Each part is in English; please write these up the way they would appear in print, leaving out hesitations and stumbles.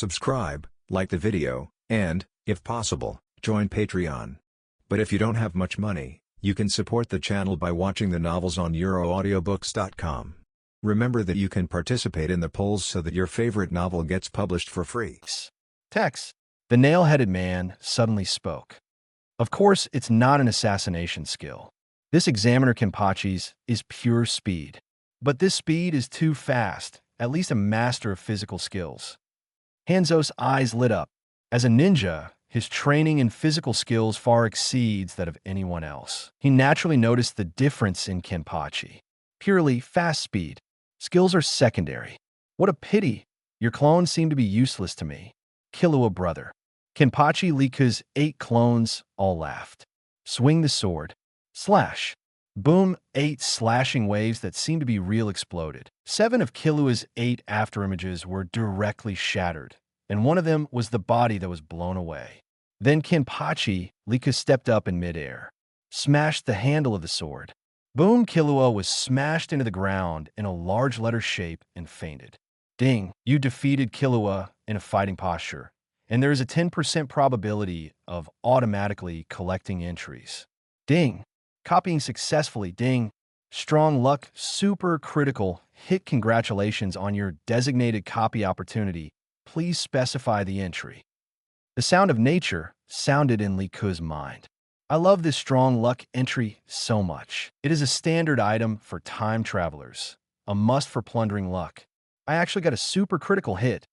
subscribe, like the video, and, if possible, join Patreon. But if you don't have much money, you can support the channel by watching the novels on euroaudiobooks.com. Remember that you can participate in the polls so that your favorite novel gets published for free. Tex. The nail-headed man suddenly spoke. Of course, it's not an assassination skill. This examiner Kenpachi's is pure speed. But this speed is too fast, at least a master of physical skills. Hanzo's eyes lit up. As a ninja, his training in physical skills far exceeds that of anyone else. He naturally noticed the difference in Kenpachi. Purely fast speed. Skills are secondary. What a pity. Your clones seem to be useless to me. Killua brother. Kenpachi Liku's 8 clones all laughed. Swing the sword. Slash. Boom, 8 slashing waves that seemed to be real exploded. 7 of Killua's 8 afterimages were directly shattered, and one of them was the body that was blown away. Then Kenpachi Liku stepped up in midair, smashed the handle of the sword. Boom, Killua was smashed into the ground in a large letter shape and fainted. Ding, you defeated Killua in a fighting posture, and there is a 10% probability of automatically collecting entries. Ding. Copying successfully. Ding. Strong luck. Super critical. Hit. Congratulations on your designated copy opportunity. Please specify the entry. The sound of nature sounded in Liku's mind. I love this strong luck entry so much. It is a standard item for time travelers. A must for plundering luck. I actually got a super critical hit.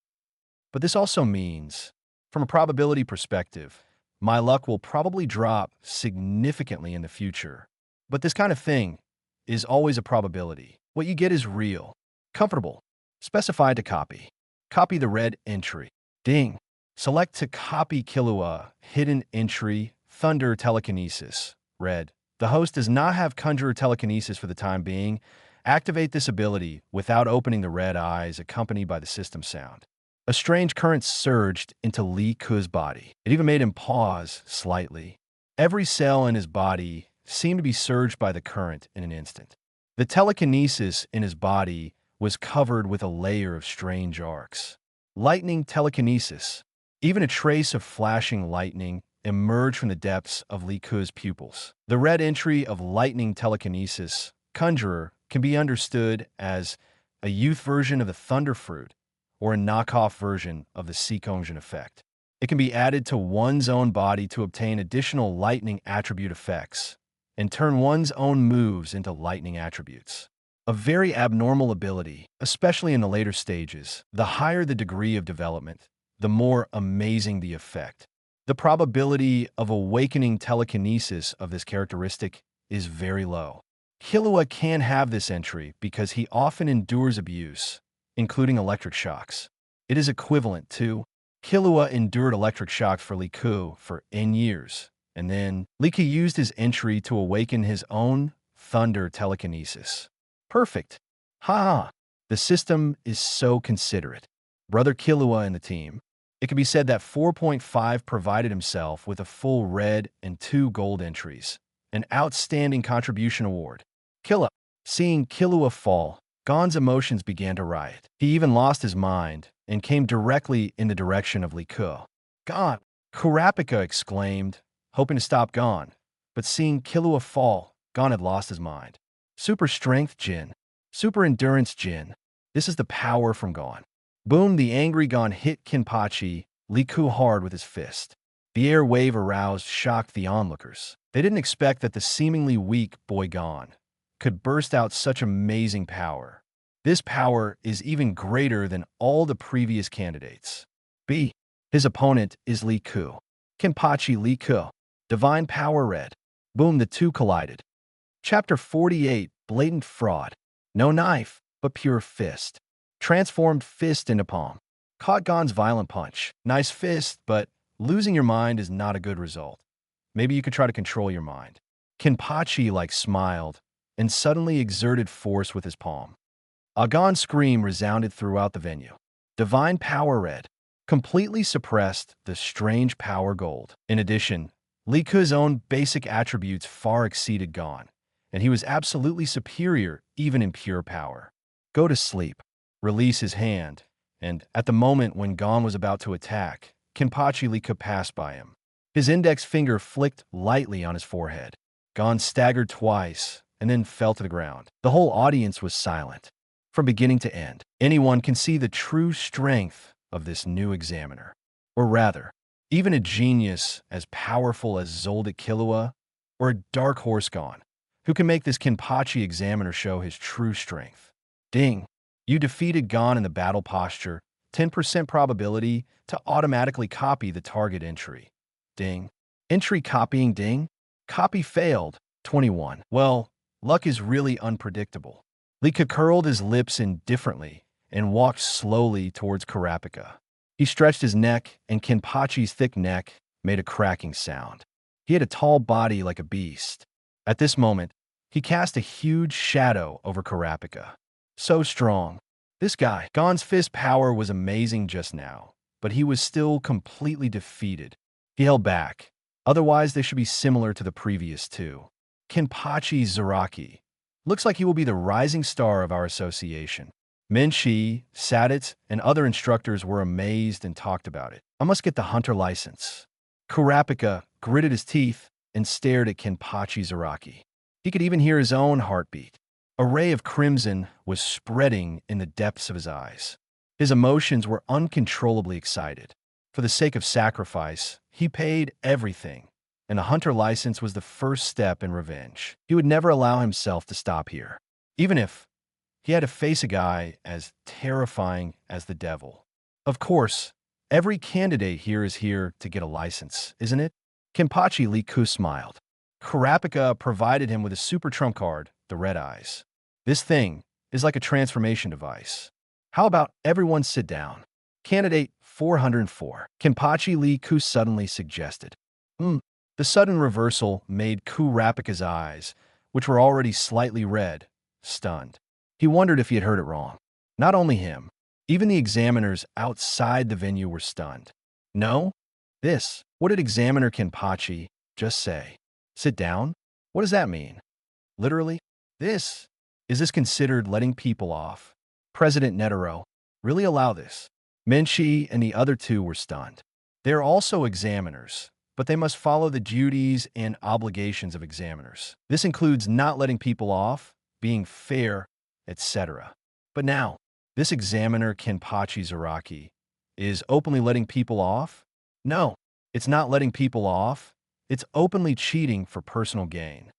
But this also means, from a probability perspective, my luck will probably drop significantly in the future. But this kind of thing is always a probability. What you get is real. Comfortable. Specify to copy. Copy the red entry. Ding. Select to copy Killua. Hidden entry. Thunder telekinesis. Red. The host does not have conjurer telekinesis for the time being. Activate this ability without opening the red eyes accompanied by the system sound. A strange current surged into Liku's body. It even made him pause slightly. Every cell in his body seemed to be surged by the current in an instant. The telekinesis in his body was covered with a layer of strange arcs. Lightning telekinesis. Even a trace of flashing lightning emerged from the depths of Liku's pupils. The red entry of lightning telekinesis, conjurer, can be understood as a youth version of the thunder fruit, or a knockoff version of the Sekonjin effect. It can be added to one's own body to obtain additional lightning attribute effects, and turn one's own moves into lightning attributes. A very abnormal ability, especially in the later stages. The higher the degree of development, the more amazing the effect. The probability of awakening telekinesis of this characteristic is very low. Killua can have this entry because he often endures abuse, including electric shocks. It is equivalent to Killua endured electric shocks for Liku for N years, and then Liku used his entry to awaken his own thunder telekinesis. Perfect. Ha! The system is so considerate. Brother Killua and the team. It can be said that 4.5 provided himself with a full red and 2 gold entries, an outstanding contribution award. Killua. Seeing Killua fall, Gon's emotions began to riot. He even lost his mind and came directly in the direction of Liku. Gon! Kurapika exclaimed, hoping to stop Gon, but seeing Killua fall, Gon had lost his mind. Super strength Jin. Super endurance Jin. This is the power from Gon. Boom, the angry Gon hit Kenpachi Liku hard with his fist. The air wave aroused shocked the onlookers. They didn't expect that the seemingly weak boy Gon could burst out such amazing power. This power is even greater than all the previous candidates. B. His opponent is Liku. Kenpachi Liku. Divine Power Red. Boom, the two collided. Chapter 48, Blatant Fraud. No knife, but pure fist. Transformed fist into palm. Caught Gon's violent punch. Nice fist, but losing your mind is not a good result. Maybe you could try to control your mind. Kenpachi smiled and suddenly exerted force with his palm. A Gon scream resounded throughout the venue. Divine Power Red completely suppressed the strange power gold. In addition, Liku's own basic attributes far exceeded Gon, and he was absolutely superior even in pure power. Go to sleep. Release his hand, and at the moment when Gon was about to attack, Kenpachi could pass by him. His index finger flicked lightly on his forehead. Gon staggered twice and then fell to the ground. The whole audience was silent, from beginning to end. Anyone can see the true strength of this new examiner. Or rather, even a genius as powerful as Zoldyck Killua or a dark horse Gon, who can make this Kenpachi examiner show his true strength. Ding! You defeated Gon in the battle posture, 10% probability to automatically copy the target entry. Ding. Entry copying ding. Copy failed, 21. Well, luck is really unpredictable. Lika curled his lips indifferently and walked slowly towards Kurapika. He stretched his neck, and Kenpachi's thick neck made a cracking sound. He had a tall body like a beast. At this moment, he cast a huge shadow over Kurapika. So strong. This guy, Gon's fist power was amazing just now, but he was still completely defeated. He held back. Otherwise, they should be similar to the previous two. Kenpachi Zaraki. Looks like he will be the rising star of our association. Menshi, Saditz, and other instructors were amazed and talked about it. I must get the hunter license. Kurapika gritted his teeth and stared at Kenpachi Zaraki. He could even hear his own heartbeat. A ray of crimson was spreading in the depths of his eyes. His emotions were uncontrollably excited. For the sake of sacrifice, he paid everything, and a hunter license was the first step in revenge. He would never allow himself to stop here, even if he had to face a guy as terrifying as the devil. Of course, every candidate here is here to get a license, isn't it? Kenpachi Liku smiled. Kurapika provided him with a super trump card, the Red Eyes. This thing is like a transformation device. How about everyone sit down? Candidate 404. Kenpachi Liku suddenly suggested. The sudden reversal made Kurapika's eyes, which were already slightly red, stunned. He wondered if he had heard it wrong. Not only him, even the examiners outside the venue were stunned. No? This. What did Examiner Kenpachi just say? Sit down? What does that mean? Literally? This. Is this considered letting people off? President Netero. Really allow this? Menshi and the other two were stunned. They're also examiners, but they must follow the duties and obligations of examiners. This includes not letting people off, being fair, etc. But now, this examiner Kenpachi Zaraki is openly letting people off? No, it's not letting people off. It's openly cheating for personal gain.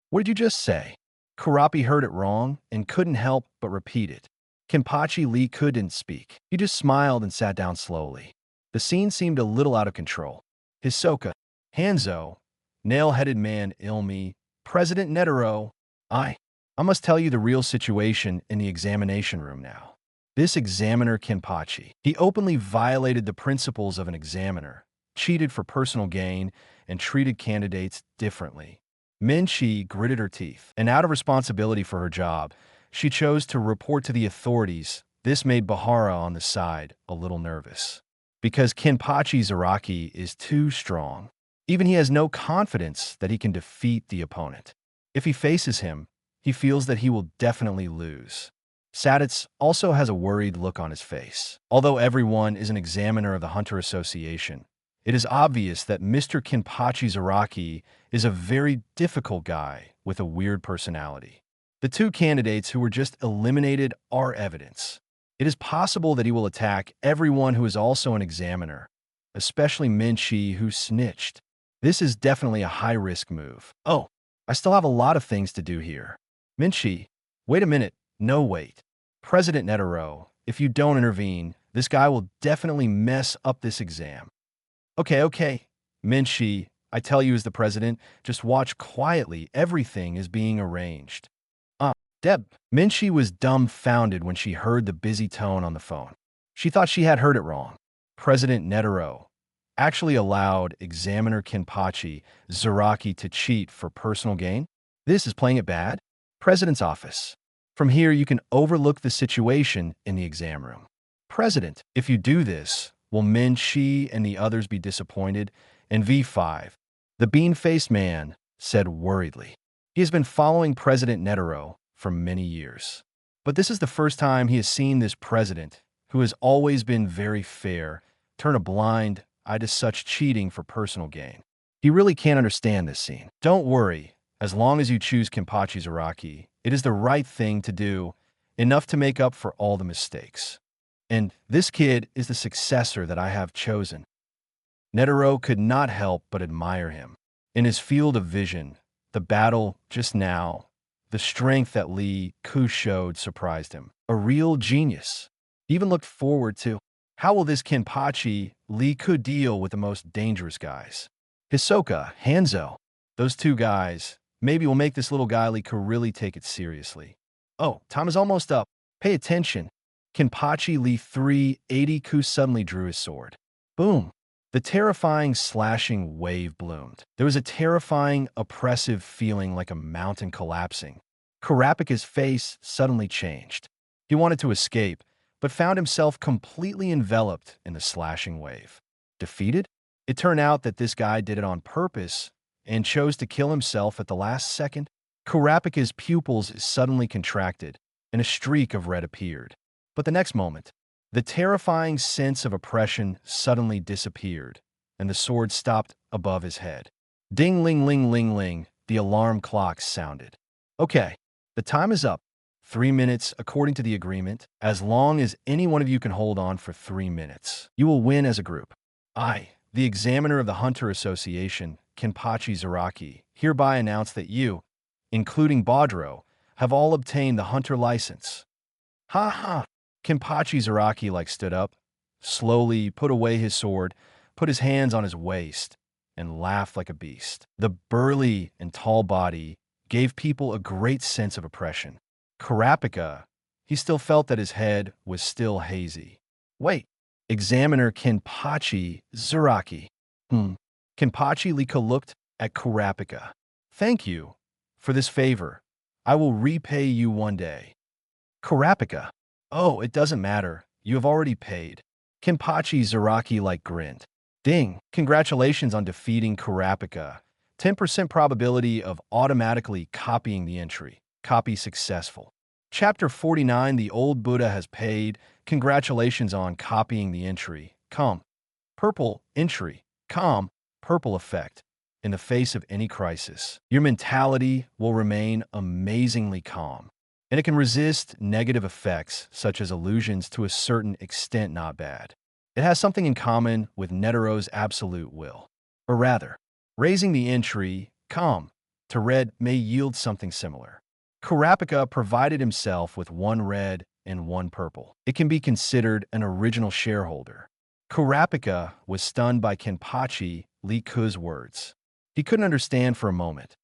What did you just say? Kurapi heard it wrong and couldn't help but repeat it. Kenpachi Lee couldn't speak. He just smiled and sat down slowly. The scene seemed a little out of control. Hisoka, Hanzo, nail-headed man Ilmi, President Netero. I must tell you the real situation in the examination room now. This examiner Kenpachi, he openly violated the principles of an examiner, cheated for personal gain, and treated candidates differently. Menshi gritted her teeth, and out of responsibility for her job, she chose to report to the authorities. This made Bahara on the side a little nervous. Because Kenpachi Zaraki is too strong. Even he has no confidence that he can defeat the opponent. If he faces him, he feels that he will definitely lose. Saditz also has a worried look on his face. Although everyone is an examiner of the Hunter Association, it is obvious that Mr. Kenpachi Zaraki is a very difficult guy with a weird personality. The two candidates who were just eliminated are evidence. It is possible that he will attack everyone who is also an examiner, especially Menshi, who snitched. This is definitely a high-risk move. Oh, I still have a lot of things to do here. Menshi, wait a minute. No, wait. President Netero, if you don't intervene, this guy will definitely mess up this exam. Okay. Menshi, I tell you as the president, just watch quietly. Everything is being arranged. Deb. Menshi was dumbfounded when she heard the busy tone on the phone. She thought she had heard it wrong. President Netero actually allowed Examiner Kenpachi Zaraki to cheat for personal gain? This is playing it bad? President's office. From here, you can overlook the situation in the exam room. President, if you do this, will Menshi and the others be disappointed? And V5, the bean-faced man, said worriedly. He has been following President Netero for many years. But this is the first time he has seen this president who has always been very fair, turn a blind eye to such cheating for personal gain. He really can't understand this scene. Don't worry, as long as you choose Kenpachi Zaraki, it is the right thing to do, enough to make up for all the mistakes. And this kid is the successor that I have chosen. Netero could not help but admire him. In his field of vision, the battle just now, the strength that Lee Ku showed surprised him. A real genius. He even looked forward to, how will this Kenpachi Lee Ku deal with the most dangerous guys? Hisoka, Hanzo, those two guys, maybe will make this little guy Lee Ku really take it seriously. Oh, time is almost up. Pay attention. Kenpachi Lee 380 Ku suddenly drew his sword. Boom. The terrifying slashing wave bloomed. There was a terrifying, oppressive feeling like a mountain collapsing. Kurapika's face suddenly changed. He wanted to escape, but found himself completely enveloped in the slashing wave. Defeated? It turned out that this guy did it on purpose and chose to kill himself at the last second. Kurapika's pupils suddenly contracted, and a streak of red appeared. But the next moment, the terrifying sense of oppression suddenly disappeared, and the sword stopped above his head. Ding-ling-ling-ling-ling, the alarm clock sounded. Okay, the time is up. 3 minutes, according to the agreement. As long as any one of you can hold on for 3 minutes, you will win as a group. I, the examiner of the Hunter Association, Kenpachi Zaraki, hereby announce that you, including Baudreau, have all obtained the Hunter license. Ha ha! Kenpachi Zaraki stood up, slowly put away his sword, put his hands on his waist, and laughed like a beast. The burly and tall body gave people a great sense of oppression. Kurapika, he still felt that his head was still hazy. Wait, examiner Kenpachi Zaraki. Kenpachi Lee Ku looked at Kurapika. Thank you for this favor. I will repay you one day. Kurapika. Oh, it doesn't matter. You have already paid. Kenpachi Zaraki grinned. Ding, congratulations on defeating Kurapika. 10% probability of automatically copying the entry. Copy successful. Chapter 49, the old Buddha has paid. Congratulations on copying the entry. Calm. Purple entry. Calm. Purple effect. In the face of any crisis, your mentality will remain amazingly calm, and it can resist negative effects such as illusions to a certain extent. Not bad. It has something in common with Netero's absolute will. Or rather, raising the entry, calm, to red may yield something similar. Kurapika provided himself with 1 red and 1 purple. It can be considered an original shareholder. Kurapika was stunned by Kenpachi Lee Ku's words. He couldn't understand for a moment.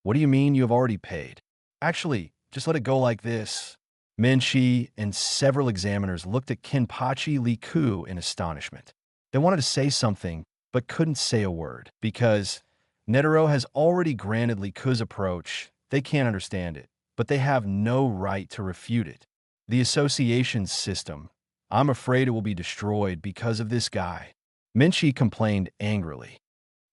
What do you mean you have already paid? Actually, just let it go like this. Menchi and several examiners looked at Kenpachi Lee Ku in astonishment. They wanted to say something, but couldn't say a word, because Netero has already granted Lee Ku's approach. They can't understand it, but they have no right to refute it. The association's system, I'm afraid it will be destroyed because of this guy. Menchi complained angrily.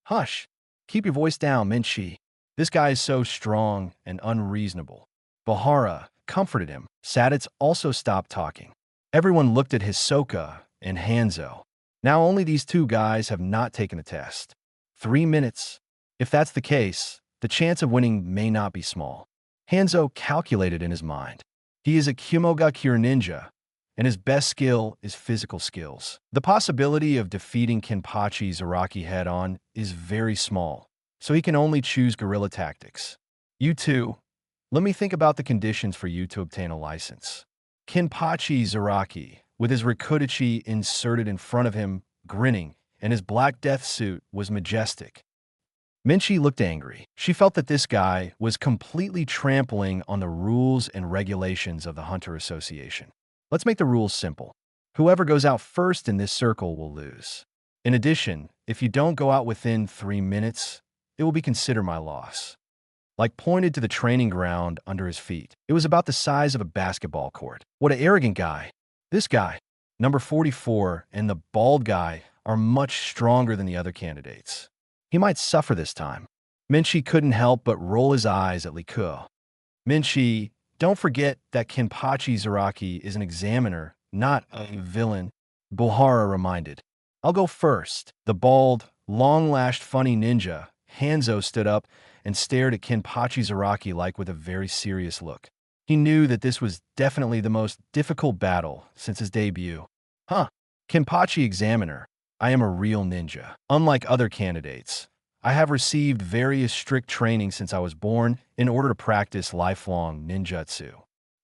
Hush! Keep your voice down, Menchi. This guy is so strong and unreasonable. Bahara comforted him. Saditz also stopped talking. Everyone looked at Hisoka and Hanzo. Now only these 2 guys have not taken the test. 3 minutes. If that's the case, the chance of winning may not be small. Hanzo calculated in his mind. He is a Kimogakure ninja, and his best skill is physical skills. The possibility of defeating Kenpachi Zaraki head-on is very small, so he can only choose guerrilla tactics. You two, let me think about the conditions for you to obtain a license. Kenpachi Zaraki, with his Rikudachi inserted in front of him, grinning, and his black death suit was majestic. Menchi looked angry. She felt that this guy was completely trampling on the rules and regulations of the Hunter Association. Let's make the rules simple. Whoever goes out first in this circle will lose. In addition, if you don't go out within 3 minutes, it will be considered my loss. Pointed to the training ground under his feet. It was about the size of a basketball court. What an arrogant guy. This guy, number 44, and the bald guy are much stronger than the other candidates. He might suffer this time. Menchi couldn't help but roll his eyes at Lee Ku. Menchi, don't forget that Kenpachi Zaraki is an examiner, not a villain, Buhara reminded. I'll go first. The bald, long-lashed funny ninja, Hanzo, stood up and stared at Kenpachi Zaraki like with a very serious look. He knew that this was definitely the most difficult battle since his debut. Huh. Kenpachi Examiner, I am a real ninja. Unlike other candidates, I have received various strict training since I was born in order to practice lifelong ninjutsu.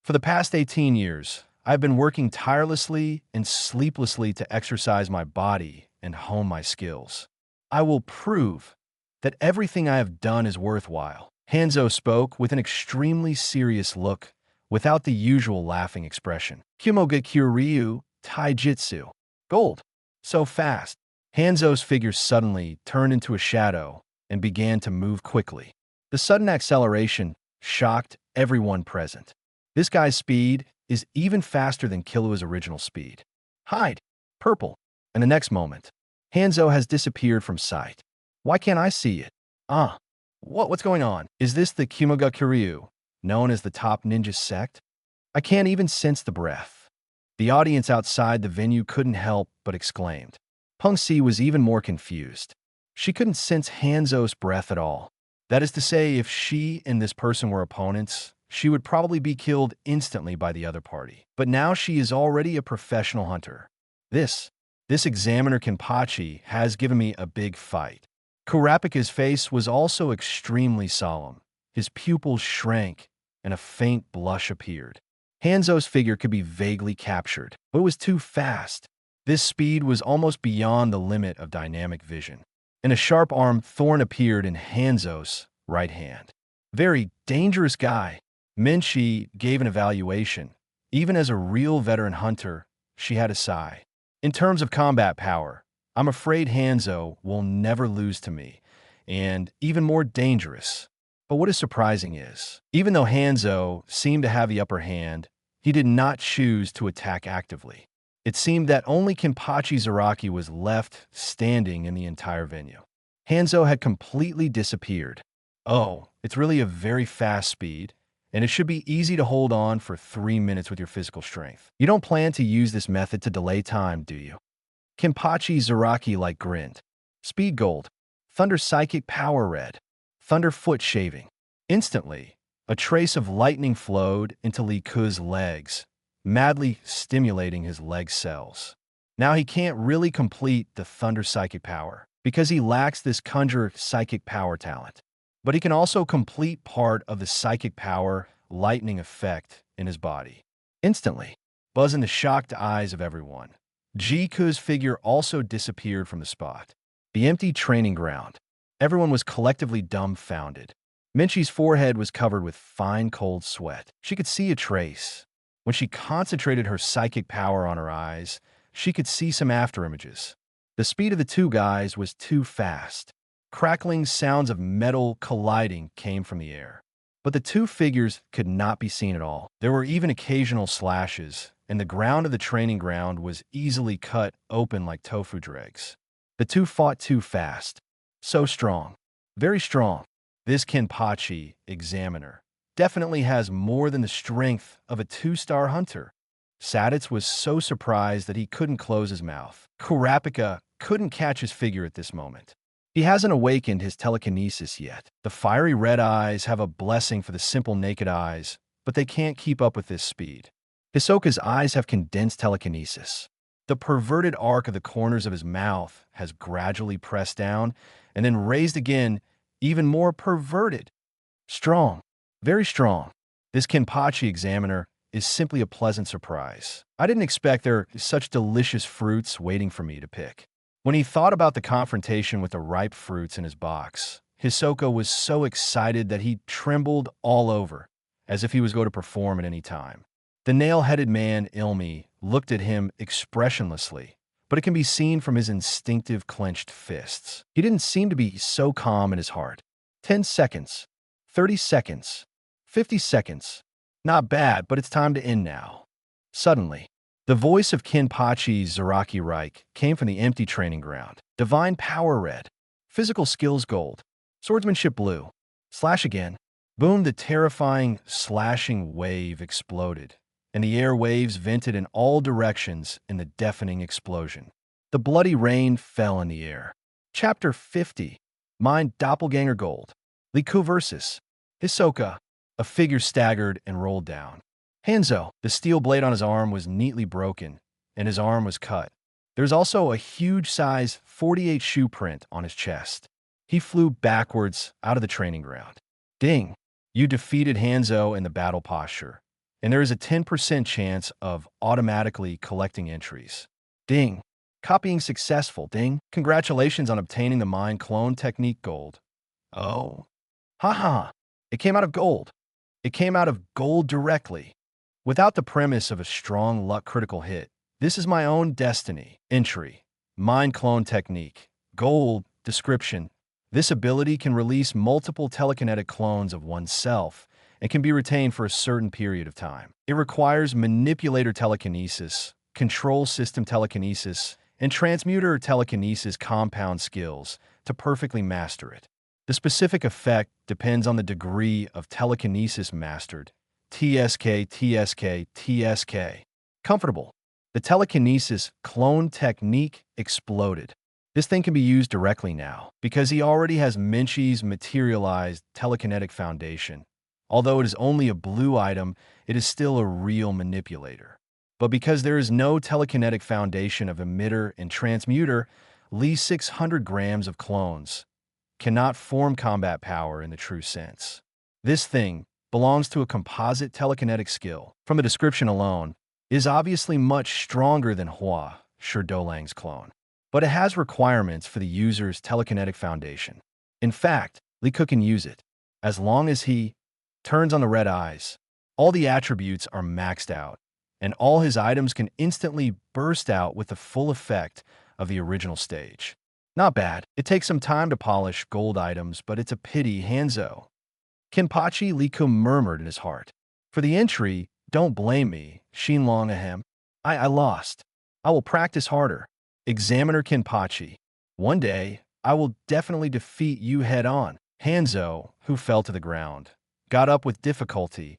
For the past 18 years, I've been working tirelessly and sleeplessly to exercise my body and hone my skills. I will prove that everything I have done is worthwhile. Hanzo spoke with an extremely serious look, without the usual laughing expression. Kumoga Kyuryu Taijitsu. Gold. So fast. Hanzo's figure suddenly turned into a shadow and began to move quickly. The sudden acceleration shocked everyone present. This guy's speed is even faster than Killua's original speed. Hide. Purple. And the next moment, Hanzo has disappeared from sight. Why can't I see it? What's going on? Is this the Kumoga Kiryu, known as the top ninja sect? I can't even sense the breath. The audience outside the venue couldn't help but exclaimed. Peng Si was even more confused. She couldn't sense Hanzo's breath at all. That is to say, if she and this person were opponents, she would probably be killed instantly by the other party. But now she is already a professional hunter. This examiner Kenpachi has given me a big fight. Kurapika's face was also extremely solemn. His pupils shrank, and a faint blush appeared. Hanzo's figure could be vaguely captured, but it was too fast. This speed was almost beyond the limit of dynamic vision. In a sharp arm, thorn appeared in Hanzo's right hand. Very dangerous guy. Minchi gave an evaluation. Even as a real veteran hunter, she had a sigh. In terms of combat power, I'm afraid Hanzo will never lose to me, and even more dangerous. But what is surprising is, even though Hanzo seemed to have the upper hand, he did not choose to attack actively. It seemed that only Kenpachi Zaraki was left standing in the entire venue. Hanzo had completely disappeared. Oh, it's really a very fast speed, and it should be easy to hold on for 3 minutes with your physical strength. You don't plan to use this method to delay time, do you? Kenpachi Zaraki grinned. Speed Gold. Thunder Psychic Power Red. Thunder Foot Shaving. Instantly, a trace of lightning flowed into Li Ku's legs, madly stimulating his leg cells. Now he can't really complete the Thunder Psychic Power, because he lacks this Conjure Psychic Power talent. But he can also complete part of the Psychic Power lightning effect in his body. Instantly, buzz in the shocked eyes of everyone. Jiku's figure also disappeared from the spot. The empty training ground. Everyone was collectively dumbfounded. Minchi's forehead was covered with fine cold sweat. She could see a trace. When she concentrated her psychic power on her eyes, she could see some afterimages. The speed of the two guys was too fast. Crackling sounds of metal colliding came from the air. But the two figures could not be seen at all. There were even occasional slashes, and the ground of the training ground was easily cut open like tofu dregs. The two fought too fast. So strong. Very strong. This Kenpachi Examiner definitely has more than the strength of a 2-star hunter. Saditz was so surprised that he couldn't close his mouth. Kurapika couldn't catch his figure at this moment. He hasn't awakened his telekinesis yet. The fiery red eyes have a blessing for the simple naked eyes, but they can't keep up with this speed. Hisoka's eyes have condensed telekinesis. The perverted arc of the corners of his mouth has gradually pressed down and then raised again, even more perverted. Strong. Very strong. This Kenpachi Examiner is simply a pleasant surprise. I didn't expect there were such delicious fruits waiting for me to pick. When he thought about the confrontation with the ripe fruits in his box, Hisoka was so excited that he trembled all over, as if he was going to perform at any time. The nail-headed man, Ilmi, looked at him expressionlessly, but it can be seen from his instinctive clenched fists. He didn't seem to be so calm in his heart. 10 seconds. 30 seconds. 50 seconds. Not bad, but it's time to end now. Suddenly, the voice of Kenpachi Zaraki Reich came from the empty training ground. Divine Power Red. Physical Skills Gold. Swordsmanship Blue. Slash again. Boom, the terrifying, slashing wave exploded, and the air waves vented in all directions in the deafening explosion. The bloody rain fell in the air. Chapter 50. Mind Doppelganger Gold. Liku versus Hisoka. A figure staggered and rolled down. Hanzo, the steel blade on his arm was neatly broken, and his arm was cut. There's also a huge size 48 shoe print on his chest. He flew backwards out of the training ground. Ding! You defeated Hanzo in the battle posture, and there is a 10% chance of automatically collecting entries. Ding! Copying successful, ding! Congratulations on obtaining the Mind Clone Technique Gold. Oh. Haha! It came out of gold. It came out of gold directly. Without the premise of a strong luck critical hit, this is my own destiny. Entry. Mind Clone Technique. Gold. Description. This ability can release multiple telekinetic clones of oneself and can be retained for a certain period of time. It requires manipulator telekinesis, control system telekinesis, and transmuter telekinesis compound skills to perfectly master it. The specific effect depends on the degree of telekinesis mastered. TSK, TSK, TSK. Comfortable. The telekinesis clone technique exploded. This thing can be used directly now, because he already has Menchie's materialized telekinetic foundation. Although it is only a blue item, it is still a real manipulator. But because there is no telekinetic foundation of emitter and transmuter, Lee's 600 grams of clones cannot form combat power in the true sense. This thing belongs to a composite telekinetic skill. From the description alone, is obviously much stronger than Hua, Sherdolang's clone. But it has requirements for the user's telekinetic foundation. In fact, Liku can use it. As long as he turns on the red eyes, all the attributes are maxed out, and all his items can instantly burst out with the full effect of the original stage. Not bad. It takes some time to polish gold items, but it's a pity Hanzo. Kenpachi, Liku murmured in his heart. For the entry, don't blame me, Shinlong ahem. I lost. I will practice harder. Examiner Kenpachi. One day, I will definitely defeat you head on. Hanzo, who fell to the ground, got up with difficulty,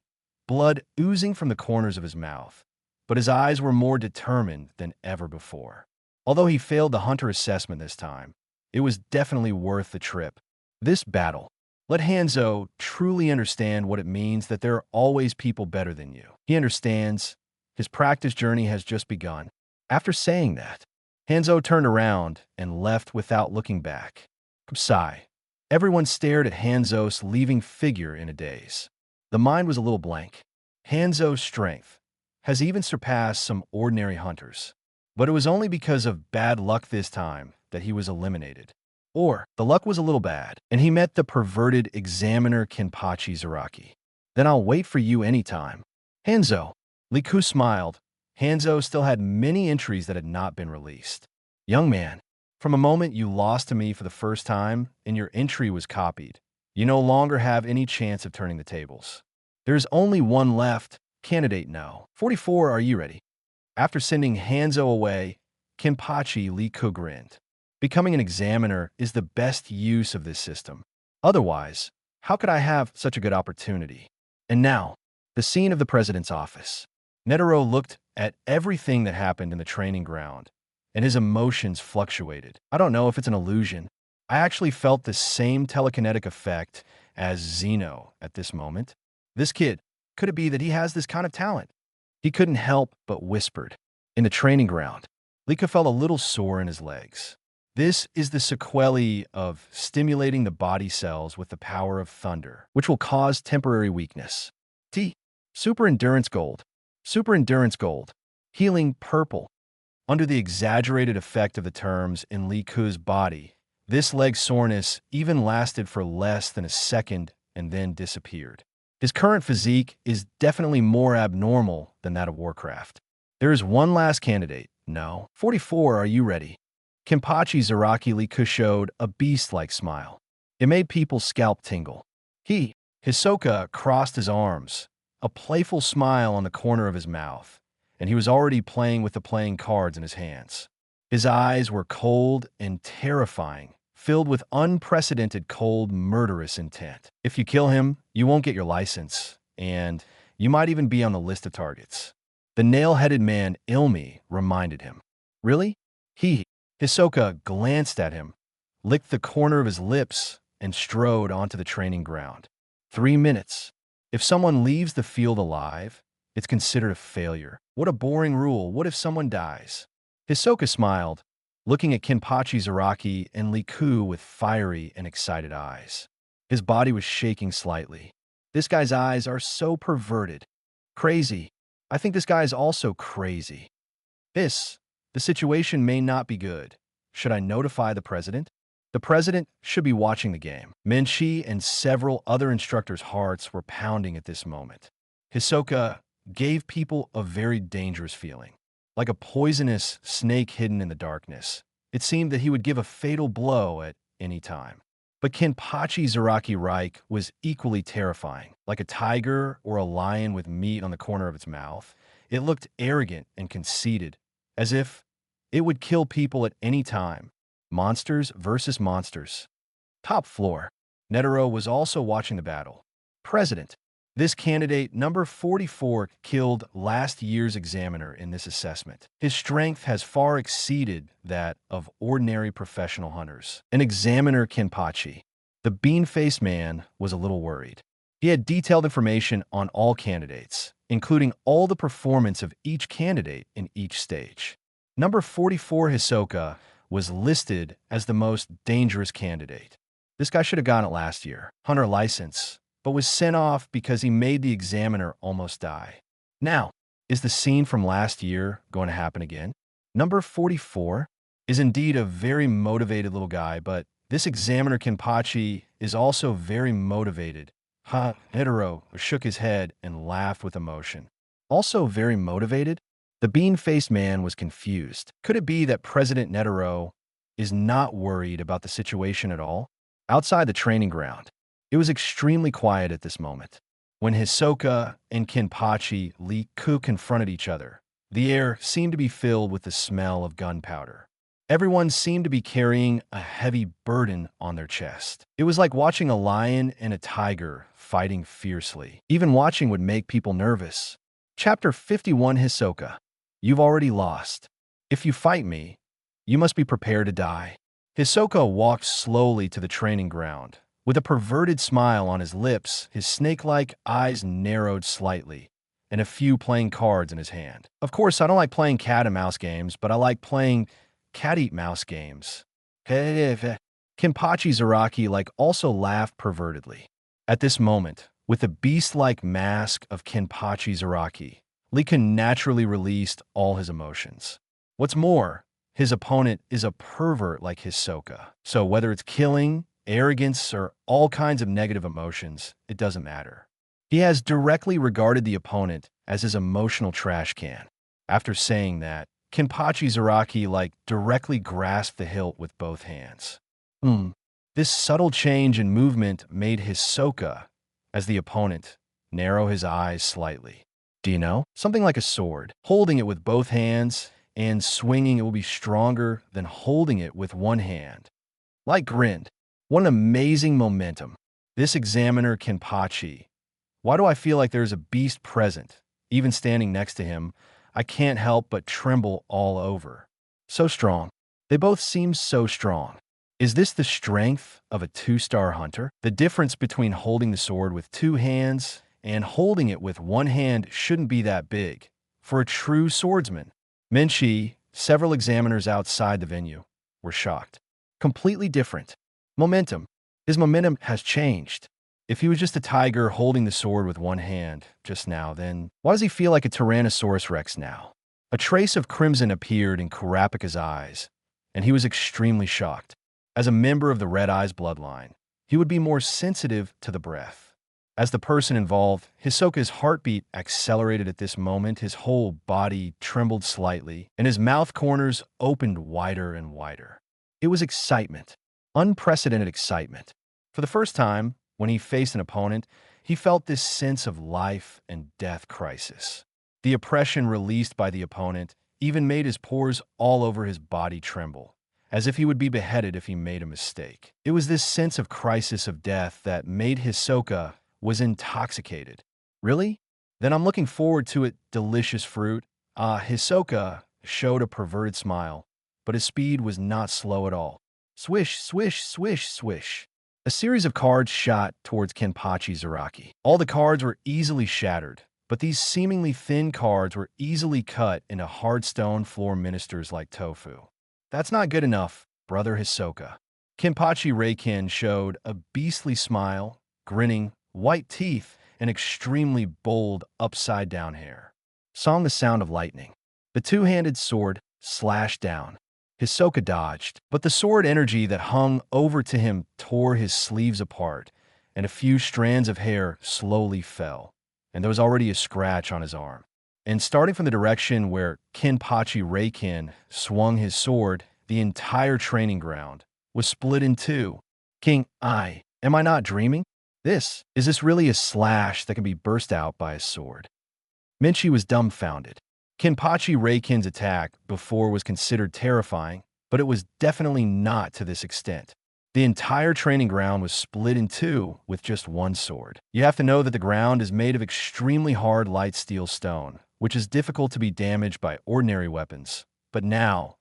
blood oozing from the corners of his mouth, but his eyes were more determined than ever before. Although he failed the hunter assessment this time, it was definitely worth the trip. This battle, let Hanzo truly understand what it means that there are always people better than you. He understands. His practice journey has just begun. After saying that, Hanzo turned around and left without looking back. Sigh. Everyone stared at Hanzo's leaving figure in a daze. The mind was a little blank. Hanzo's strength has even surpassed some ordinary hunters. But it was only because of bad luck this time that he was eliminated. Or the luck was a little bad, and he met the perverted examiner Kenpachi Zaraki. Then I'll wait for you anytime. Hanzo. Liku smiled. Hanzo still had many entries that had not been released. Young man, from a moment you lost to me for the first time and your entry was copied, you no longer have any chance of turning the tables. There's only one left. Candidate no. 44, are you ready? After sending Hanzo away, Kenpachi Liku grinned. Becoming an examiner is the best use of this system. Otherwise, how could I have such a good opportunity? And now, the scene of the president's office. Netero looked at everything that happened in the training ground, and his emotions fluctuated. I don't know if it's an illusion. I actually felt the same telekinetic effect as Zeno at this moment. This kid, could it be that he has this kind of talent? He couldn't help but whispered. In the training ground, Liku felt a little sore in his legs. This is the sequelae of stimulating the body cells with the power of thunder, which will cause temporary weakness. T. Super Endurance Gold. Super Endurance Gold. Healing Purple. Under the exaggerated effect of the terms in Liku's body, this leg soreness even lasted for less than a second and then disappeared. His current physique is definitely more abnormal than that of Warcraft. There is one last candidate. No. 44, are you ready? Kenpachi Zaraki Liku showed a beast-like smile. It made people's scalp tingle. Hisoka crossed his arms, a playful smile on the corner of his mouth, and he was already playing with the playing cards in his hands. His eyes were cold and terrifying, filled with unprecedented cold, murderous intent. If you kill him, you won't get your license, and you might even be on the list of targets. The nail-headed man, Ilmi, reminded him. Really? Hisoka glanced at him, licked the corner of his lips, and strode onto the training ground. 3 minutes. If someone leaves the field alive, it's considered a failure. What a boring rule. What if someone dies? Hisoka smiled, looking at Kenpachi Zaraki and Liku with fiery and excited eyes. His body was shaking slightly. This guy's eyes are so perverted. Crazy. I think this guy is also crazy. The situation may not be good. Should I notify the president? The president should be watching the game. Menchi and several other instructors' hearts were pounding at this moment. Hisoka gave people a very dangerous feeling, like a poisonous snake hidden in the darkness. It seemed that he would give a fatal blow at any time. But Kenpachi Zaraki Reich was equally terrifying, like a tiger or a lion with meat on the corner of its mouth. It looked arrogant and conceited, as if it would kill people at any time. Monsters versus monsters. Top floor. Netero was also watching the battle. President. This candidate, number 44, killed last year's examiner in this assessment. His strength has far exceeded that of ordinary professional hunters. An examiner Kenpachi. The bean-faced man was a little worried. He had detailed information on all candidates, including all the performance of each candidate in each stage. Number 44 Hisoka was listed as the most dangerous candidate. This guy should have gotten it last year, hunter license, but was sent off because he made the examiner almost die. Now, is the scene from last year going to happen again? Number 44 is indeed a very motivated little guy, but this examiner Kenpachi is also very motivated. Netero shook his head and laughed with emotion. Also very motivated? The bean-faced man was confused. Could it be that President Netero is not worried about the situation at all? Outside the training ground, it was extremely quiet at this moment. When Hisoka and Kenpachi Liku confronted each other, the air seemed to be filled with the smell of gunpowder. Everyone seemed to be carrying a heavy burden on their chest. It was like watching a lion and a tiger fighting fiercely. Even watching would make people nervous. Chapter 51 Hisoka. You've already lost. If you fight me, you must be prepared to die. Hisoka walked slowly to the training ground. With a perverted smile on his lips, his snake-like eyes narrowed slightly, and a few playing cards in his hand. Of course, I don't like playing cat-and-mouse games, but I like playing cat-eat-mouse games. Kenpachi Zaraki also laughed pervertedly. At this moment, with the beast-like mask of Kenpachi Zaraki, Liku naturally released all his emotions. What's more, his opponent is a pervert like Hisoka. So whether it's killing, arrogance, or all kinds of negative emotions, it doesn't matter. He has directly regarded the opponent as his emotional trash can. After saying that, Kenpachi Zaraki directly grasped the hilt with both hands. This subtle change in movement made Hisoka, as the opponent, narrow his eyes slightly. Do you know? Something like a sword. Holding it with both hands and swinging it will be stronger than holding it with one hand. Light grinned. What an amazing momentum. This examiner Kenpachi. Why do I feel like there's a beast present? Even standing next to him, I can't help but tremble all over. So strong. They both seem so strong. Is this the strength of a 2-star hunter? The difference between holding the sword with 2 hands and holding it with 1 hand shouldn't be that big. For a true swordsman. Menchi, several examiners outside the venue, were shocked. Completely different. Momentum. His momentum has changed. If he was just a tiger holding the sword with 1 hand just now, then why does he feel like a Tyrannosaurus Rex now? A trace of crimson appeared in Kurapika's eyes, and he was extremely shocked. As a member of the Red Eyes bloodline, he would be more sensitive to the breath. As the person involved, Hisoka's heartbeat accelerated at this moment, his whole body trembled slightly, and his mouth corners opened wider and wider. It was excitement. Unprecedented excitement. For the first time, when he faced an opponent, he felt this sense of life and death crisis. The oppression released by the opponent even made his pores all over his body tremble, as if he would be beheaded if he made a mistake. It was this sense of crisis of death that made Hisoka was intoxicated. Really? Then I'm looking forward to it, delicious fruit. Hisoka showed a perverted smile, but his speed was not slow at all. Swish, swish, swish, swish. A series of cards shot towards Kenpachi Zaraki. All the cards were easily shattered, but these seemingly thin cards were easily cut into hard stone floor ministers like tofu. That's not good enough, brother Hisoka. Kenpachi Reiken showed a beastly smile, grinning, white teeth, and extremely bold upside-down hair. Song the sound of lightning. The two-handed sword slashed down. Hisoka dodged, but the sword energy that hung over to him tore his sleeves apart, and a few strands of hair slowly fell, and there was already a scratch on his arm. And starting from the direction where Kenpachi Reiken swung his sword, the entire training ground was split in two. Am I not dreaming? Is this really a slash that can be burst out by a sword? Minchi was dumbfounded. Kenpachi Reiken's attack before was considered terrifying, but it was definitely not to this extent. The entire training ground was split in two with just one sword. You have to know that the ground is made of extremely hard light steel stone, which is difficult to be damaged by ordinary weapons. But now,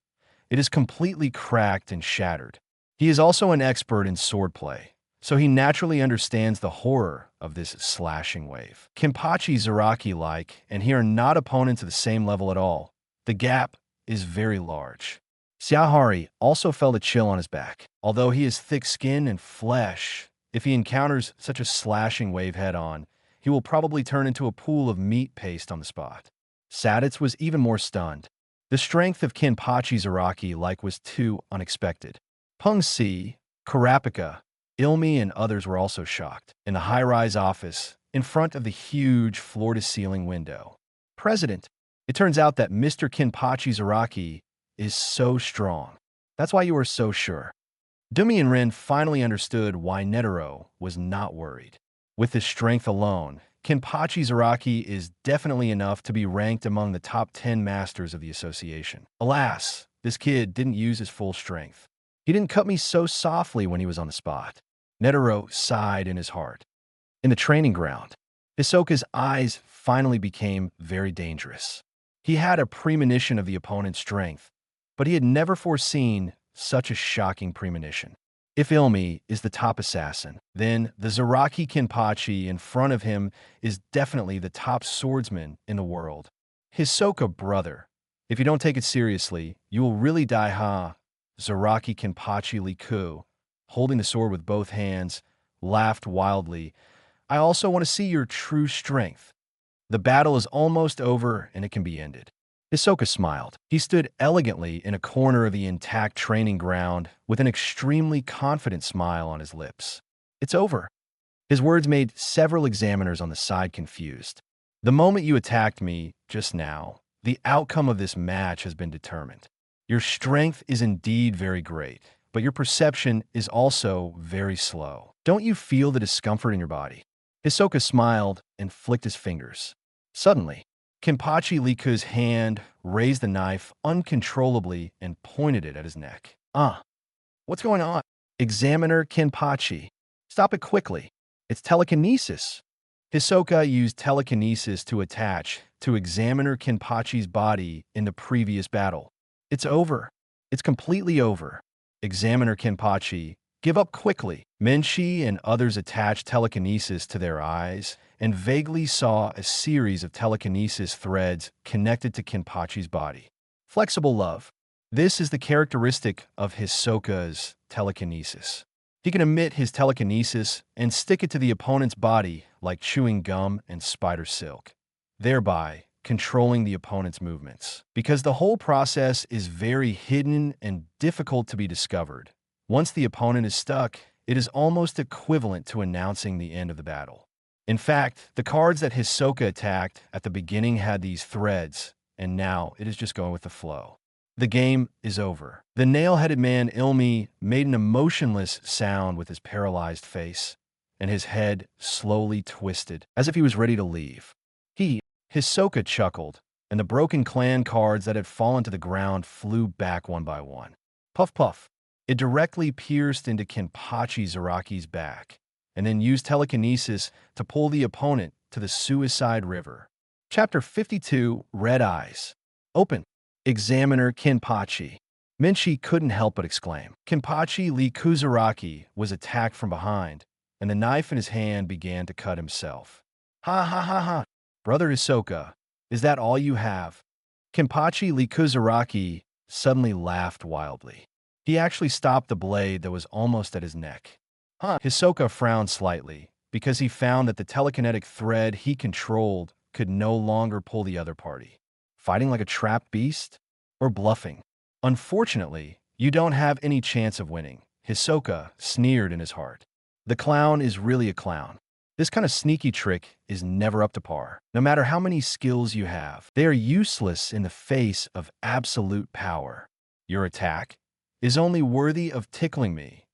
it is completely cracked and shattered. He is also an expert in swordplay, so he naturally understands the horror of this slashing wave. Kenpachi Zaraki-like, and he are not opponents of the same level at all. The gap is very large. Xiaohari also felt a chill on his back. Although he is thick-skinned and flesh, if he encounters such a slashing wave head-on, he will probably turn into a pool of meat paste on the spot. Saditz was even more stunned. The strength of Kenpachi Zaraki-like was too unexpected. Peng Si, Karapika, Ilmi, and others were also shocked. In the high-rise office, in front of the huge floor-to-ceiling window. President, it turns out that Mr. Kenpachi Zaraki is so strong. That's why you were so sure. Dumi and Rin finally understood why Netero was not worried. With his strength alone, Kenpachi Zaraki is definitely enough to be ranked among the top 10 masters of the association. Alas, this kid didn't use his full strength. He didn't cut me so softly when he was on the spot. Netero sighed in his heart. In the training ground, Hisoka's eyes finally became very dangerous. He had a premonition of the opponent's strength, but he had never foreseen such a shocking premonition. If Ilmi is the top assassin, then the Zaraki Kenpachi in front of him is definitely the top swordsman in the world. Hisoka, brother, if you don't take it seriously, you will really die, huh? Zaraki Kenpachi Liku, holding the sword with both hands, laughed wildly. I also want to see your true strength. The battle is almost over and it can be ended. Hisoka smiled. He stood elegantly in a corner of the intact training ground with an extremely confident smile on his lips. It's over. His words made several examiners on the side confused. The moment you attacked me just now, the outcome of this match has been determined. Your strength is indeed very great, but your perception is also very slow. Don't you feel the discomfort in your body? Hisoka smiled and flicked his fingers. Suddenly, Kenpachi Liku's hand raised the knife uncontrollably and pointed it at his neck. What's going on? Examiner Kenpachi. Stop it quickly. It's telekinesis. Hisoka used telekinesis to attach to Examiner Kenpachi's body in the previous battle. It's over. It's completely over. Examiner Kenpachi, give up quickly. Menshi and others attached telekinesis to their eyes and vaguely saw a series of telekinesis threads connected to Kenpachi's body. Flexible love. This is the characteristic of Hisoka's telekinesis. He can emit his telekinesis and stick it to the opponent's body like chewing gum and spider silk, thereby controlling the opponent's movements. Because the whole process is very hidden and difficult to be discovered, once the opponent is stuck, it is almost equivalent to announcing the end of the battle. In fact, the cards that Hisoka attacked at the beginning had these threads, and now it is just going with the flow. The game is over. The nail-headed man Ilmi made an emotionless sound with his paralyzed face, and his head slowly twisted, as if he was ready to leave. Hisoka chuckled, and the broken clan cards that had fallen to the ground flew back one by one. Puff puff. It directly pierced into Kenpachi Zaraki's back, and then used telekinesis to pull the opponent to the suicide river. Chapter 52, Red Eyes. Open. Examiner Kinpachi. Minchi couldn't help but exclaim. Kinpachi Lee Kuzaraki was attacked from behind, and the knife in his hand began to cut himself. Ha ha ha ha! Brother Hisoka, is that all you have? Kinpachi Lee Kuzaraki suddenly laughed wildly. He actually stopped the blade that was almost at his neck. Hisoka frowned slightly, because he found that the telekinetic thread he controlled could no longer pull the other party. Fighting like a trapped beast? Or bluffing? Unfortunately, you don't have any chance of winning, Hisoka sneered in his heart. The clown is really a clown. This kind of sneaky trick is never up to par. No matter how many skills you have, they are useless in the face of absolute power. Your attack is only worthy of tickling me.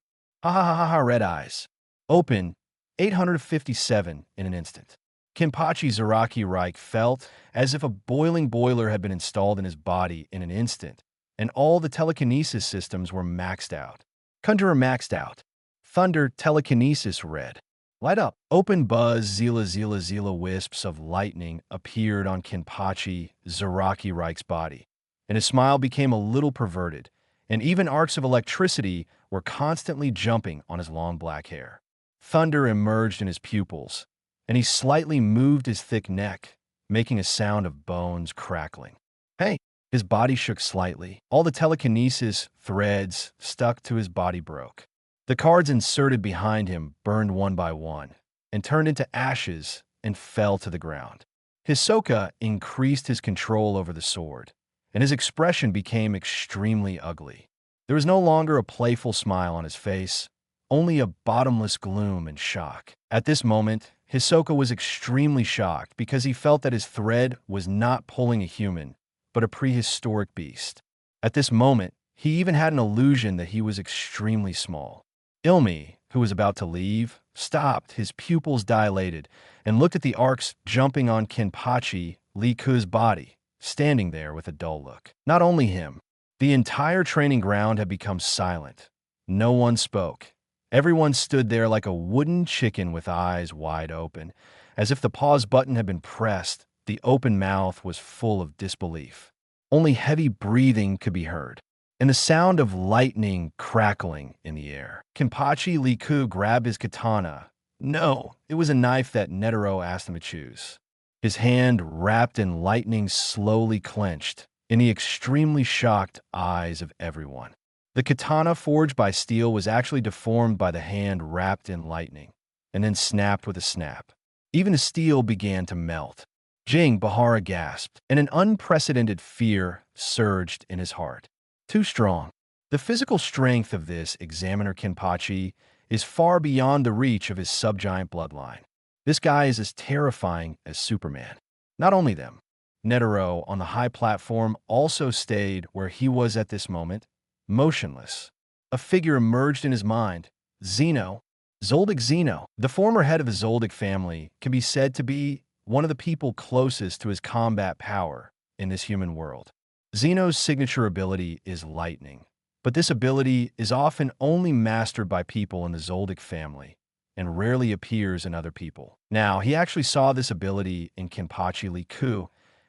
Ha ha ha ha, Red Eyes. Open 857 in an instant. Kinpachi Zaraki Reich felt as if a boiling boiler had been installed in his body in an instant, and all the telekinesis systems were maxed out. Conjurer maxed out. Thunder telekinesis red. Light up. Open buzz zila wisps of lightning appeared on Kinpachi Zaraki Reich's body, and his smile became a little perverted, and even arcs of electricity were constantly jumping on his long black hair. Thunder emerged in his pupils, and he slightly moved his thick neck, making a sound of bones crackling. Hey! His body shook slightly. All the telekinesis threads stuck to his body broke. The cards inserted behind him burned one by one, and turned into ashes and fell to the ground. Hisoka increased his control over the sword, and his expression became extremely ugly. There was no longer a playful smile on his face, only a bottomless gloom and shock. At this moment, Hisoka was extremely shocked because he felt that his thread was not pulling a human, but a prehistoric beast. At this moment, he even had an illusion that he was extremely small. Ilmi, who was about to leave, stopped, his pupils dilated, and looked at the arcs jumping on Kinpachi Liku's body, standing there with a dull look. Not only him. The entire training ground had become silent. No one spoke. Everyone stood there like a wooden chicken with eyes wide open. As if the pause button had been pressed, the open mouth was full of disbelief. Only heavy breathing could be heard, and the sound of lightning crackling in the air. Kinpachi Liku grabbed his katana. No, it was a knife that Netero asked him to choose. His hand, wrapped in lightning, slowly clenched in the extremely shocked eyes of everyone. The katana forged by steel was actually deformed by the hand wrapped in lightning, and then snapped with a snap. Even the steel began to melt. Jing Bahara gasped, and an unprecedented fear surged in his heart. Too strong. The physical strength of this Examiner Kinpachi is far beyond the reach of his subgiant bloodline. This guy is as terrifying as Superman. Not only them. Netero on the high platform also stayed where he was at this moment, motionless. A figure emerged in his mind. Zeno. Zoldyck Zeno. The former head of the Zoldyck family can be said to be one of the people closest to his combat power in this human world. Zeno's signature ability is lightning, but this ability is often only mastered by people in the Zoldyck family and rarely appears in other people. Now, he actually saw this ability in Kinpachi Liku,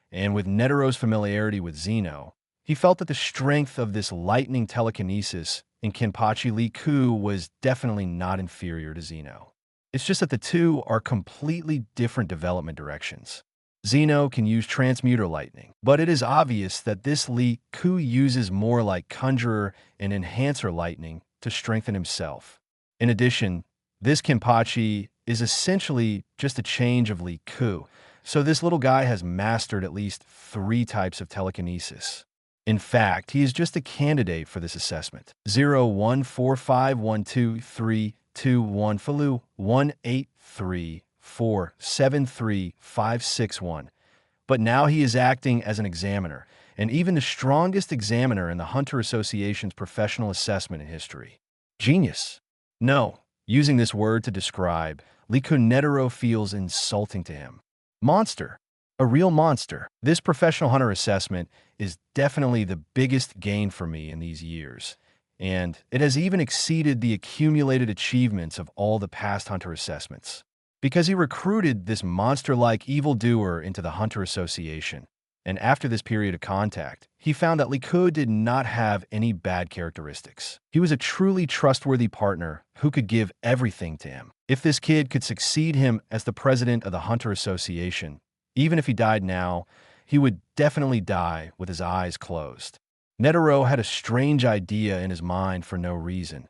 and with Netero's familiarity with Zeno, he felt that the strength of this lightning telekinesis in Kinpachi Liku was definitely not inferior to Zeno. It's just that the two are completely different development directions. Zeno can use transmuter lightning, but it is obvious that this Liku uses more like conjurer and enhancer lightning to strengthen himself. In addition, this Kinpachi is essentially just a change of Liku, so this little guy has mastered at least 3 types of telekinesis. In fact, he is just a candidate for this assessment. 014512321 Faloo 183473561. But now he is acting as an examiner, and even the strongest examiner in the Hunter Association's professional assessment in history. Genius. No, using this word to describe, Liku Netero feels insulting to him. Monster. A real monster. This professional hunter assessment is definitely the biggest gain for me in these years, and it has even exceeded the accumulated achievements of all the past hunter assessments. because he recruited this monster-like evildoer into the Hunter Association. And after this period of contact, he found that Liku did not have any bad characteristics. He was a truly trustworthy partner who could give everything to him. If this kid could succeed him as the president of the Hunter Association, even if he died now, he would definitely die with his eyes closed. Netero had a strange idea in his mind for no reason,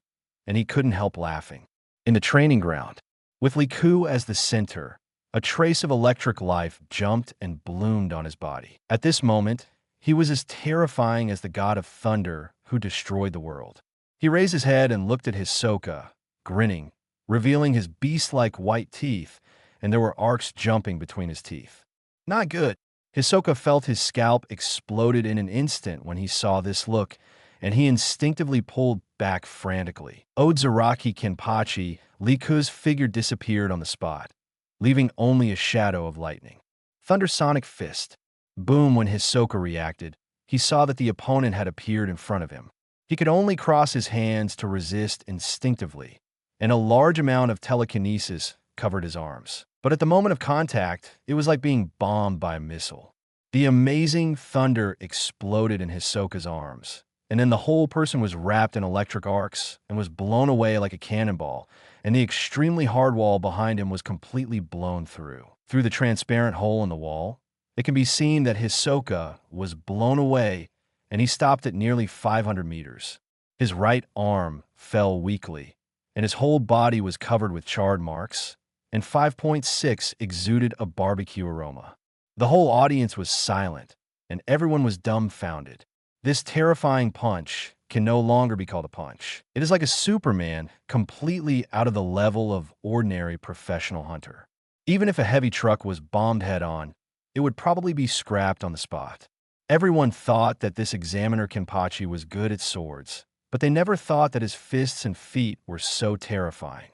and he couldn't help laughing. In the training ground, with Liku as the center, a trace of electric life jumped and bloomed on his body. At this moment, he was as terrifying as the god of thunder who destroyed the world. He raised his head and looked at Hisoka, grinning, revealing his beast-like white teeth, and there were arcs jumping between his teeth. Not good. Hisoka felt his scalp exploded in an instant when he saw this look, and he instinctively pulled back frantically. Odzaraki Kenpachi, Liku's figure disappeared on the spot, leaving only a shadow of lightning. Thundersonic Fist. Boom. When Hisoka reacted, he saw that the opponent had appeared in front of him. He could only cross his hands to resist instinctively, and a large amount of telekinesis covered his arms. But at the moment of contact, it was like being bombed by a missile. The amazing thunder exploded in Hisoka's arms, and then the whole person was wrapped in electric arcs and was blown away like a cannonball, and the extremely hard wall behind him was completely blown through. Through the transparent hole in the wall, it can be seen that Hisoka was blown away, and he stopped at nearly 500 meters. His right arm fell weakly, and his whole body was covered with charred marks, and 5.6 exuded a barbecue aroma. The whole audience was silent, and everyone was dumbfounded. This terrifying punch can no longer be called a punch. It is like a Superman completely out of the level of ordinary professional hunter. Even if a heavy truck was bombed head-on, it would probably be scrapped on the spot. Everyone thought that this examiner Kenpachi was good at swords, but they never thought that his fists and feet were so terrifying.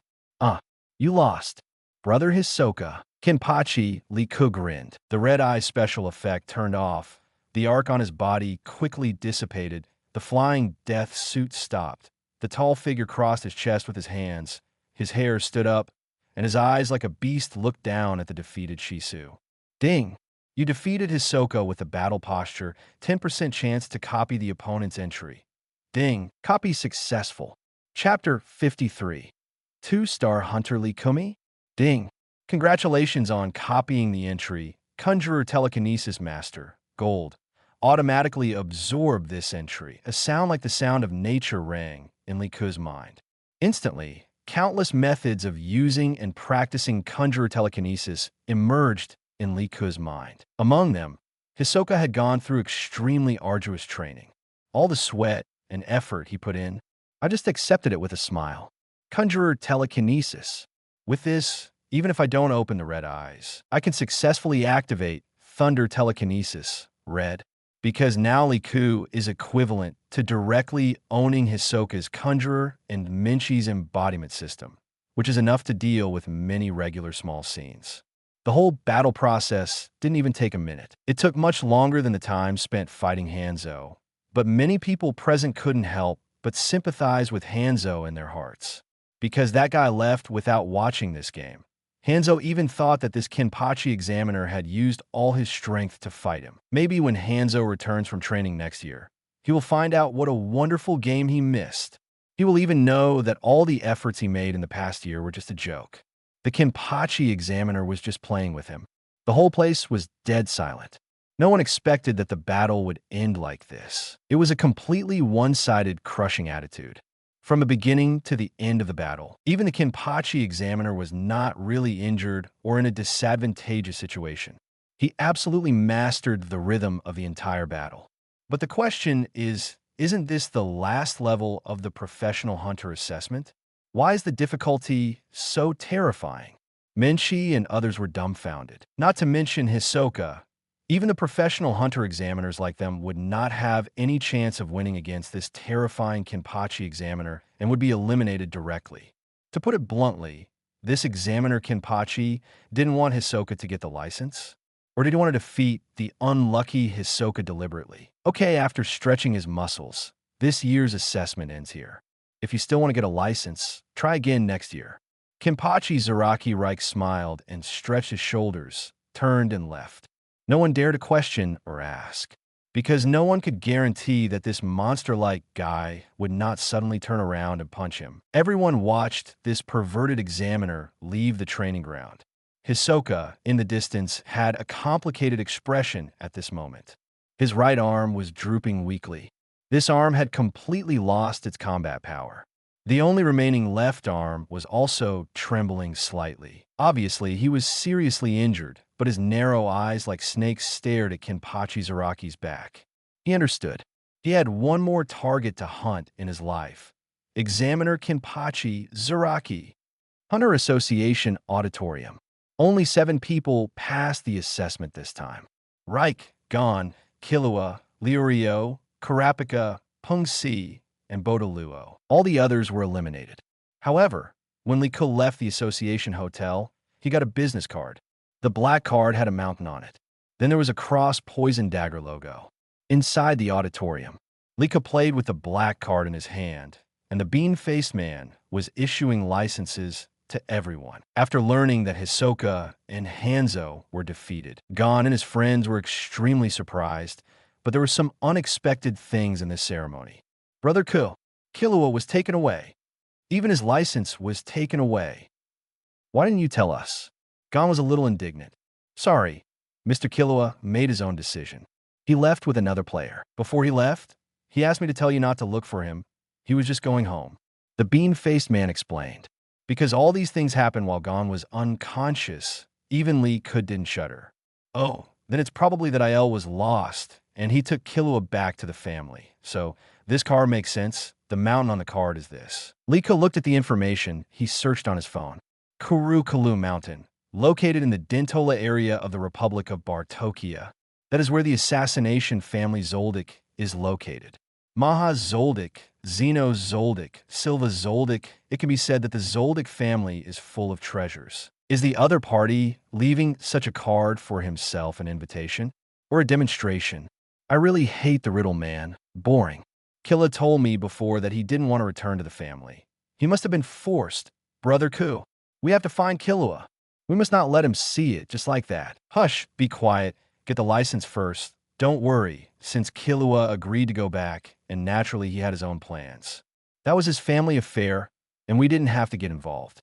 You lost. Brother Hisoka. Kenpachi, Liku grinned. The red eye special effect turned off. The arc on his body quickly dissipated. The flying death suit stopped. The tall figure crossed his chest with his hands. His hair stood up, and his eyes like a beast looked down at the defeated Shisu. Ding! You defeated Hisoka with the battle posture, 10% chance to copy the opponent's entry. Ding! Copy successful. Chapter 53. 2-star Hunter Likumi? Ding! Congratulations on copying the entry. Conjurer Telekinesis Master, Gold. Automatically absorb this entry. A sound like the sound of nature rang in Liku's mind. Instantly, countless methods of using and practicing Conjurer Telekinesis emerged in Liku's mind. Among them, Hisoka had gone through extremely arduous training. All the sweat and effort he put in, I just accepted it with a smile. Conjurer Telekinesis. With this, even if I don't open the red eyes, I can successfully activate Thunder Telekinesis, Red, because now Liku is equivalent to directly owning Hisoka's Conjurer and Minchi's embodiment system, which is enough to deal with many regular small scenes. The whole battle process didn't even take a minute. It took much longer than the time spent fighting Hanzo, but many people present couldn't help but sympathize with Hanzo in their hearts, because that guy left without watching this game. Hanzo even thought that this Kenpachi examiner had used all his strength to fight him. Maybe when Hanzo returns from training next year, he will find out what a wonderful game he missed. He will even know that all the efforts he made in the past year were just a joke. The Kenpachi examiner was just playing with him. The whole place was dead silent. No one expected that the battle would end like this. It was a completely one-sided, crushing attitude. From the beginning to the end of the battle, even the Kenpachi examiner was not really injured or in a disadvantageous situation. He absolutely mastered the rhythm of the entire battle. But the question is, isn't this the last level of the professional hunter assessment? Why is the difficulty so terrifying? Minchi and others were dumbfounded. Not to mention Hisoka. Even the professional hunter examiners like them would not have any chance of winning against this terrifying Kenpachi examiner and would be eliminated directly. To put it bluntly, this examiner Kenpachi didn't want Hisoka to get the license? Or did he want to defeat the unlucky Hisoka deliberately? Okay, after stretching his muscles, this year's assessment ends here. If you still want to get a license, try again next year. Kenpachi Zaraki Reich smiled and stretched his shoulders, turned and left. No one dared to question or ask, because no one could guarantee that this monster-like guy would not suddenly turn around and punch him. Everyone watched this perverted examiner leave the training ground. Hisoka, in the distance, had a complicated expression at this moment. His right arm was drooping weakly. This arm had completely lost its combat power. The only remaining left arm was also trembling slightly. Obviously, he was seriously injured, but his narrow eyes like snakes stared at Kenpachi Zaraki's back. He understood. He had one more target to hunt in his life. Examiner Kenpachi Zaraki. Hunter Association Auditorium. Only 7 people passed the assessment this time. Reich, Gon, Killua, Liurio, Karapika, Pengsi, and Bodaluo. All the others were eliminated. However, when Li Ke left the association hotel, he got a business card. The black card had a mountain on it. Then there was a cross poison dagger logo. Inside the auditorium, Li Ke played with the black card in his hand, and the bean-faced man was issuing licenses to everyone. After learning that Hisoka and Hanzo were defeated, Gon and his friends were extremely surprised, but there were some unexpected things in this ceremony. Brother Killua was taken away. Even his license was taken away. Why didn't you tell us? Gon was a little indignant. Sorry, Mr. Killua made his own decision. He left with another player. Before he left, he asked me to tell you not to look for him. He was just going home. The bean-faced man explained. Because all these things happened while Gon was unconscious, even Li Ke didn't shudder. Oh, then it's probably that Aiel was lost, and he took Killua back to the family. So, this card makes sense. The mountain on the card is this. Li Ke looked at the information he searched on his phone. Kalu Mountain, located in the Dentola area of the Republic of Bartokia. That is where the assassination family Zoldyck is located. Maha Zoldyck, Zeno Zoldyck, Silva Zoldyck, it can be said that the Zoldyck family is full of treasures. Is the other party leaving such a card for himself an invitation? Or a demonstration? I really hate the riddle, man. Boring. Killua told me before that he didn't want to return to the family. He must have been forced. Brother Ku, we have to find Killua. We must not let him see it just like that. Hush, be quiet, get the license first. Don't worry, since Killua agreed to go back, and naturally he had his own plans. That was his family affair, and we didn't have to get involved.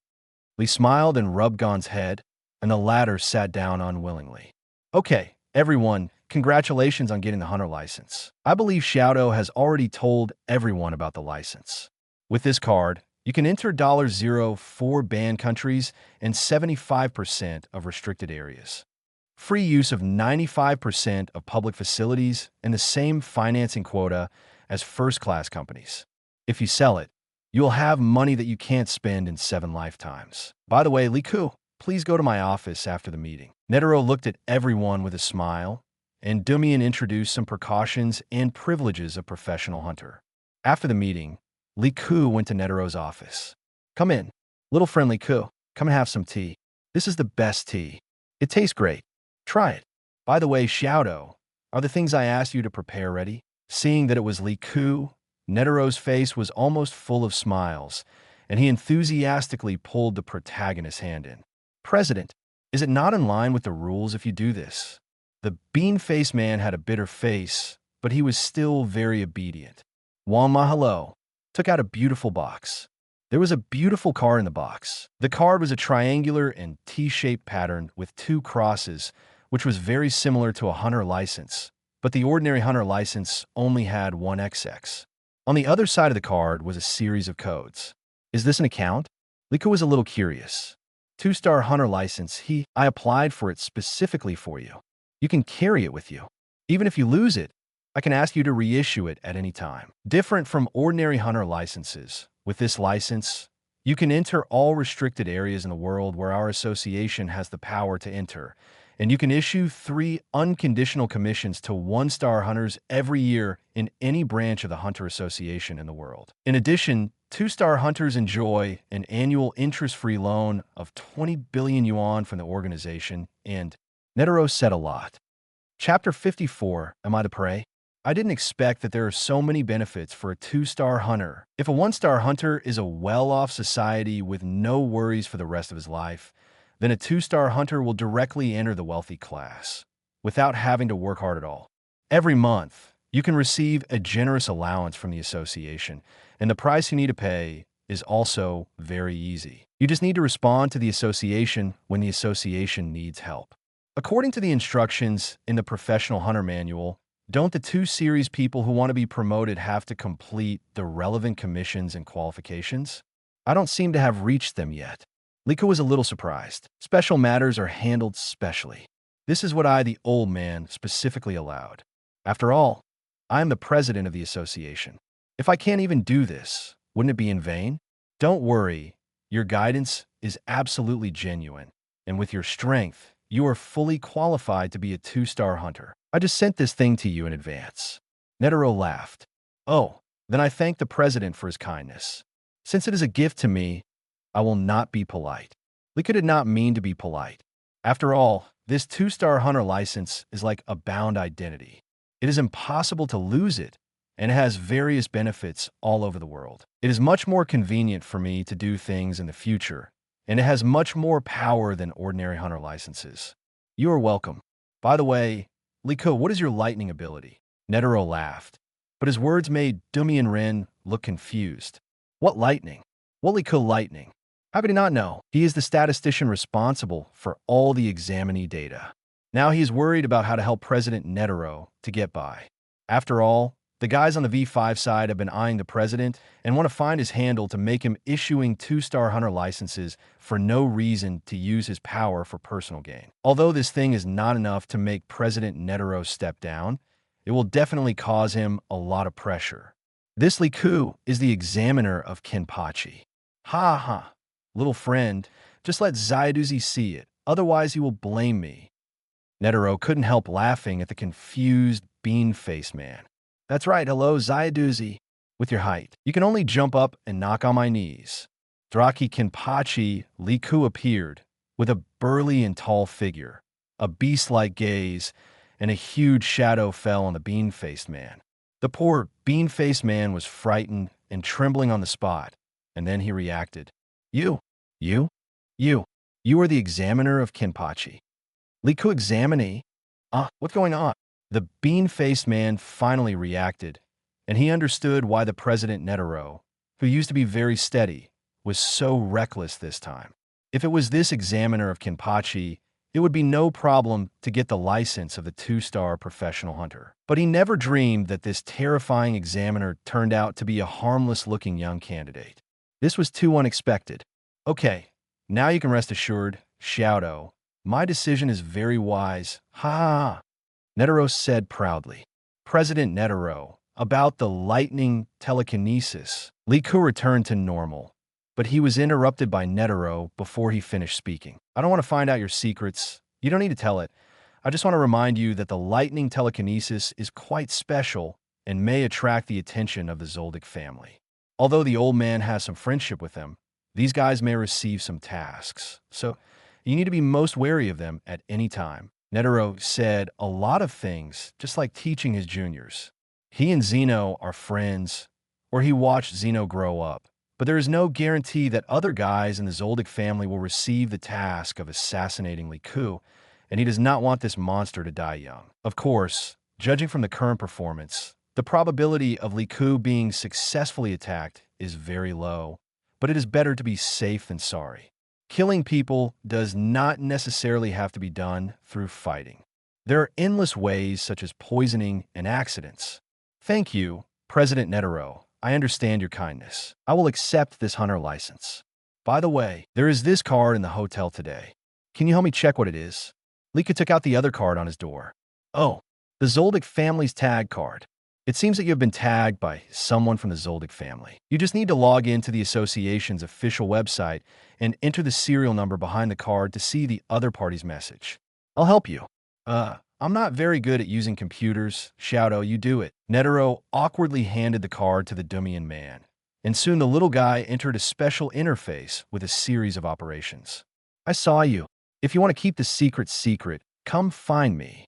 Li smiled and rubbed Gon's head, and the latter sat down unwillingly. Okay, everyone, congratulations on getting the hunter license. I believe Xiaodo has already told everyone about the license. With this card, you can enter $0 banned countries and 75% of restricted areas. Free use of 95% of public facilities and the same financing quota as first-class companies. If you sell it, you will have money that you can't spend in 7 lifetimes. By the way, Li Ke, please go to my office after the meeting. Netero looked at everyone with a smile, and Dumian introduced some precautions and privileges of professional hunter. After the meeting, Li Ke went to Netero's office. Come in. Little friend Li Ke, come and have some tea. This is the best tea. It tastes great. Try it. By the way, Xiaodo, are the things I asked you to prepare ready? Seeing that it was Li Ke, Netero's face was almost full of smiles, and he enthusiastically pulled the protagonist's hand in. President, is it not in line with the rules if you do this? The bean-faced man had a bitter face, but he was still very obedient. Juan Mahalo took out a beautiful box. There was a beautiful card in the box. The card was a triangular and T-shaped pattern with 2 crosses, which was very similar to a hunter license, but the ordinary hunter license only had 1 XX. On the other side of the card was a series of codes. Is this an account? Li Ke was a little curious. 2-star hunter license, I applied for it specifically for you. You can carry it with you. Even if you lose it, I can ask you to reissue it at any time. Different from ordinary hunter licenses, with this license, you can enter all restricted areas in the world where our association has the power to enter, and you can issue 3 unconditional commissions to 1-star hunters every year in any branch of the Hunter Association in the world. In addition, 2-star hunters enjoy an annual interest-free loan of 20 billion yuan from the organization, and Netero said a lot. Chapter 54, Am I the Prey? I didn't expect that there are so many benefits for a 2-star hunter. If a 1-star hunter is a well-off society with no worries for the rest of his life, then a 2-star hunter will directly enter the wealthy class without having to work hard at all. Every month, you can receive a generous allowance from the association, and the price you need to pay is also very easy. You just need to respond to the association when the association needs help. According to the instructions in the Professional Hunter Manual, don't the 2 series people who want to be promoted have to complete the relevant commissions and qualifications? I don't seem to have reached them yet. Liko was a little surprised. Special matters are handled specially. This is what I, the old man, specifically allowed. After all, I am the president of the association. If I can't even do this, wouldn't it be in vain? Don't worry, your guidance is absolutely genuine, and with your strength, you are fully qualified to be a 2-star hunter. I just sent this thing to you in advance. Netero laughed. Oh, then I thank the president for his kindness. Since it is a gift to me, I will not be polite. Liko did not mean to be polite. After all, this 2-star hunter license is like a bound identity. It is impossible to lose it, and it has various benefits all over the world. It is much more convenient for me to do things in the future, and it has much more power than ordinary hunter licenses. You are welcome. By the way, Liko, what is your lightning ability? Netero laughed, but his words made Dumi and Rin look confused. What lightning? What Liko lightning? How could he not know? He is the statistician responsible for all the examinee data. Now he is worried about how to help President Netero to get by. After all, the guys on the V5 side have been eyeing the president and want to find his handle to make him issuing 2-star hunter licenses for no reason to use his power for personal gain. Although this thing is not enough to make President Netero step down, it will definitely cause him a lot of pressure. This Liku is the examiner of Kenpachi. Ha ha. Little friend, just let Zaiduzi see it, otherwise he will blame me. Netero couldn't help laughing at the confused, bean-faced man. That's right, hello, Zaiduzi. With your height, you can only jump up and knock on my knees. Draki Kenpachi Liku appeared, with a burly and tall figure, a beast-like gaze, and a huge shadow fell on the bean-faced man. The poor, bean-faced man was frightened and trembling on the spot, and then he reacted. You are the examiner of Kenpachi. Liku examinee? What's going on? The bean-faced man finally reacted, and he understood why the President Netero, who used to be very steady, was so reckless this time. If it was this examiner of Kenpachi, it would be no problem to get the license of the 2-star professional hunter. But he never dreamed that this terrifying examiner turned out to be a harmless-looking young candidate. This was too unexpected. Okay, now you can rest assured, Xiaodo, my decision is very wise. Ha ha ha. Netero said proudly. President Netero, about the lightning telekinesis. Liku returned to normal, but he was interrupted by Netero before he finished speaking. I don't want to find out your secrets. You don't need to tell it. I just want to remind you that the lightning telekinesis is quite special and may attract the attention of the Zoldyck family. Although the old man has some friendship with them, these guys may receive some tasks, so you need to be most wary of them at any time. Netero said a lot of things, just like teaching his juniors. He and Zeno are friends, or he watched Zeno grow up, but there is no guarantee that other guys in the Zoldyck family will receive the task of assassinating Liku, and he does not want this monster to die young. Of course, judging from the current performance, the probability of Liku being successfully attacked is very low, but it is better to be safe than sorry. Killing people does not necessarily have to be done through fighting. There are endless ways such as poisoning and accidents. Thank you, President Netero. I understand your kindness. I will accept this hunter license. By the way, there is this card in the hotel today. Can you help me check what it is? Lika took out the other card on his door. Oh, the Zoldyck family's tag card. It seems that you have been tagged by someone from the Zoldyck family. You just need to log into the association's official website and enter the serial number behind the card to see the other party's message. I'll help you. I'm not very good at using computers. Xiaodo, you do it. Netero awkwardly handed the card to the Dumian man, and soon the little guy entered a special interface with a series of operations. I saw you. If you want to keep the secret, come find me.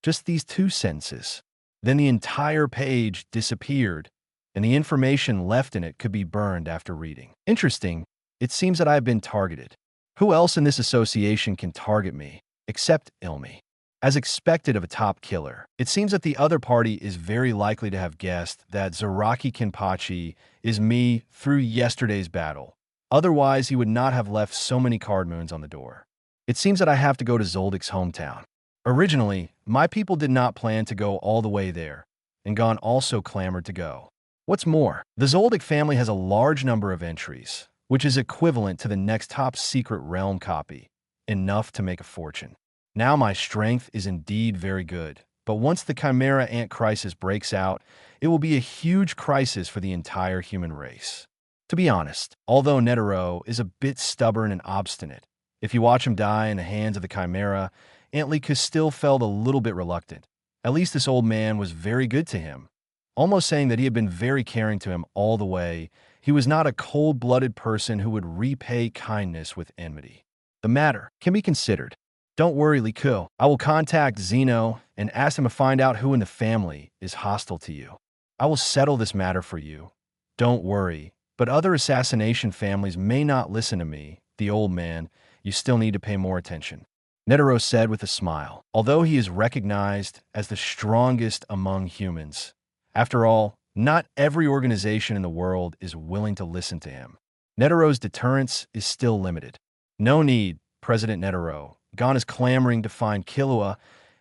Just these 2 sentences. Then the entire page disappeared, and the information left in it could be burned after reading. Interesting. It seems that I have been targeted. Who else in this association can target me, except Ilmi? As expected of a top killer, it seems that the other party is very likely to have guessed that Zaraki Kenpachi is me through yesterday's battle. Otherwise, he would not have left so many card moons on the door. It seems that I have to go to Zoldik's hometown. Originally, my people did not plan to go all the way there, and Gon also clamored to go. What's more, the Zoldik family has a large number of entries, which is equivalent to the next top secret realm copy, enough to make a fortune. Now my strength is indeed very good, but once the Chimera Ant crisis breaks out, it will be a huge crisis for the entire human race. To be honest, although Netero is a bit stubborn and obstinate, if you watch him die in the hands of the Chimera, Antlikus still felt a little bit reluctant. At least this old man was very good to him, almost saying that he had been very caring to him all the way. He was not a cold-blooded person who would repay kindness with enmity. The matter can be considered. Don't worry, Liku. I will contact Zeno and ask him to find out who in the family is hostile to you. I will settle this matter for you. Don't worry. But other assassination families may not listen to me, the old man. You still need to pay more attention. Netero said with a smile, although he is recognized as the strongest among humans. After all, not every organization in the world is willing to listen to him. Netero's deterrence is still limited. No need, President Netero. Gon is clamoring to find Killua,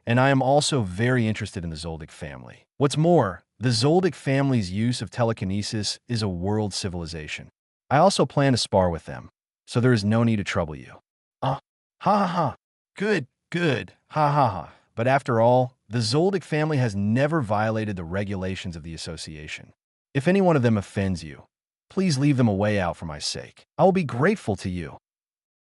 and I am also very interested in the Zoldik family. What's more, the Zoldik family's use of telekinesis is a world civilization. I also plan to spar with them, so there is no need to trouble you. Ha ha ha. Good, ha ha ha. But after all, the Zoldik family has never violated the regulations of the association. If any one of them offends you, please leave them a way out for my sake. I will be grateful to you.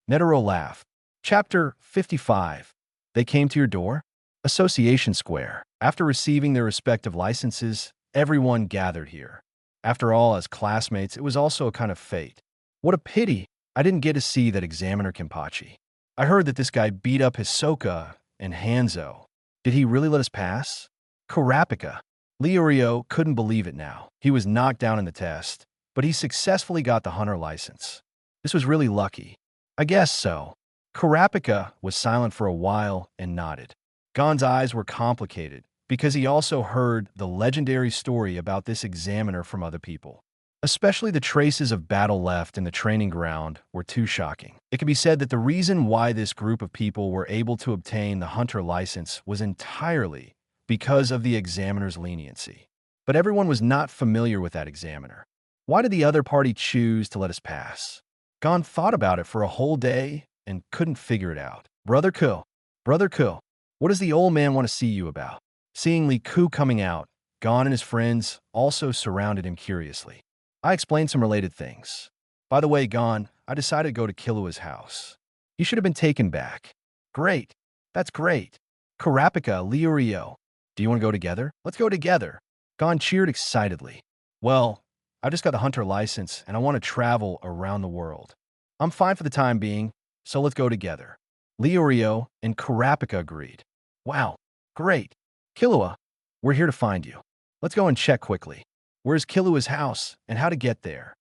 Netero laughed. Chapter 55. They came to your door? Association Square. After receiving their respective licenses, everyone gathered here. After all, as classmates, it was also a kind of fate. What a pity I didn't get to see that Examiner Kenpachi. I heard that this guy beat up Hisoka and Hanzo. Did he really let us pass? Kurapika. Leorio couldn't believe it now. He was knocked down in the test, but he successfully got the hunter license. This was really lucky. I guess so. Kurapika was silent for a while and nodded. Gon's eyes were complicated because he also heard the legendary story about this examiner from other people. Especially the traces of battle left in the training ground were too shocking. It can be said that the reason why this group of people were able to obtain the hunter license was entirely because of the examiner's leniency. But everyone was not familiar with that examiner. Why did the other party choose to let us pass? Gon thought about it for a whole day and couldn't figure it out. Brother Ku, what does the old man want to see you about? Seeing Li Ku coming out, Gon and his friends also surrounded him curiously. I explained some related things. By the way, Gon, I decided to go to Killua's house. You should have been taken back. Great. That's great. Kurapika, Leorio. Do you want to go together? Let's go together. Gon cheered excitedly. Well, I just got the hunter license and I want to travel around the world. I'm fine for the time being, so let's go together. Leorio and Kurapika agreed. Wow, great. Killua, we're here to find you. Let's go and check quickly. Where's Killua's house and how to get there?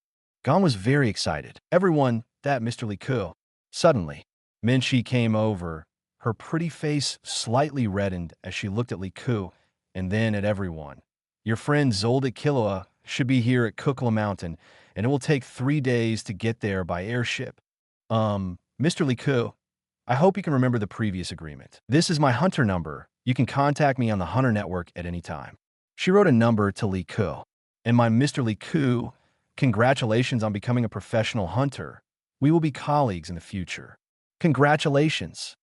Gon was very excited. Everyone, that Mr. Liku. Suddenly, Minshi came over. Her pretty face slightly reddened as she looked at Liku and then at everyone. Your friend Zoldik Killua should be here at Kukla Mountain, and it will take 3 days to get there by airship. Mr. Liku, I hope you can remember the previous agreement. This is my hunter number. You can contact me on the Hunter Network at any time. She wrote a number to Liku. And my Mr. Liku, congratulations on becoming a professional hunter. We will be colleagues in the future. Congratulations.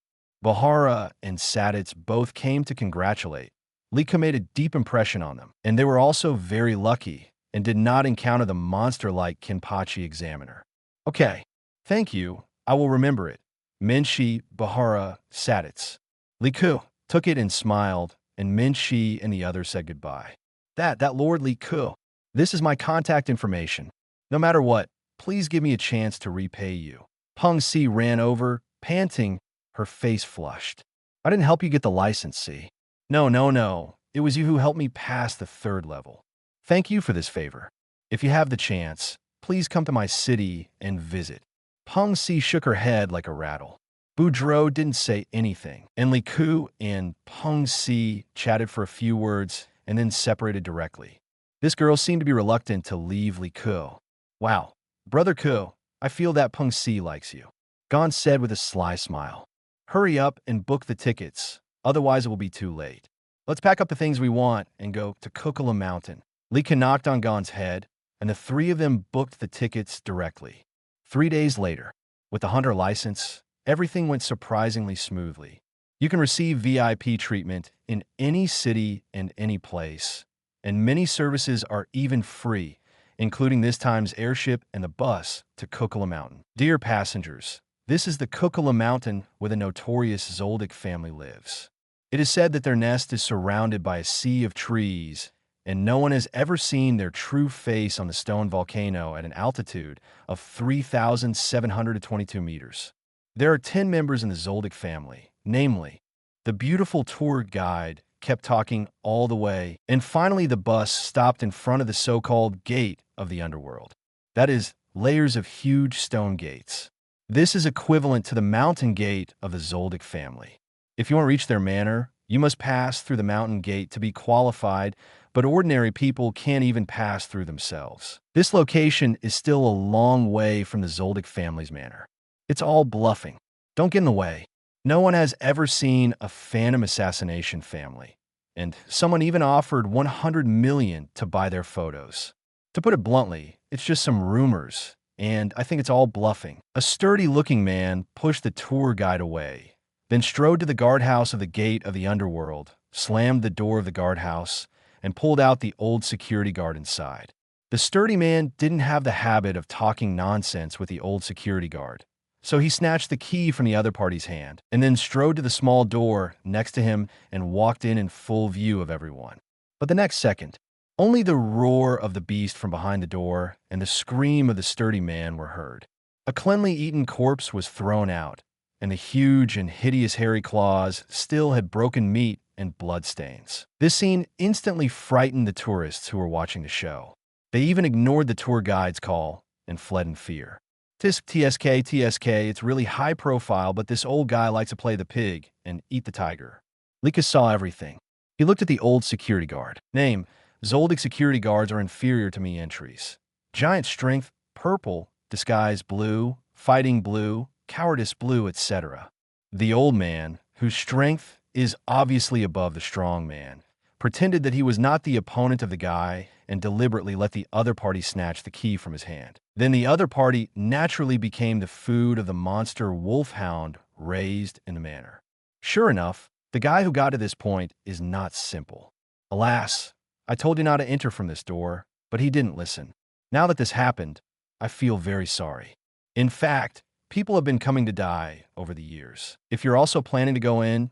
Bahara and Saditz both came to congratulate. Liku made a deep impression on them, and they were also very lucky and did not encounter the monster-like Kenpachi examiner. Okay, thank you. I will remember it. Minshi, Bahara, Saditz. Liku took it and smiled, and Minshi and the others said goodbye. That Lord Liku. This is my contact information. No matter what, please give me a chance to repay you. Peng Si ran over, panting, her face flushed. I didn't help you get the license, Si. No. It was you who helped me pass the 3rd level. Thank you for this favor. If you have the chance, please come to my city and visit." Peng Si shook her head like a rattle. Boudreaux didn't say anything, and Li Ku and Peng Si chatted for a few words and then separated directly. This girl seemed to be reluctant to leave Li Ku. "Wow, Brother Ku, I feel that Peng Si likes you," Gon said with a sly smile. "Hurry up and book the tickets, otherwise it will be too late. Let's pack up the things we want and go to Kukula Mountain." Li Ku knocked on Gon's head, and the 3 of them booked the tickets directly. 3 days later, with the hunter license, everything went surprisingly smoothly. You can receive VIP treatment in any city and any place, and many services are even free, including this time's airship and the bus to Kukula Mountain. Dear passengers, this is the Kukula Mountain where the notorious Zoldyck family lives. It is said that their nest is surrounded by a sea of trees, and no one has ever seen their true face on the stone volcano at an altitude of 3,722 meters. There are 10 members in the Zoldyck family, namely, the beautiful tour guide kept talking all the way, and finally the bus stopped in front of the so-called gate of the underworld. That is, layers of huge stone gates. This is equivalent to the mountain gate of the Zoldyck family. If you want to reach their manor, you must pass through the mountain gate to be qualified, but ordinary people can't even pass through themselves. This location is still a long way from the Zoldyck family's manor. It's all bluffing. Don't get in the way. No one has ever seen a phantom assassination family, and someone even offered 100 million to buy their photos. To put it bluntly, it's just some rumors, and I think it's all bluffing. A sturdy-looking man pushed the tour guide away, then strode to the guardhouse of the gate of the underworld, slammed the door of the guardhouse, and pulled out the old security guard inside. The sturdy man didn't have the habit of talking nonsense with the old security guard, so he snatched the key from the other party's hand, and then strode to the small door next to him and walked in full view of everyone. But the next second, only the roar of the beast from behind the door and the scream of the sturdy man were heard. A cleanly eaten corpse was thrown out, and the huge and hideous hairy claws still had broken meat and bloodstains. This scene instantly frightened the tourists who were watching the show. They even ignored the tour guide's call and fled in fear. TSK, it's really high profile, but this old guy likes to play the pig and eat the tiger. Lika saw everything. He looked at the old security guard. Name, Zoldyck security guards are inferior to me entries. Giant strength, purple, disguise blue, fighting blue, cowardice blue, etc. The old man, whose strength is obviously above the strong man, pretended that he was not the opponent of the guy and deliberately let the other party snatch the key from his hand. Then the other party naturally became the food of the monster wolfhound raised in the manor. Sure enough, the guy who got to this point is not simple. Alas, I told you not to enter from this door, but he didn't listen. Now that this happened, I feel very sorry. In fact, people have been coming to die over the years. If you're also planning to go in,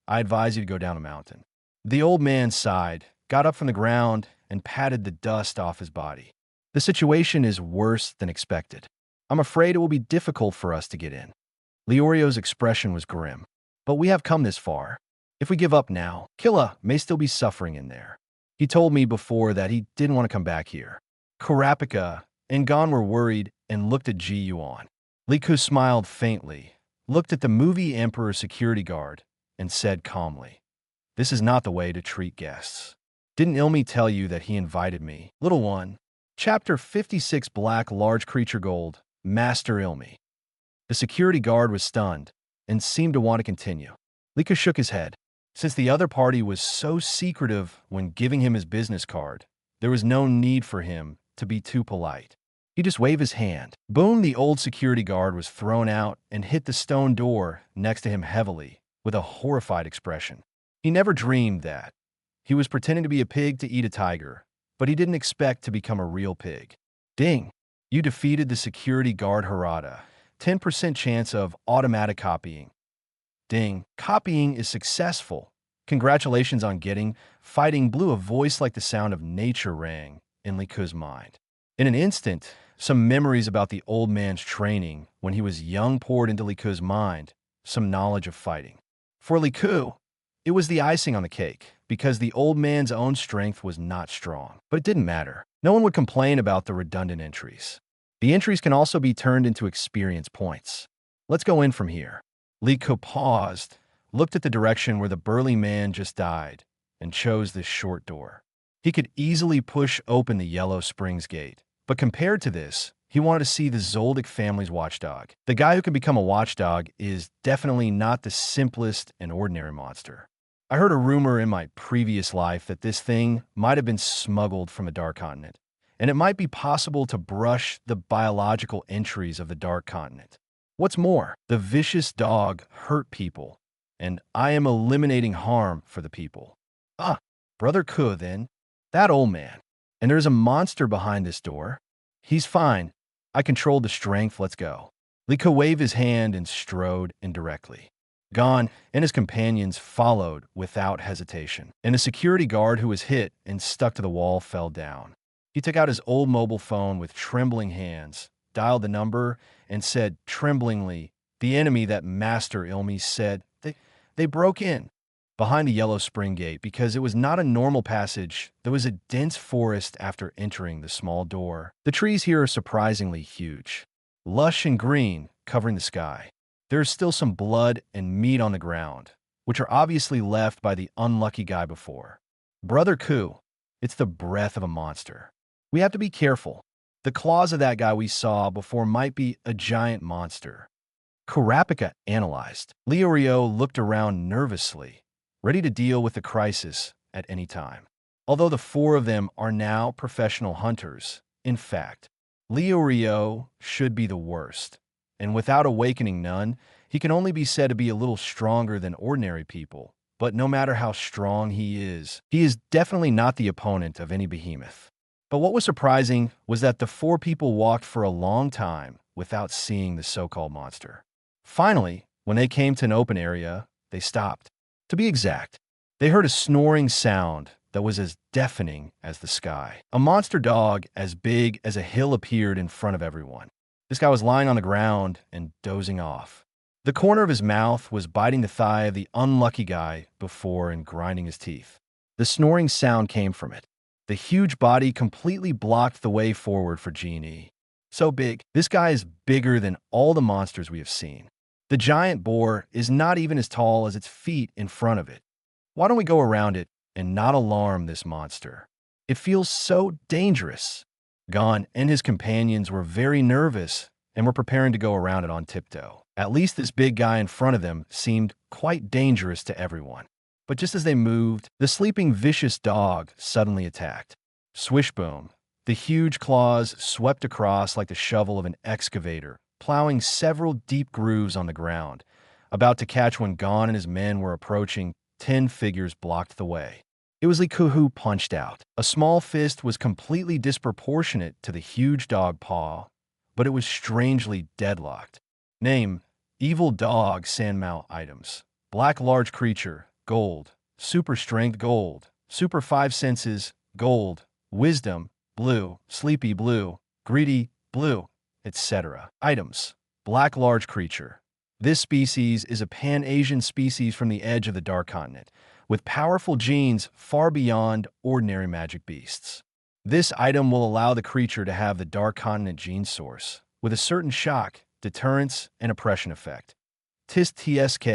I advise you to go down a mountain. The old man sighed, got up from the ground, and patted the dust off his body. The situation is worse than expected. I'm afraid it will be difficult for us to get in. Leorio's expression was grim. But we have come this far. If we give up now, Killa may still be suffering in there. He told me before that he didn't want to come back here. Kurapika and Gon were worried and looked at Ji Yuan. Liku smiled faintly, looked at the movie Emperor security guard, and said calmly, "This is not the way to treat guests. Didn't Ilmi tell you that he invited me? Little one." Chapter 56 Black Large Creature Gold, Master Ilmi. The security guard was stunned and seemed to want to continue. Lika shook his head. Since the other party was so secretive when giving him his business card, there was no need for him to be too polite. He just waved his hand. Boom, the old security guard was thrown out and hit the stone door next to him heavily, with a horrified expression. He never dreamed that. He was pretending to be a pig to eat a tiger, but he didn't expect to become a real pig. Ding! You defeated the security guard Harada. 10% chance of automatic copying. Ding! Copying is successful. Congratulations on getting. Fighting Blue, a voice like the sound of nature rang in Liku's mind. In an instant, some memories about the old man's training when he was young poured into Liku's mind, some knowledge of fighting. For Liku, It was the icing on the cake, because the old man's own strength was not strong. But it didn't matter. No one would complain about the redundant entries. The entries can also be turned into experience points. Let's go in from here. Liko paused, looked at the direction where the burly man just died, and chose this short door. He could easily push open the Yellow Springs gate. But compared to this, he wanted to see the Zoldyck family's watchdog. The guy who can become a watchdog is definitely not the simplest and ordinary monster. I heard a rumor in my previous life that this thing might have been smuggled from a dark continent, and it might be possible to brush the biological entries of the dark continent. What's more, the vicious dog hurt people, and I am eliminating harm for the people. Ah, Brother Ku, then. That old man. And there's a monster behind this door. He's fine. I controlled the strength, let's go. Liko waved his hand and strode indirectly. Gon and his companions followed without hesitation, and the security guard who was hit and stuck to the wall fell down. He took out his old mobile phone with trembling hands, dialed the number, and said tremblingly, the enemy that Master Ilmi said, they broke in behind the Yellow Spring Gate because it was not a normal passage. There was a dense forest after entering the small door. The trees here are surprisingly huge, lush and green, covering the sky. There is still some blood and meat on the ground, which are obviously left by the unlucky guy before. Brother Ku, it's the breath of a monster. We have to be careful. The claws of that guy we saw before might be a giant monster. Kurapika analyzed. Leorio looked around nervously, ready to deal with the crisis at any time. Although the four of them are now professional hunters, in fact, Leorio should be the worst. And without awakening none, he can only be said to be a little stronger than ordinary people. But no matter how strong he is definitely not the opponent of any behemoth. But what was surprising was that the four people walked for a long time without seeing the so-called monster. Finally, when they came to an open area, they stopped. To be exact, they heard a snoring sound that was as deafening as the sky. A monster dog as big as a hill appeared in front of everyone. This guy was lying on the ground and dozing off. The corner of his mouth was biting the thigh of the unlucky guy before and grinding his teeth. The snoring sound came from it. The huge body completely blocked the way forward for Genie. So big, this guy is bigger than all the monsters we have seen. The giant boar is not even as tall as its feet in front of it. Why don't we go around it and not alarm this monster? It feels so dangerous. Gon and his companions were very nervous and were preparing to go around it on tiptoe. At least this big guy in front of them seemed quite dangerous to everyone. But just as they moved, the sleeping vicious dog suddenly attacked. Swish boom. The huge claws swept across like the shovel of an excavator, plowing several deep grooves on the ground. About to catch when Gon and his men were approaching, 10 figures blocked the way. It was Liko who punched out. A small fist was completely disproportionate to the huge dog paw, but it was strangely deadlocked. Name, Evil Dog Sanmao items. Black large creature, gold. Super strength, gold. Super 5 senses, gold. Wisdom, blue. Sleepy, blue. Greedy, blue, etc. Items. Black large creature. This species is a Pan-Asian species from the edge of the Dark Continent, with powerful genes far beyond ordinary magic beasts. This item will allow the creature to have the Dark Continent gene source, with a certain shock, deterrence, and oppression effect. TSK.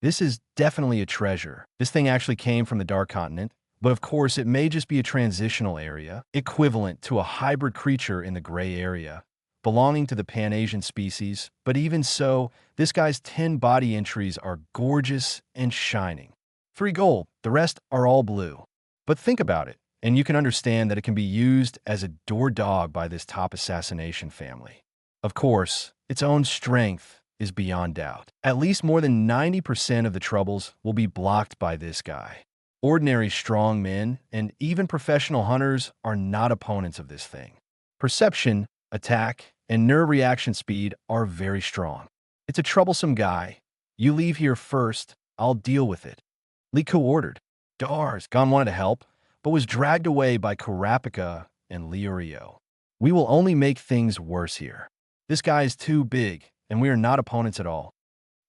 This is definitely a treasure. This thing actually came from the Dark Continent, but of course it may just be a transitional area, equivalent to a hybrid creature in the gray area, belonging to the Pan-Asian species, but even so, this guy's 10 body entries are gorgeous and shining. 3 gold, the rest are all blue. But think about it, and you can understand that it can be used as a door dog by this top assassination family. Of course, its own strength is beyond doubt. At least more than 90% of the troubles will be blocked by this guy. Ordinary strong men and even professional hunters are not opponents of this thing. Perception, attack, and nerve reaction speed are very strong. It's a troublesome guy. You leave here first, I'll deal with it. Liko ordered. Dars, Gon wanted to help, but was dragged away by Kurapika and Leorio. We will only make things worse here. This guy is too big, and we are not opponents at all.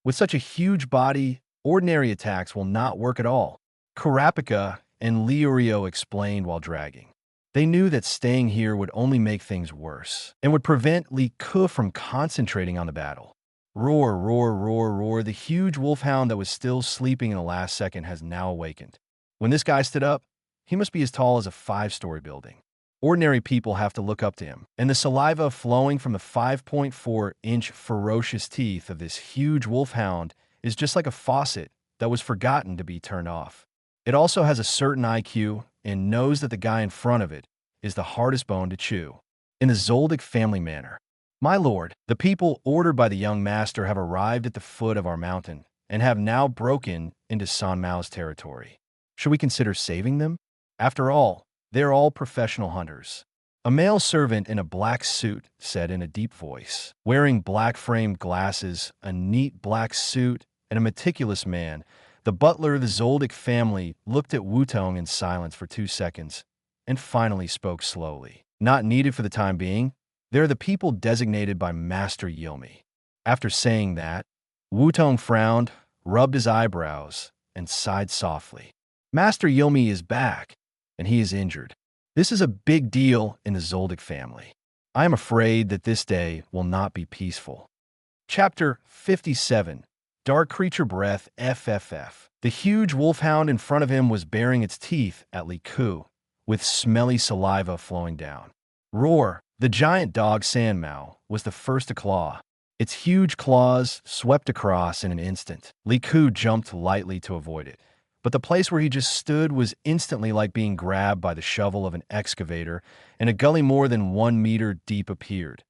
With such a huge body, Ordinary attacks will not work at all. Kurapika and Leorio explained while dragging. They knew that staying here would only make things worse and would prevent Liku from concentrating on the battle. Roar, roar, roar, roar. The huge wolfhound that was still sleeping in the last second has now awakened. When this guy stood up, he must be as tall as a 5-story building. Ordinary people have to look up to him, and the saliva flowing from the 5.4-inch ferocious teeth of this huge wolfhound is just like a faucet that was forgotten to be turned off. It also has a certain IQ and knows that the guy in front of it is the hardest bone to chew. In the Zoldyck family manner. My lord, the people ordered by the young master have arrived at the foot of our mountain and have now broken into Sanmao's territory. Should we consider saving them? After all, they're all professional hunters. A male servant in a black suit said in a deep voice. Wearing black-framed glasses, a neat black suit, and a meticulous man, the butler of the Zoldyck family looked at Wutong in silence for 2 seconds and finally spoke slowly. Not needed for the time being. They're the people designated by Master Yomi. After saying that, Wutong frowned, rubbed his eyebrows, and sighed softly. Master Yomi is back, and he is injured. This is a big deal in the Zoldyck family. I am afraid that this day will not be peaceful. Chapter 57. Dark Creature Breath FFF. The huge wolfhound in front of him was baring its teeth at Liku, with smelly saliva flowing down. Roar! The giant dog Sanmao was the first to claw. Its huge claws swept across in an instant. Liku jumped lightly to avoid it, but the place where he just stood was instantly like being grabbed by the shovel of an excavator, and a gully more than 1 meter deep appeared.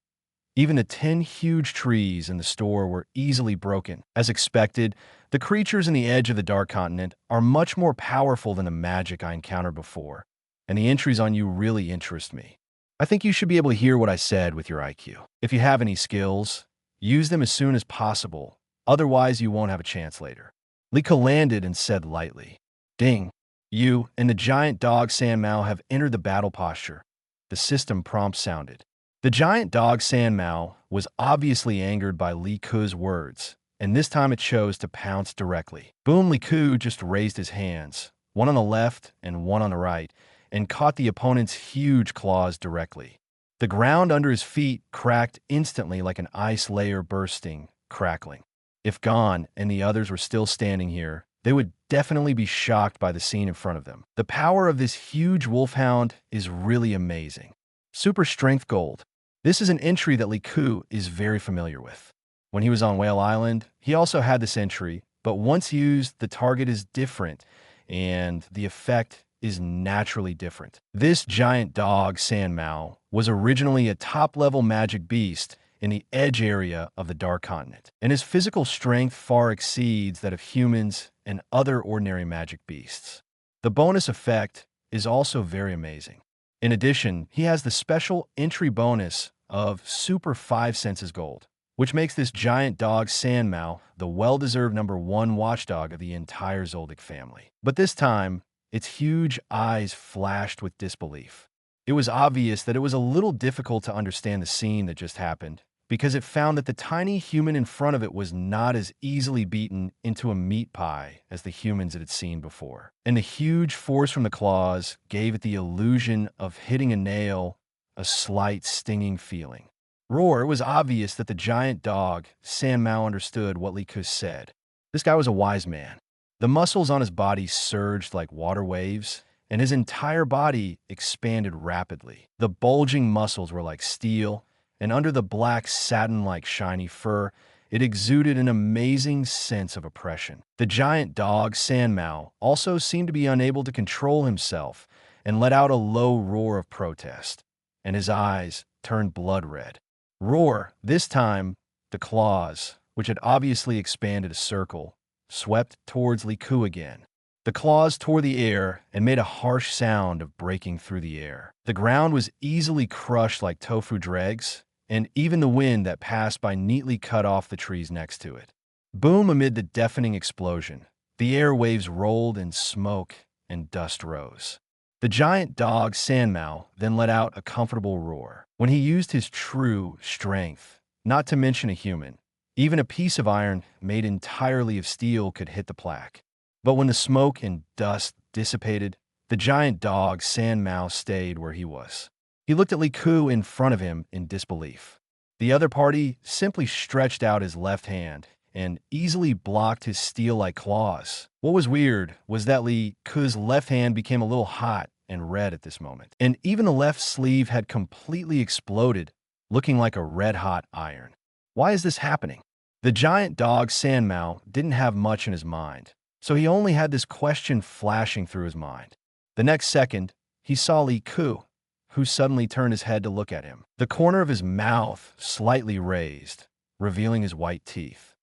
Even the 10 huge trees in the store were easily broken. As expected, the creatures in the edge of the Dark Continent are much more powerful than the magic I encountered before, and the entries on you really interest me. I think you should be able to hear what I said with your IQ. If you have any skills, use them as soon as possible, otherwise you won't have a chance later. Liku landed and said lightly, Ding, you and the giant dog Sanmao have entered the battle posture. The system prompt sounded. The giant dog Sanmao was obviously angered by Liku's words, and this time it chose to pounce directly. Boom! Liku just raised his hands, one on the left and one on the right, and caught the opponent's huge claws directly. The ground under his feet cracked instantly like an ice layer bursting, crackling. If Gon and the others were still standing here, they would definitely be shocked by the scene in front of them. The power of this huge wolfhound is really amazing. Super Strength Gold. This is an entry that Liku is very familiar with. When he was on Whale Island, he also had this entry, but once used, the target is different, and the effect is naturally different. This giant dog, Sanmao, was originally a top-level magic beast in the edge area of the Dark Continent, and his physical strength far exceeds that of humans and other ordinary magic beasts. The bonus effect is also very amazing. In addition, he has the special entry bonus of Super 5 Senses Gold, which makes this giant dog Sanmao the well-deserved #1 watchdog of the entire Zoldyck family. But this time, its huge eyes flashed with disbelief. It was obvious that it was a little difficult to understand the scene that just happened, because it found that the tiny human in front of it was not as easily beaten into a meat pie as the humans it had seen before. And the huge force from the claws gave it the illusion of hitting a nail, a slight stinging feeling. Roar! It was obvious that the giant dog, Sanmao, understood what Liku said. This guy was a wise man. The muscles on his body surged like water waves, and his entire body expanded rapidly. The bulging muscles were like steel, and under the black satin-like shiny fur, it exuded an amazing sense of oppression. The giant dog, Sanmao, also seemed to be unable to control himself and let out a low roar of protest, and his eyes turned blood red. Roar! This time, the claws, which had obviously expanded a circle, swept towards Liku again. The claws tore the air and made a harsh sound of breaking through the air. The ground was easily crushed like tofu dregs, and even the wind that passed by neatly cut off the trees next to it. Boom! Amid the deafening explosion, the air waves rolled and smoke and dust rose. The giant dog, Sanmao, then let out a comfortable roar. When he used his true strength, not to mention a human, Even a piece of iron made entirely of steel could hit the plaque. But when the smoke and dust dissipated, the giant dog San Mao stayed where he was. He looked at Li Ku in front of him in disbelief. The other party simply stretched out his left hand and easily blocked his steel-like claws. What was weird was that Li Ku's left hand became a little hot and red at this moment, and even the left sleeve had completely exploded, looking like a red-hot iron. Why is this happening? The giant dog San Mao didn't have much in his mind, so he only had this question flashing through his mind. The next second, he saw Li Ku, who suddenly turned his head to look at him. The corner of his mouth slightly raised, revealing his white teeth.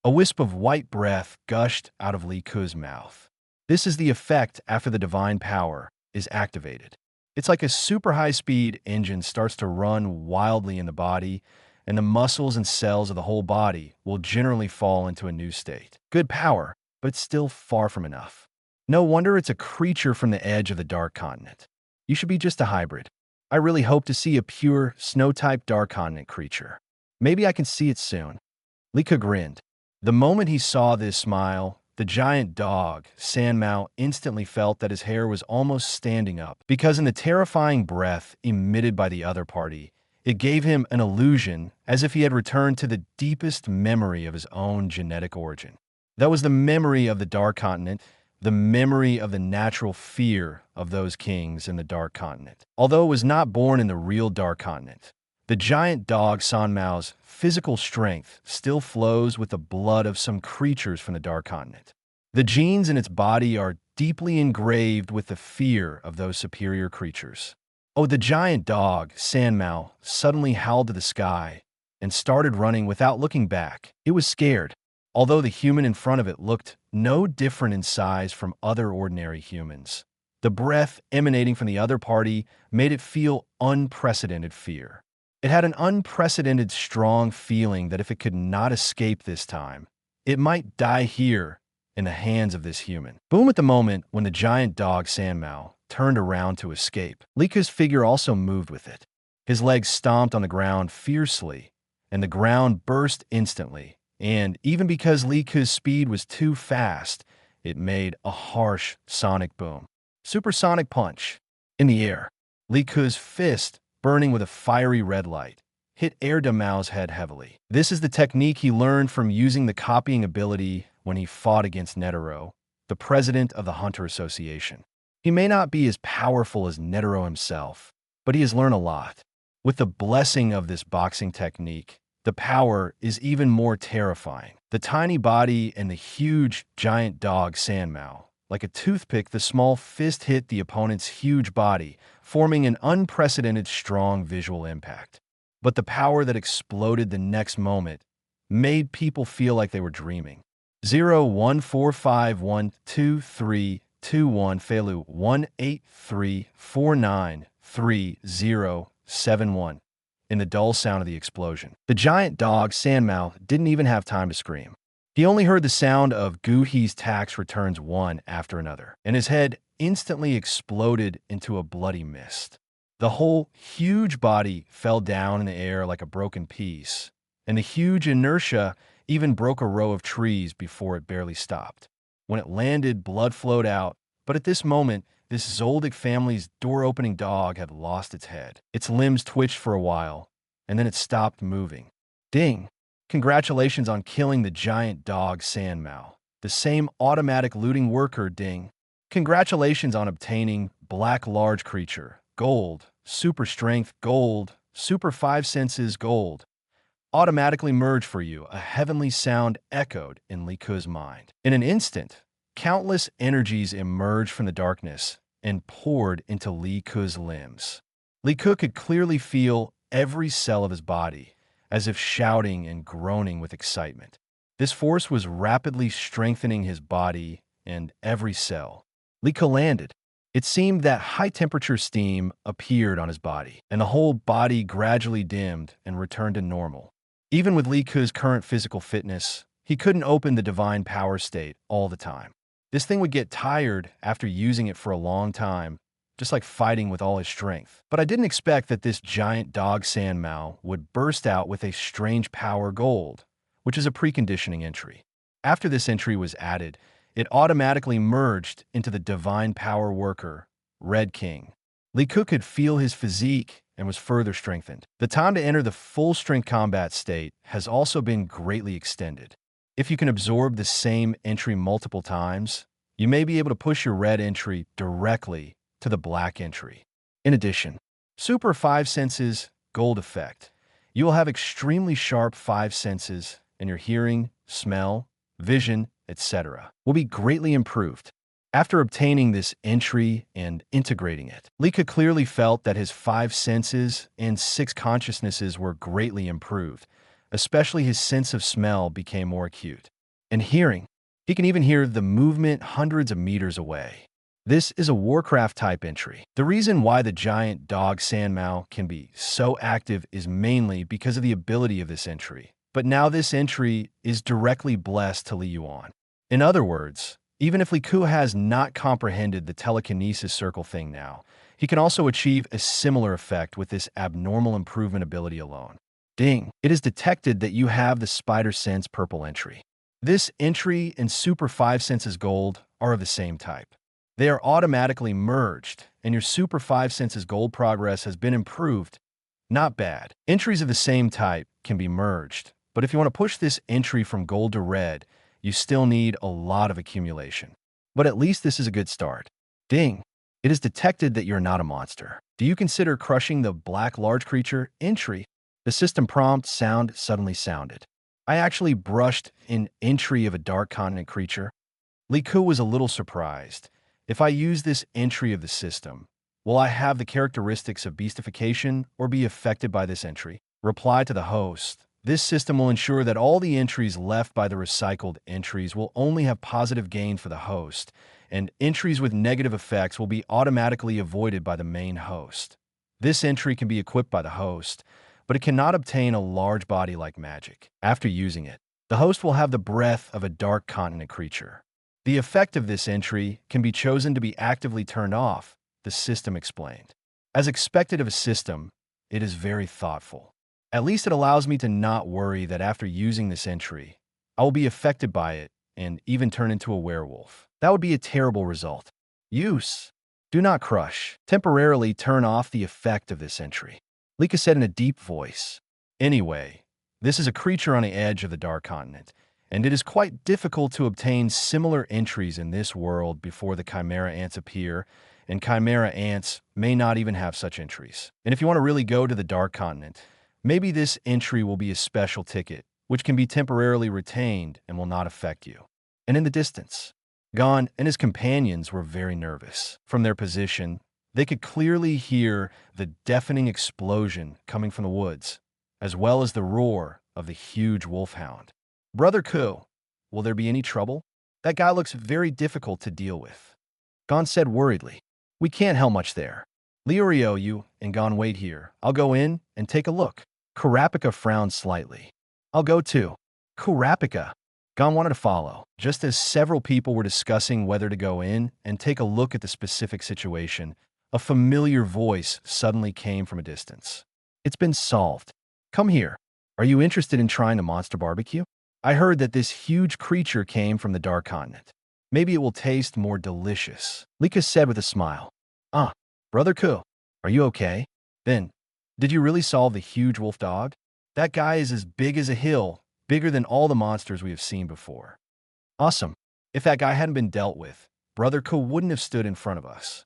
A wisp of white breath gushed out of Li Ku's mouth. This is the effect after the divine power is activated. It's like a super high-speed engine starts to run wildly in the body, and the muscles and cells of the whole body will generally fall into a new state. Good power, but it's still far from enough. No wonder it's a creature from the edge of the Dark Continent. You should be just a hybrid. I really hope to see a pure, snow-type Dark Continent creature. Maybe I can see it soon. Li Ku grinned. The moment he saw this smile, the giant dog, San Mao, instantly felt that his hair was almost standing up, because in the terrifying breath emitted by the other party, it gave him an illusion as if he had returned to the deepest memory of his own genetic origin. That was the memory of the Dark Continent, the memory of the natural fear of those kings in the Dark Continent. Although it was not born in the real Dark Continent, the giant dog San Mao's physical strength still flows with the blood of some creatures from the Dark Continent. The genes in its body are deeply engraved with the fear of those superior creatures. Oh, the giant dog, San Mao, suddenly howled to the sky and started running without looking back. It was scared, although the human in front of it looked no different in size from other ordinary humans. The breath emanating from the other party made it feel unprecedented fear. It had an unprecedented strong feeling that if it could not escape this time, it might die here in the hands of this human. Boom! At the moment when the giant dog San Mao turned around to escape, Li Ku's figure also moved with it. His legs stomped on the ground fiercely, and the ground burst instantly, and even because Li Ku's speed was too fast, it made a harsh sonic boom. Supersonic punch. In the air, Li Ku's fist, burning with a fiery red light, hit Air de Mao's head heavily. This is the technique he learned from using the copying ability when he fought against Netero, the president of the Hunter Association. He may not be as powerful as Netero himself, but he has learned a lot. With the blessing of this boxing technique, the power is even more terrifying. The tiny body and the huge giant dog San Mao. Like a toothpick, the small fist hit the opponent's huge body, forming an unprecedented strong visual impact. But the power that exploded the next moment made people feel like they were dreaming. 014512321 Faloo 183493071 in the dull sound of the explosion. The giant dog San Mao didn't even have time to scream. He only heard the sound of Guhi's tax returns one after another, and his head instantly exploded into a bloody mist. The whole huge body fell down in the air like a broken piece, and the huge inertia even broke a row of trees before it barely stopped. When it landed, blood flowed out, but at this moment, this Zoldyck family's door-opening dog had lost its head. Its limbs twitched for a while, and then it stopped moving. Ding! Congratulations on killing the giant dog San Mao, the same automatic looting worker. Ding! Congratulations on obtaining Black Large Creature, Gold, Super Strength, Gold, Super 5 Senses, Gold. Automatically merged for you, a heavenly sound echoed in Li Ku's mind. In an instant, countless energies emerged from the darkness and poured into Li Ku's limbs. Li Ku could clearly feel every cell of his body, as if shouting and groaning with excitement. This force was rapidly strengthening his body and every cell. Li Ku landed. It seemed that high-temperature steam appeared on his body, and the whole body gradually dimmed and returned to normal. Even with Li Ku's current physical fitness, he couldn't open the divine power state all the time. This thing would get tired after using it for a long time, just like fighting with all his strength. But I didn't expect that this giant dog San Mao would burst out with a strange power gold, which is a preconditioning entry. After this entry was added, it automatically merged into the Divine Power Worker, Red King. Lee Ku could feel his physique and was further strengthened. The time to enter the full-strength combat state has also been greatly extended. If you can absorb the same entry multiple times, you may be able to push your red entry directly to the black entry. In addition, Super 5 Senses Gold Effect. You will have extremely sharp 5 senses, and your hearing, smell, vision, etc. will be greatly improved. After obtaining this entry and integrating it, Lika clearly felt that his 5 senses and 6 consciousnesses were greatly improved, especially his sense of smell became more acute. And hearing, he can even hear the movement hundreds of meters away. This is a Warcraft-type entry. The reason why the giant dog Sandmao can be so active is mainly because of the ability of this entry. But now this entry is directly blessed to Li Yuan. In other words, even if Li Ku has not comprehended the telekinesis circle thing now, he can also achieve a similar effect with this abnormal improvement ability alone. Ding! It is detected that you have the Spider Sense purple entry. This entry and Super 5 Senses Gold are of the same type. They are automatically merged, and your Super 5 Senses Gold progress has been improved. Not bad. Entries of the same type can be merged, but if you want to push this entry from gold to red, you still need a lot of accumulation. But at least this is a good start. Ding! It is detected that you're not a monster. Do you consider crushing the black large creature entry? The system prompt sound suddenly sounded. I actually brushed an entry of a dark continent creature. Li Ku was a little surprised. If I use this entry of the system, will I have the characteristics of beastification or be affected by this entry? Reply to the host. This system will ensure that all the entries left by the recycled entries will only have positive gain for the host, and entries with negative effects will be automatically avoided by the main host. This entry can be equipped by the host, but it cannot obtain a large body like magic. After using it, the host will have the breath of a dark continent creature. The effect of this entry can be chosen to be actively turned off, the system explained. As expected of a system, it is very thoughtful. At least it allows me to not worry that after using this entry, I will be affected by it and even turn into a werewolf. That would be a terrible result. Use. Do not crush. Temporarily turn off the effect of this entry. Lika said in a deep voice. Anyway, this is a creature on the edge of the Dark Continent, and it is quite difficult to obtain similar entries in this world before the Chimera Ants appear, and Chimera Ants may not even have such entries. And if you want to really go to the Dark Continent, maybe this entry will be a special ticket, which can be temporarily retained and will not affect you. And in the distance, Gon and his companions were very nervous. From their position, they could clearly hear the deafening explosion coming from the woods, as well as the roar of the huge wolfhound. Brother Ku, will there be any trouble? That guy looks very difficult to deal with. Gon said worriedly. We can't help much there. Liurio, you and Gon wait here. I'll go in and take a look. Kurapika frowned slightly. I'll go too. Kurapika. Gon wanted to follow, just as several people were discussing whether to go in and take a look at the specific situation. A familiar voice suddenly came from a distance. It's been solved. Come here. Are you interested in trying a monster barbecue? I heard that this huge creature came from the Dark Continent. Maybe it will taste more delicious. Lika said with a smile. Brother Ku, are you okay? Then, did you really solve the huge wolf dog? That guy is as big as a hill, bigger than all the monsters we have seen before. Awesome. If that guy hadn't been dealt with, Brother Ku wouldn't have stood in front of us.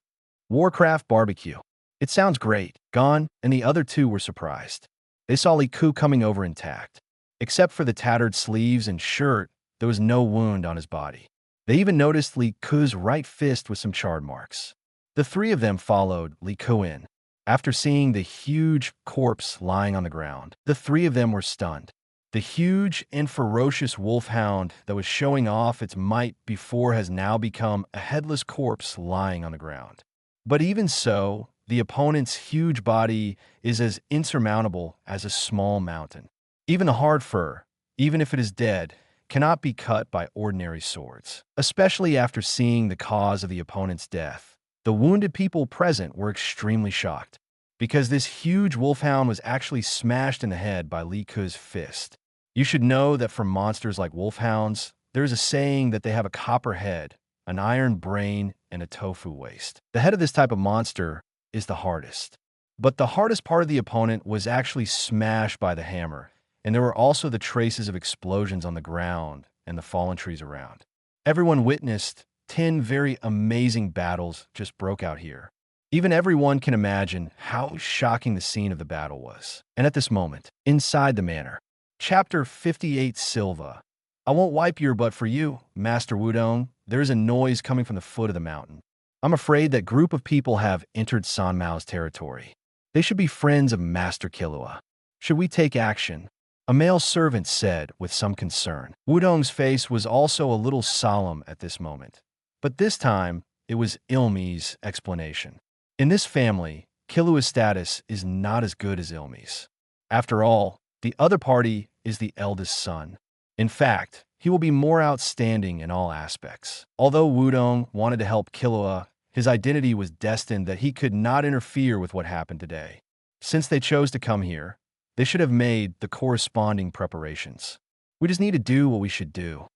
Warcraft barbecue. It sounds great. Gon and the other two were surprised. They saw Li Ku coming over intact. Except for the tattered sleeves and shirt, there was no wound on his body. They even noticed Li Ku's right fist with some charred marks. The three of them followed Li Ku in. After seeing the huge corpse lying on the ground, the three of them were stunned. The huge and ferocious wolfhound that was showing off its might before has now become a headless corpse lying on the ground. But even so, the opponent's huge body is as insurmountable as a small mountain. Even the hard fur, even if it is dead, cannot be cut by ordinary swords. Especially after seeing the cause of the opponent's death, the wounded people present were extremely shocked, because this huge wolfhound was actually smashed in the head by Li Ku's fist. You should know that for monsters like wolfhounds, there is a saying that they have a copper head, an iron brain, and a tofu waist. The head of this type of monster is the hardest. But the hardest part of the opponent was actually smashed by the hammer, and there were also the traces of explosions on the ground and the fallen trees around. Everyone witnessed 10 very amazing battles just broke out here. Even everyone can imagine how shocking the scene of the battle was. And at this moment, inside the manor, Chapter 58 Silva. I won't wipe your butt for you, Master Wudong. There is a noise coming from the foot of the mountain. I'm afraid that group of people have entered San Mao's territory. They should be friends of Master Killua. Should we take action? A male servant said with some concern. Wudong's face was also a little solemn at this moment. But this time, it was Ilmi's explanation. In this family, Killua's status is not as good as Ilmi's. After all, the other party is the eldest son. In fact, he will be more outstanding in all aspects. Although Wudong wanted to help Killua, his identity was destined that he could not interfere with what happened today. Since they chose to come here, they should have made the corresponding preparations. We just need to do what we should do.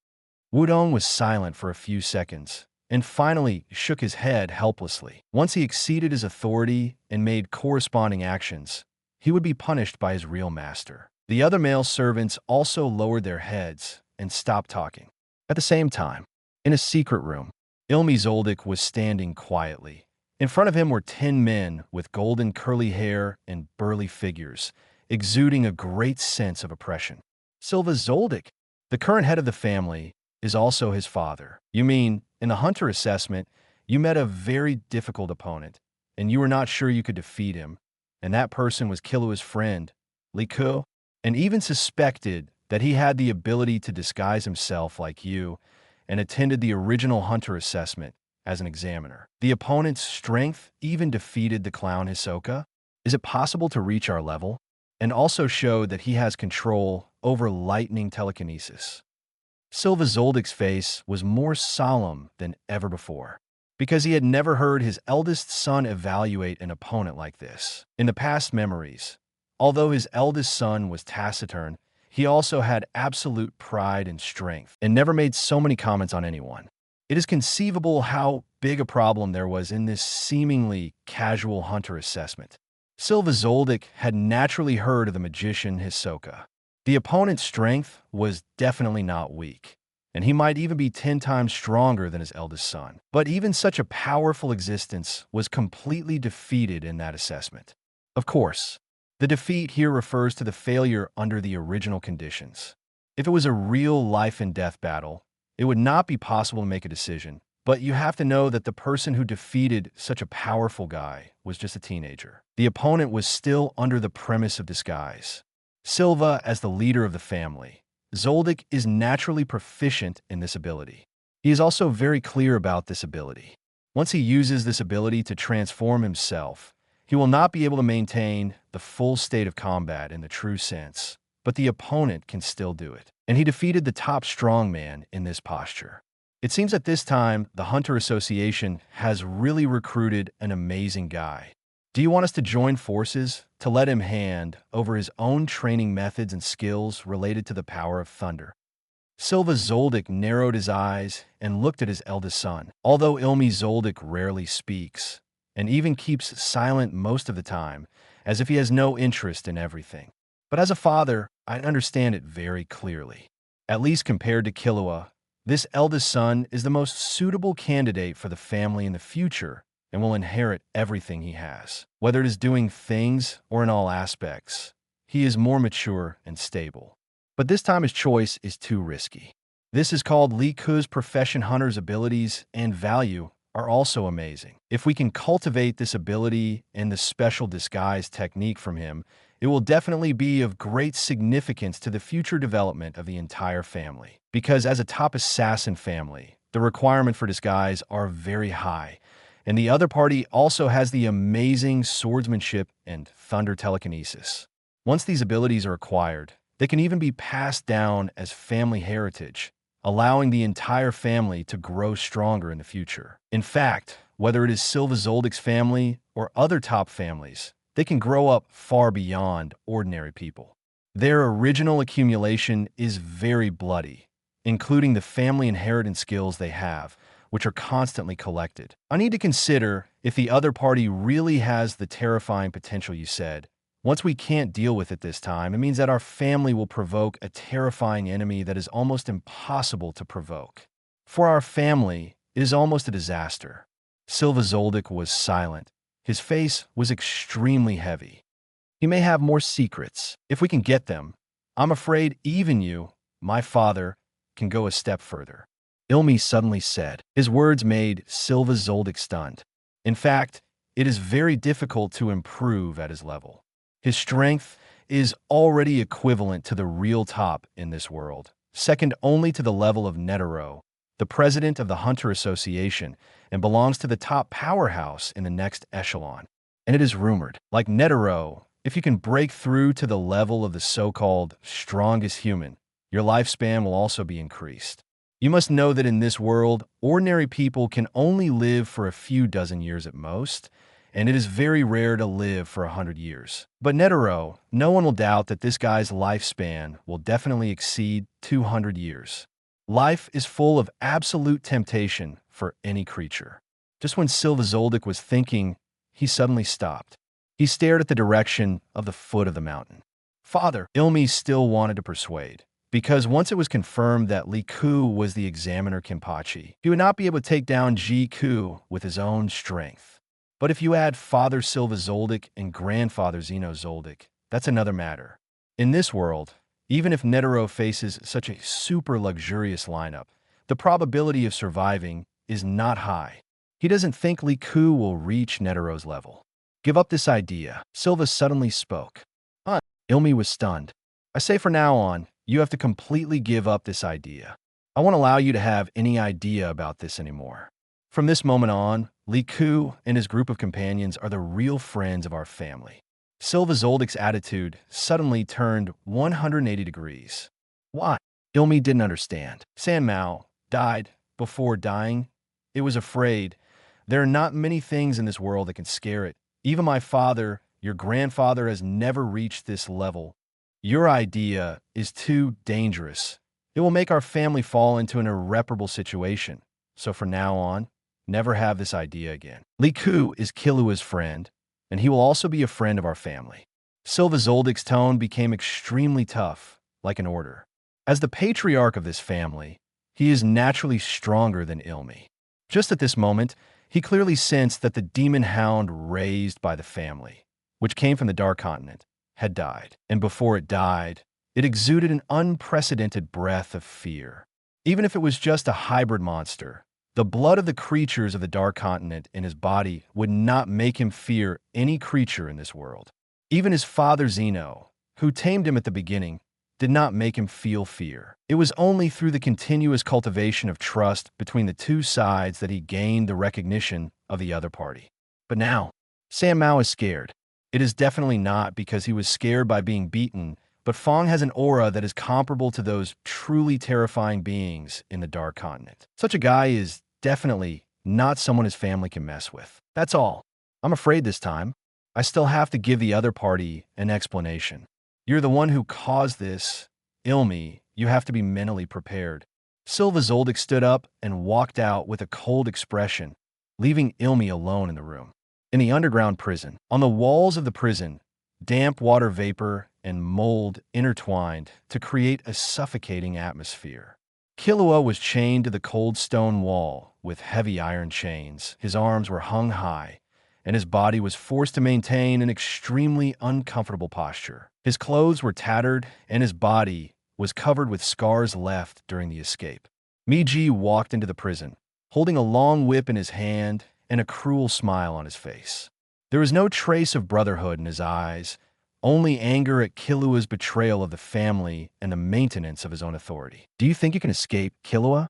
Wudong was silent for a few seconds, and finally shook his head helplessly. Once he exceeded his authority and made corresponding actions, he would be punished by his real master. The other male servants also lowered their heads and stopped talking. At the same time, in a secret room, Ilmi Zoldyck was standing quietly. In front of him were 10 men with golden curly hair and burly figures, exuding a great sense of oppression. Silva Zoldyck, the current head of the family, is also his father. You mean, in the hunter assessment, you met a very difficult opponent, and you were not sure you could defeat him, and that person was Killua's friend, Li Ku, and even suspected that he had the ability to disguise himself like you, and attended the original hunter assessment as an examiner. The opponent's strength even defeated the clown Hisoka. Is it possible to reach our level? And also showed that he has control over lightning telekinesis. Silva Zoldyck's face was more solemn than ever before, because he had never heard his eldest son evaluate an opponent like this. In the past memories, although his eldest son was taciturn, he also had absolute pride and strength, and never made so many comments on anyone. It is conceivable how big a problem there was in this seemingly casual hunter assessment. Silva Zoldyck had naturally heard of the magician Hisoka. The opponent's strength was definitely not weak, and he might even be 10 times stronger than his eldest son. But even such a powerful existence was completely defeated in that assessment. Of course, the defeat here refers to the failure under the original conditions. If it was a real life-and-death battle, it would not be possible to make a decision, but you have to know that the person who defeated such a powerful guy was just a teenager. The opponent was still under the premise of disguise. Silva, as the leader of the family, Zoldyck is naturally proficient in this ability. He is also very clear about this ability. Once he uses this ability to transform himself, he will not be able to maintain the full state of combat in the true sense, but the opponent can still do it. And he defeated the top strongman in this posture. It seems at this time, the Hunter Association has really recruited an amazing guy. Do you want us to join forces to let him hand over his own training methods and skills related to the power of thunder? Silva Zoldyck narrowed his eyes and looked at his eldest son. Although Ilmi Zoldyck rarely speaks, and even keeps silent most of the time, as if he has no interest in everything. But as a father, I understand it very clearly. At least compared to Killua, this eldest son is the most suitable candidate for the family in the future and will inherit everything he has. Whether it is doing things or in all aspects, he is more mature and stable. But this time his choice is too risky. This is called Li Ku's profession. Hunter's abilities and value are also amazing. If we can cultivate this ability and the special disguise technique from him, it will definitely be of great significance to the future development of the entire family. Because as a top assassin family, the requirement for disguise are very high, and the other party also has the amazing swordsmanship and thunder telekinesis. Once these abilities are acquired, they can even be passed down as family heritage, allowing the entire family to grow stronger in the future. In fact, whether it is Silva Zoldyck's family or other top families, they can grow up far beyond ordinary people. Their original accumulation is very bloody, including the family inheritance skills they have, which are constantly collected. I need to consider if the other party really has the terrifying potential you said. Once we can't deal with it this time, it means that our family will provoke a terrifying enemy that is almost impossible to provoke. For our family, it is almost a disaster. Silva Zoldyck was silent. His face was extremely heavy. He may have more secrets. If we can get them, I'm afraid even you, my father, can go a step further. Ilmi suddenly said. His words made Silva Zoldyck stunned. In fact, it is very difficult to improve at his level. His strength is already equivalent to the real top in this world, second only to the level of Netero, the president of the Hunter Association, and belongs to the top powerhouse in the next echelon. And it is rumored, like Netero, if you can break through to the level of the so-called strongest human, your lifespan will also be increased. You must know that in this world, ordinary people can only live for a few dozen years at most, and it is very rare to live for 100 years. But Netero, no one will doubt that this guy's lifespan will definitely exceed 200 years. Life is full of absolute temptation for any creature. Just when Silva Zoldyck was thinking, he suddenly stopped. He stared at the direction of the foot of the mountain. Father, Ilmi still wanted to persuade, because once it was confirmed that Li Ku was the examiner Kenpachi, he would not be able to take down Ji Ku with his own strength. But if you add Father Silva Zoldyck and Grandfather Zeno Zoldyck, that's another matter. In this world, even if Netero faces such a super luxurious lineup, the probability of surviving is not high. He doesn't think Li Ku will reach Netero's level. Give up this idea, Silva suddenly spoke. Ilmi was stunned. I say from now on, you have to completely give up this idea. I won't allow you to have any idea about this anymore. From this moment on, Li Ku and his group of companions are the real friends of our family. Silva Zoldyck's attitude suddenly turned 180 degrees. Why? Ilmi didn't understand. San Mao died before dying. It was afraid. There are not many things in this world that can scare it. Even my father, your grandfather, has never reached this level. Your idea is too dangerous. It will make our family fall into an irreparable situation. So from now on, never have this idea again. Li Ku is Killua's friend, and he will also be a friend of our family. Silva Zoldyck's tone became extremely tough, like an order. As the patriarch of this family, he is naturally stronger than Ilmi. Just at this moment, he clearly sensed that the demon hound raised by the family, which came from the Dark Continent, had died. And before it died, it exuded an unprecedented breath of fear. Even if it was just a hybrid monster, the blood of the creatures of the Dark Continent in his body would not make him fear any creature in this world. Even his father Zeno, who tamed him at the beginning, did not make him feel fear. It was only through the continuous cultivation of trust between the two sides that he gained the recognition of the other party. But now, San Mao is scared. It is definitely not because he was scared by being beaten, but Fong has an aura that is comparable to those truly terrifying beings in the Dark Continent. Such a guy is definitely not someone his family can mess with. That's all. I'm afraid this time, I still have to give the other party an explanation. You're the one who caused this. Ilmi, you have to be mentally prepared. Silva Zoldyck stood up and walked out with a cold expression, leaving Ilmi alone in the room. In the underground prison, on the walls of the prison, damp water vapor and mold intertwined to create a suffocating atmosphere. Killua was chained to the cold stone wall with heavy iron chains. His arms were hung high, and his body was forced to maintain an extremely uncomfortable posture. His clothes were tattered, and his body was covered with scars left during the escape. Miji walked into the prison, holding a long whip in his hand and a cruel smile on his face. There was no trace of brotherhood in his eyes, only anger at Killua's betrayal of the family and the maintenance of his own authority. Do you think you can escape, Killua?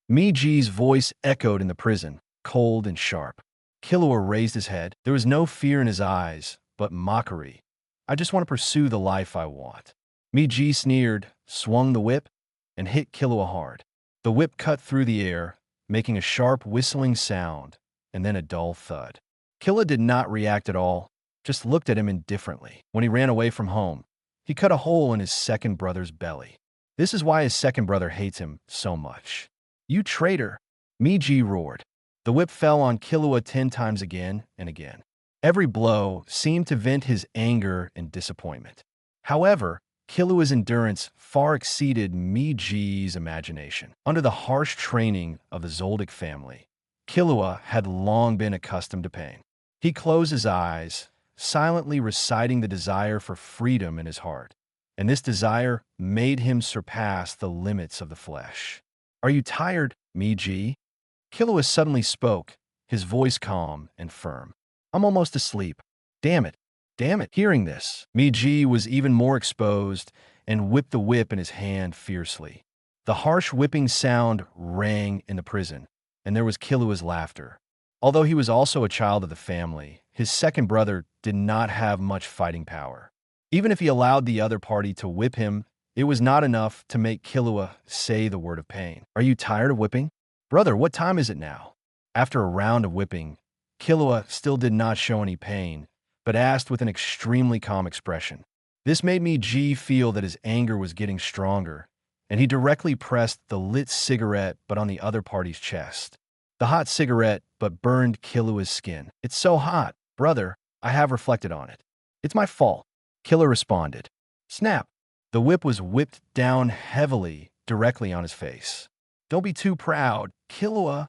Miji's voice echoed in the prison, cold and sharp. Killua raised his head. There was no fear in his eyes, but mockery. I just want to pursue the life I want. Miji sneered, swung the whip, and hit Killua hard. The whip cut through the air, making a sharp whistling sound, and then a dull thud. Killua did not react at all, just looked at him indifferently. When he ran away from home, He cut a hole in his second brother's belly. This is why his second brother hates him so much. "You traitor!" Miji roared. The whip fell on Killua 10 times again and again. Every blow seemed to vent his anger and disappointment. However, Killua's endurance far exceeded Miji's imagination. Under the harsh training of the Zoldyck family, Killua had long been accustomed to pain. He closed his eyes, silently reciting the desire for freedom in his heart. And this desire made him surpass the limits of the flesh. "Are you tired, Miji?" Killua suddenly spoke, his voice calm and firm. "I'm almost asleep." Damn it. Damn it. Hearing this, Miji was even more exposed and whipped the whip in his hand fiercely. The harsh whipping sound rang in the prison, and there was Killua's laughter. Although he was also a child of the family, his second brother did not have much fighting power. Even if he allowed the other party to whip him, it was not enough to make Killua say the word of pain. "Are you tired of whipping?" "Brother, what time is it now?" After a round of whipping, Killua still did not show any pain, but asked with an extremely calm expression. This made Miji feel that his anger was getting stronger, and he directly pressed the lit cigarette but on the other party's chest. The hot cigarette but burned Killua's skin. "It's so hot, brother, I have reflected on it. It's my fault," Killua responded. Snap! The whip was whipped down heavily directly on his face. "Don't be too proud, Killua."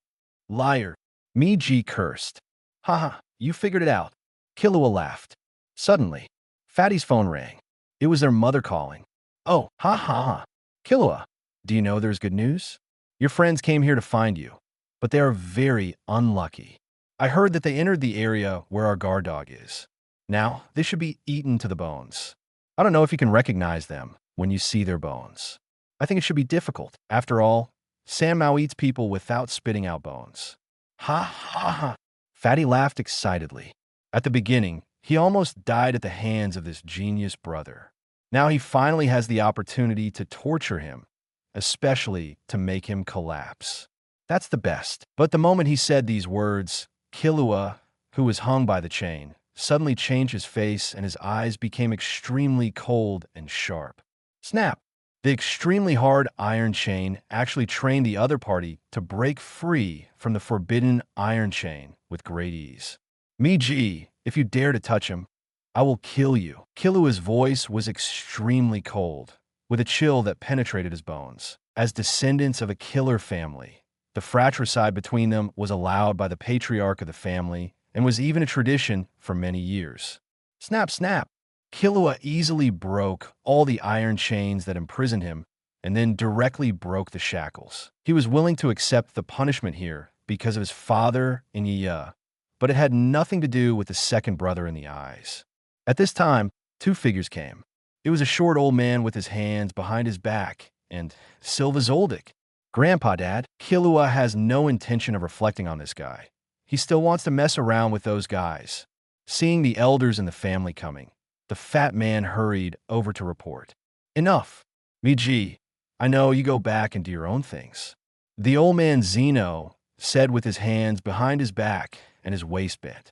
"Liar," Miji cursed. "Haha, you figured it out." Killua laughed. Suddenly, Fatty's phone rang. It was their mother calling. "Oh, ha ha ha. Killua, do you know there's good news? Your friends came here to find you, but they are very unlucky. I heard that they entered the area where our guard dog is. Now, they should be eaten to the bones. I don't know if you can recognize them when you see their bones. I think it should be difficult. After all, Sanmao eats people without spitting out bones." "Ha ha ha." Fatty laughed excitedly. At the beginning, he almost died at the hands of this genius brother. Now he finally has the opportunity to torture him, especially to make him collapse. That's the best. But the moment he said these words, Killua, who was hung by the chain, suddenly changed his face and his eyes became extremely cold and sharp. Snap! The extremely hard iron chain actually trained the other party to break free from the forbidden iron chain with great ease. "Miji, if you dare to touch him, I will kill you." Killua's voice was extremely cold, with a chill that penetrated his bones. As descendants of a killer family, the fratricide between them was allowed by the patriarch of the family and was even a tradition for many years. Snap, snap! Killua easily broke all the iron chains that imprisoned him and then directly broke the shackles. He was willing to accept the punishment here because of his father and Iya, but it had nothing to do with the second brother in the eyes. At this time, two figures came. It was a short old man with his hands behind his back and Silva Zoldyck. "Grandpa, Dad." Killua has no intention of reflecting on this guy. He still wants to mess around with those guys. Seeing the elders in the family coming, the fat man hurried over to report. "Enough. Miji, I know you go back and do your own things." The old man Zeno said with his hands behind his back and his waist bent.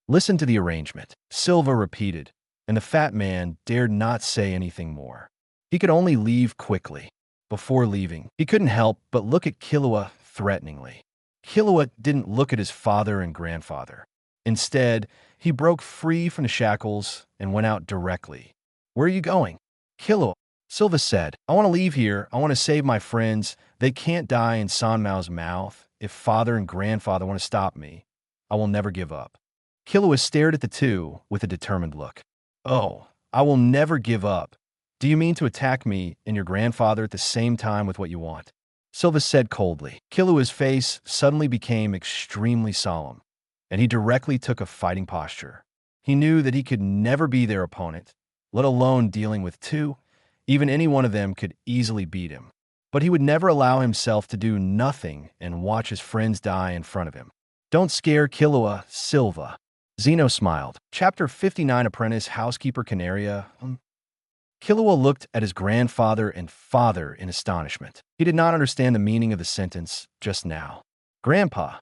Listen to the arrangement," Silva repeated, and the fat man dared not say anything more. He could only leave quickly. Before leaving, he couldn't help but look at Killua threateningly. Killua didn't look at his father and grandfather. Instead, he broke free from the shackles and went out directly. "Where are you going?" "Killua," Silva said. "I want to leave here. I want to save my friends. They can't die in Sanmao's mouth. If father and grandfather want to stop me, I will never give up." Killua stared at the two with a determined look. "Oh, I will never give up. Do you mean to attack me and your grandfather at the same time with what you want?" Silva said coldly. Killua's face suddenly became extremely solemn, and he directly took a fighting posture. He knew that he could never be their opponent, let alone dealing with two. Even any one of them could easily beat him. But he would never allow himself to do nothing and watch his friends die in front of him. "Don't scare Killua, Silva." Zeno smiled. Chapter 59, Apprentice Housekeeper Canaria. Killua looked at his grandfather and father in astonishment. He did not understand the meaning of the sentence just now. "Grandpa,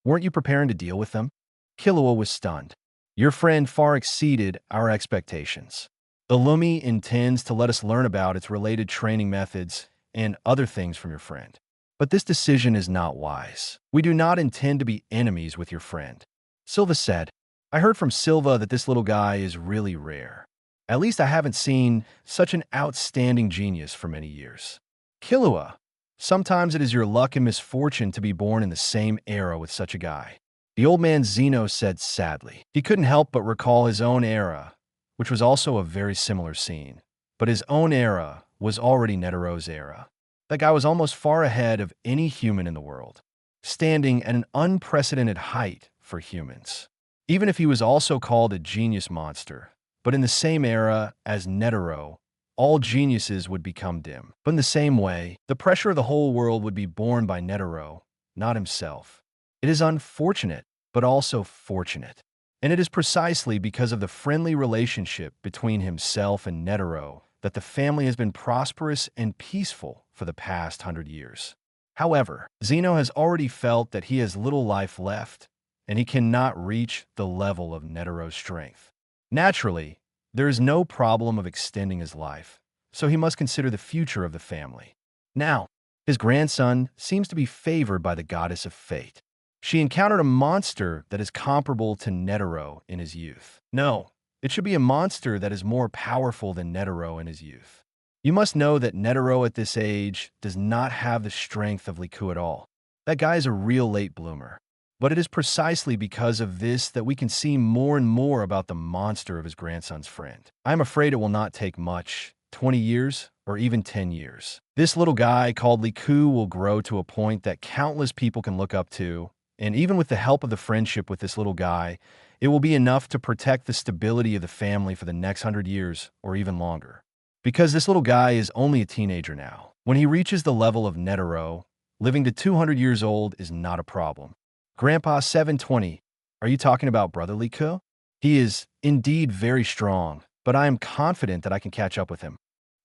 weren't you preparing to deal with them?" Killua was stunned. "Your friend far exceeded our expectations. Illumi intends to let us learn about its related training methods and other things from your friend. But this decision is not wise. We do not intend to be enemies with your friend. Silva said, I heard from Silva that this little guy is really rare. At least I haven't seen such an outstanding genius for many years. Killua, sometimes it is your luck and misfortune to be born in the same era with such a guy. The old man Zeno said sadly. He couldn't help but recall his own era, which was also a very similar scene. But his own era was already Netero's era. That guy was almost far ahead of any human in the world, standing at an unprecedented height for humans. Even if he was also called a genius monster, but in the same era as Netero, all geniuses would become dim. But in the same way, the pressure of the whole world would be borne by Netero, not himself. It is unfortunate, but also fortunate. And it is precisely because of the friendly relationship between himself and Netero that the family has been prosperous and peaceful for the past 100 years. However, Zeno has already felt that he has little life left, and he cannot reach the level of Netero's strength. Naturally, there is no problem of extending his life, so he must consider the future of the family. Now, his grandson seems to be favored by the goddess of fate. She encountered a monster that is comparable to Netero in his youth. No, it should be a monster that is more powerful than Netero in his youth. You must know that Netero at this age does not have the strength of Liku at all. That guy is a real late bloomer. But it is precisely because of this that we can see more and more about the monster of his grandson's friend. I am afraid it will not take much, 20 years or even 10 years. This little guy called Liku will grow to a point that countless people can look up to, and even with the help of the friendship with this little guy, it will be enough to protect the stability of the family for the next 100 years or even longer. Because this little guy is only a teenager now. When he reaches the level of Netero, living to 200 years old is not a problem. Grandpa 720, are you talking about Brother Liku? He is indeed very strong, but I am confident that I can catch up with him.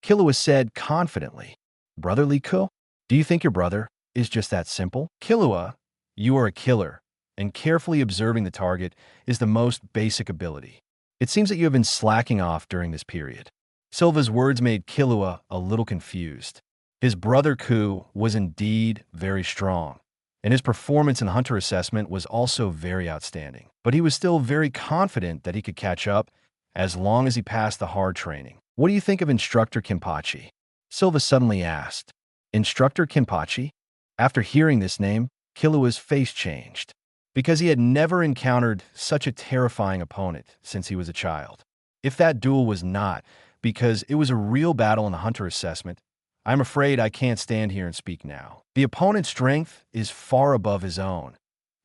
Killua said confidently. Brother Liku? Do you think your brother is just that simple? Killua, you are a killer, and carefully observing the target is the most basic ability. It seems that you have been slacking off during this period. Silva's words made Killua a little confused. His brother Ku was indeed very strong, and his performance in Hunter assessment was also very outstanding. But he was still very confident that he could catch up as long as he passed the hard training. What do you think of Instructor Kenpachi? Silva suddenly asked. Instructor Kenpachi? After hearing this name, Killua's face changed, because he had never encountered such a terrifying opponent since he was a child. If that duel was not because it was a real battle in the Hunter assessment, I'm afraid I can't stand here and speak now. The opponent's strength is far above his own,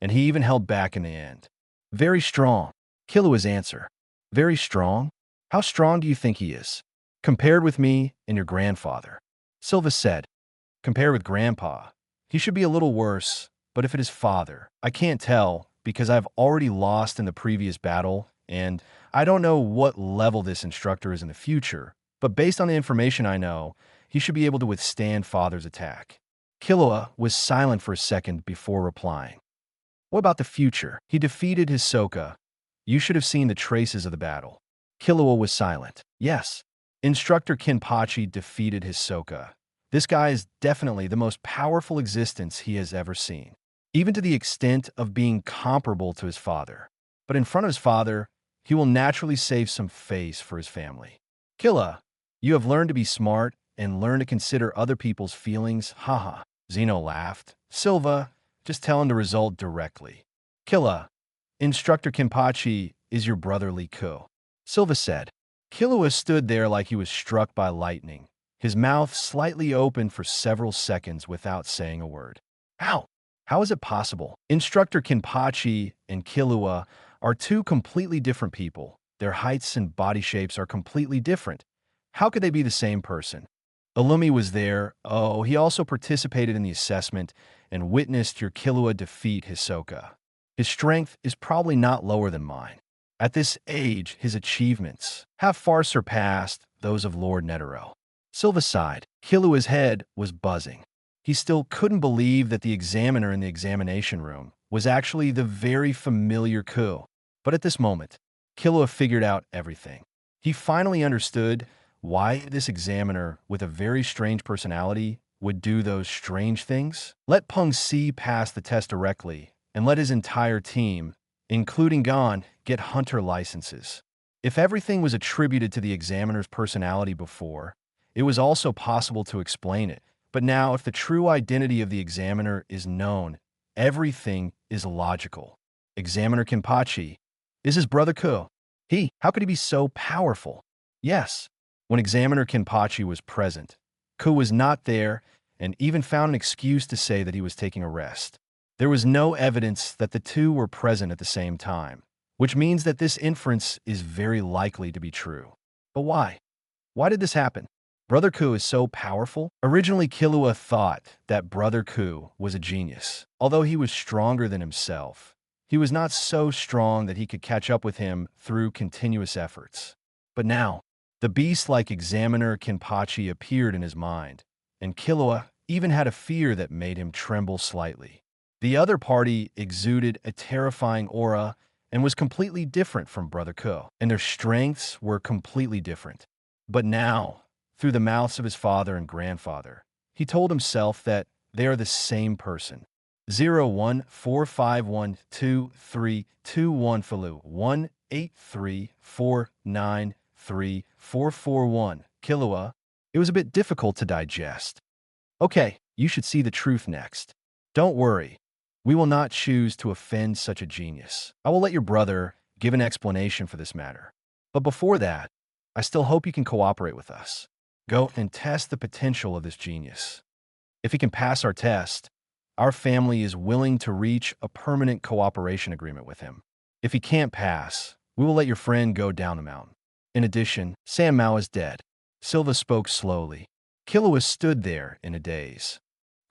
and he even held back in the end. Very strong. Killua's answer. Very strong? How strong do you think he is? Compared with me and your grandfather. Silva said. Compared with Grandpa, he should be a little worse, but if it is father, I can't tell because I've already lost in the previous battle, and I don't know what level this instructor is in the future, but based on the information I know, he should be able to withstand father's attack. Killua was silent for a second before replying. What about the future? He defeated Hisoka. You should have seen the traces of the battle. Killua was silent. Yes. Instructor Kenpachi defeated Hisoka. This guy is definitely the most powerful existence he has ever seen, even to the extent of being comparable to his father. But in front of his father, he will naturally save some face for his family. Killua, you have learned to be smart and learn to consider other people's feelings, haha. Zeno laughed. Silva, just tell him the result directly. Killua, Instructor Kenpachi is your brother Liku. Silva said. Killua stood there like he was struck by lightning, his mouth slightly open for several seconds without saying a word. How? How is it possible? Instructor Kenpachi and Killua are two completely different people. Their heights and body shapes are completely different. How could they be the same person? Illumi was there. Oh, he also participated in the assessment and witnessed your Killua defeat Hisoka. His strength is probably not lower than mine. At this age, his achievements have far surpassed those of Lord Netero. Silva sighed. Killua's head was buzzing. He still couldn't believe that the examiner in the examination room was actually the very familiar Ku. But at this moment, Killua figured out everything. He finally understood why this examiner with a very strange personality would do those strange things. Let Peng Si pass the test directly, and let his entire team, including Gon, get hunter licenses. If everything was attributed to the examiner's personality before, it was also possible to explain it. But now, if the true identity of the examiner is known, everything is logical. Examiner Kenpachi is his brother Ko. How could he be so powerful? Yes, when Examiner Kenpachi was present, Ko was not there and even found an excuse to say that he was taking a rest. There was no evidence that the two were present at the same time, which means that this inference is very likely to be true. But why? Why did this happen? Brother Ku is so powerful? Originally, Killua thought that Brother Ku was a genius. Although he was stronger than himself, he was not so strong that he could catch up with him through continuous efforts. But now, the beast-like Examiner Kenpachi appeared in his mind, and Killua even had a fear that made him tremble slightly. The other party exuded a terrifying aura and was completely different from Brother Ko, and their strengths were completely different. But now, through the mouths of his father and grandfather, he told himself that they are the same person. 014512321 Faloo 183493441 Killua. It was a bit difficult to digest. Okay, you should see the truth next. Don't worry. We will not choose to offend such a genius. I will let your brother give an explanation for this matter. But before that, I still hope you can cooperate with us. Go and test the potential of this genius. If he can pass our test, our family is willing to reach a permanent cooperation agreement with him. If he can't pass, we will let your friend go down the mountain. In addition, San Mao is dead. Silva spoke slowly. Killua stood there in a daze.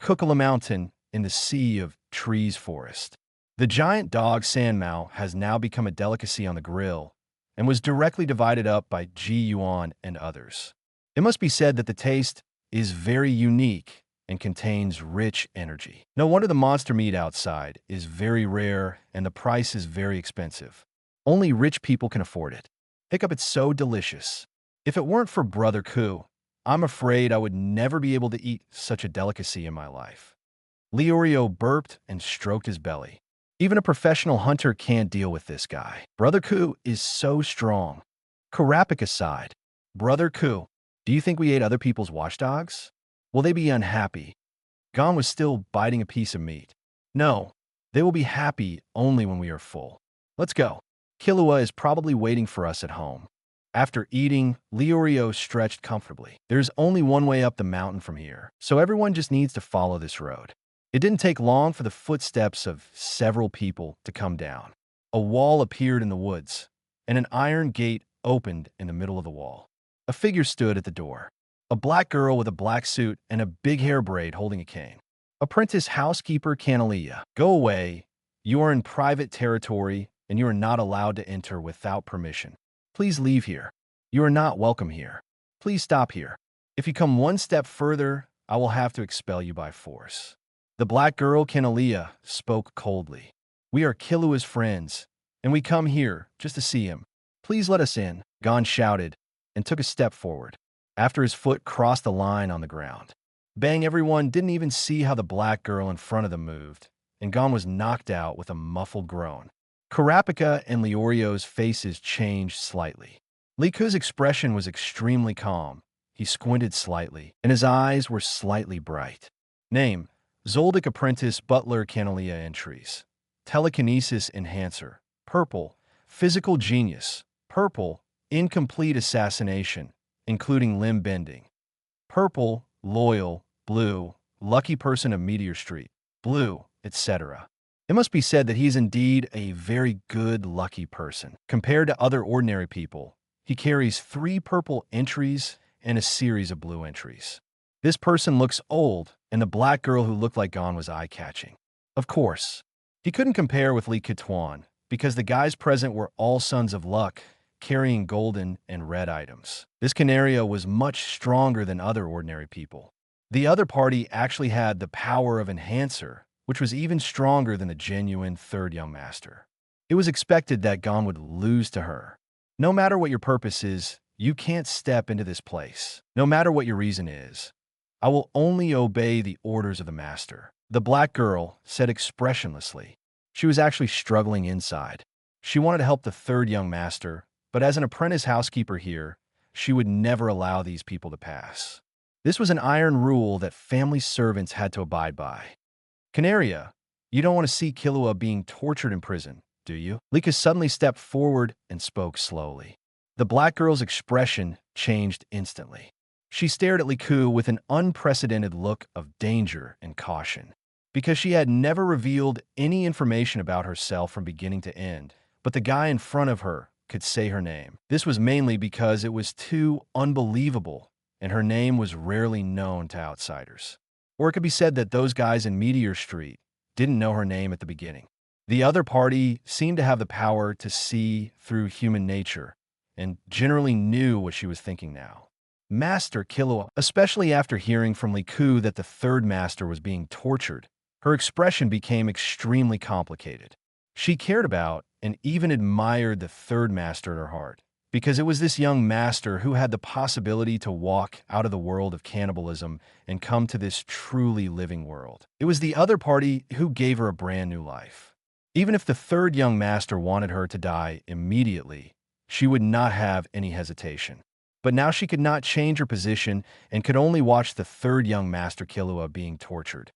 Kukula Mountain in the sea of trees forest. The giant dog San Mao has now become a delicacy on the grill and was directly divided up by Ji Yuan and others. It must be said that the taste is very unique and contains rich energy. No wonder the monster meat outside is very rare and the price is very expensive. Only rich people can afford it. Hiccup, it's so delicious. If it weren't for Brother Ku, I'm afraid I would never be able to eat such a delicacy in my life. Leorio burped and stroked his belly. Even a professional hunter can't deal with this guy. Brother Ku is so strong. Karapik aside, Brother Ku, do you think we ate other people's watchdogs? Will they be unhappy? Gon was still biting a piece of meat. No, they will be happy only when we are full. Let's go. Killua is probably waiting for us at home. After eating, Leorio stretched comfortably. There's only one way up the mountain from here, so everyone just needs to follow this road. It didn't take long for the footsteps of several people to come down. A wall appeared in the woods, and an iron gate opened in the middle of the wall. A figure stood at the door. A black girl with a black suit and a big hair braid holding a cane. Apprentice Housekeeper Canalia. Go away. You are in private territory, and you are not allowed to enter without permission. Please leave here. You are not welcome here. Please stop here. If you come one step further, I will have to expel you by force. The black girl Canalia spoke coldly. We are Killua's friends, and we come here just to see him. Please let us in, Gon shouted, and took a step forward. After his foot crossed the line on the ground. Bang, everyone didn't even see how the black girl in front of them moved, and Gon was knocked out with a muffled groan. Karapika and Leorio's faces changed slightly. Liku's expression was extremely calm. He squinted slightly, and his eyes were slightly bright. Name: Zoldyck Apprentice Butler Canalia Entries. Telekinesis Enhancer. Purple. Physical Genius. Purple. Incomplete Assassination, including limb bending. Purple. Loyal. Blue. Lucky Person of Meteor Street. Blue, etc. It must be said that he's indeed a very good lucky person. Compared to other ordinary people, he carries 3 purple entries and a series of blue entries. This person looks old, and the black girl who looked like Gon was eye-catching. Of course, he couldn't compare with Li Ketuan, because the guys present were all sons of luck, carrying golden and red items. This Canario was much stronger than other ordinary people. The other party actually had the power of Enhancer, which was even stronger than the genuine third young master. It was expected that Gon would lose to her. No matter what your purpose is, you can't step into this place. No matter what your reason is, I will only obey the orders of the master." The black girl said expressionlessly. She was actually struggling inside. She wanted to help the third young master, but as an apprentice housekeeper here, she would never allow these people to pass. This was an iron rule that family servants had to abide by. "Canaria, you don't want to see Killua being tortured in prison, do you?" Lika suddenly stepped forward and spoke slowly. The black girl's expression changed instantly. She stared at Liku with an unprecedented look of danger and caution. Because she had never revealed any information about herself from beginning to end, but the guy in front of her could say her name. This was mainly because it was too unbelievable, and her name was rarely known to outsiders. Or it could be said that those guys in Meteor Street didn't know her name at the beginning. The other party seemed to have the power to see through human nature, and generally knew what she was thinking now. Master Killua, especially after hearing from Liku that the third master was being tortured, her expression became extremely complicated. She cared about and even admired the third master at her heart, because it was this young master who had the possibility to walk out of the world of cannibalism and come to this truly living world. It was the other party who gave her a brand new life. Even if the third young master wanted her to die immediately, she would not have any hesitation. But now she could not change her position and could only watch the third young master Killua being tortured.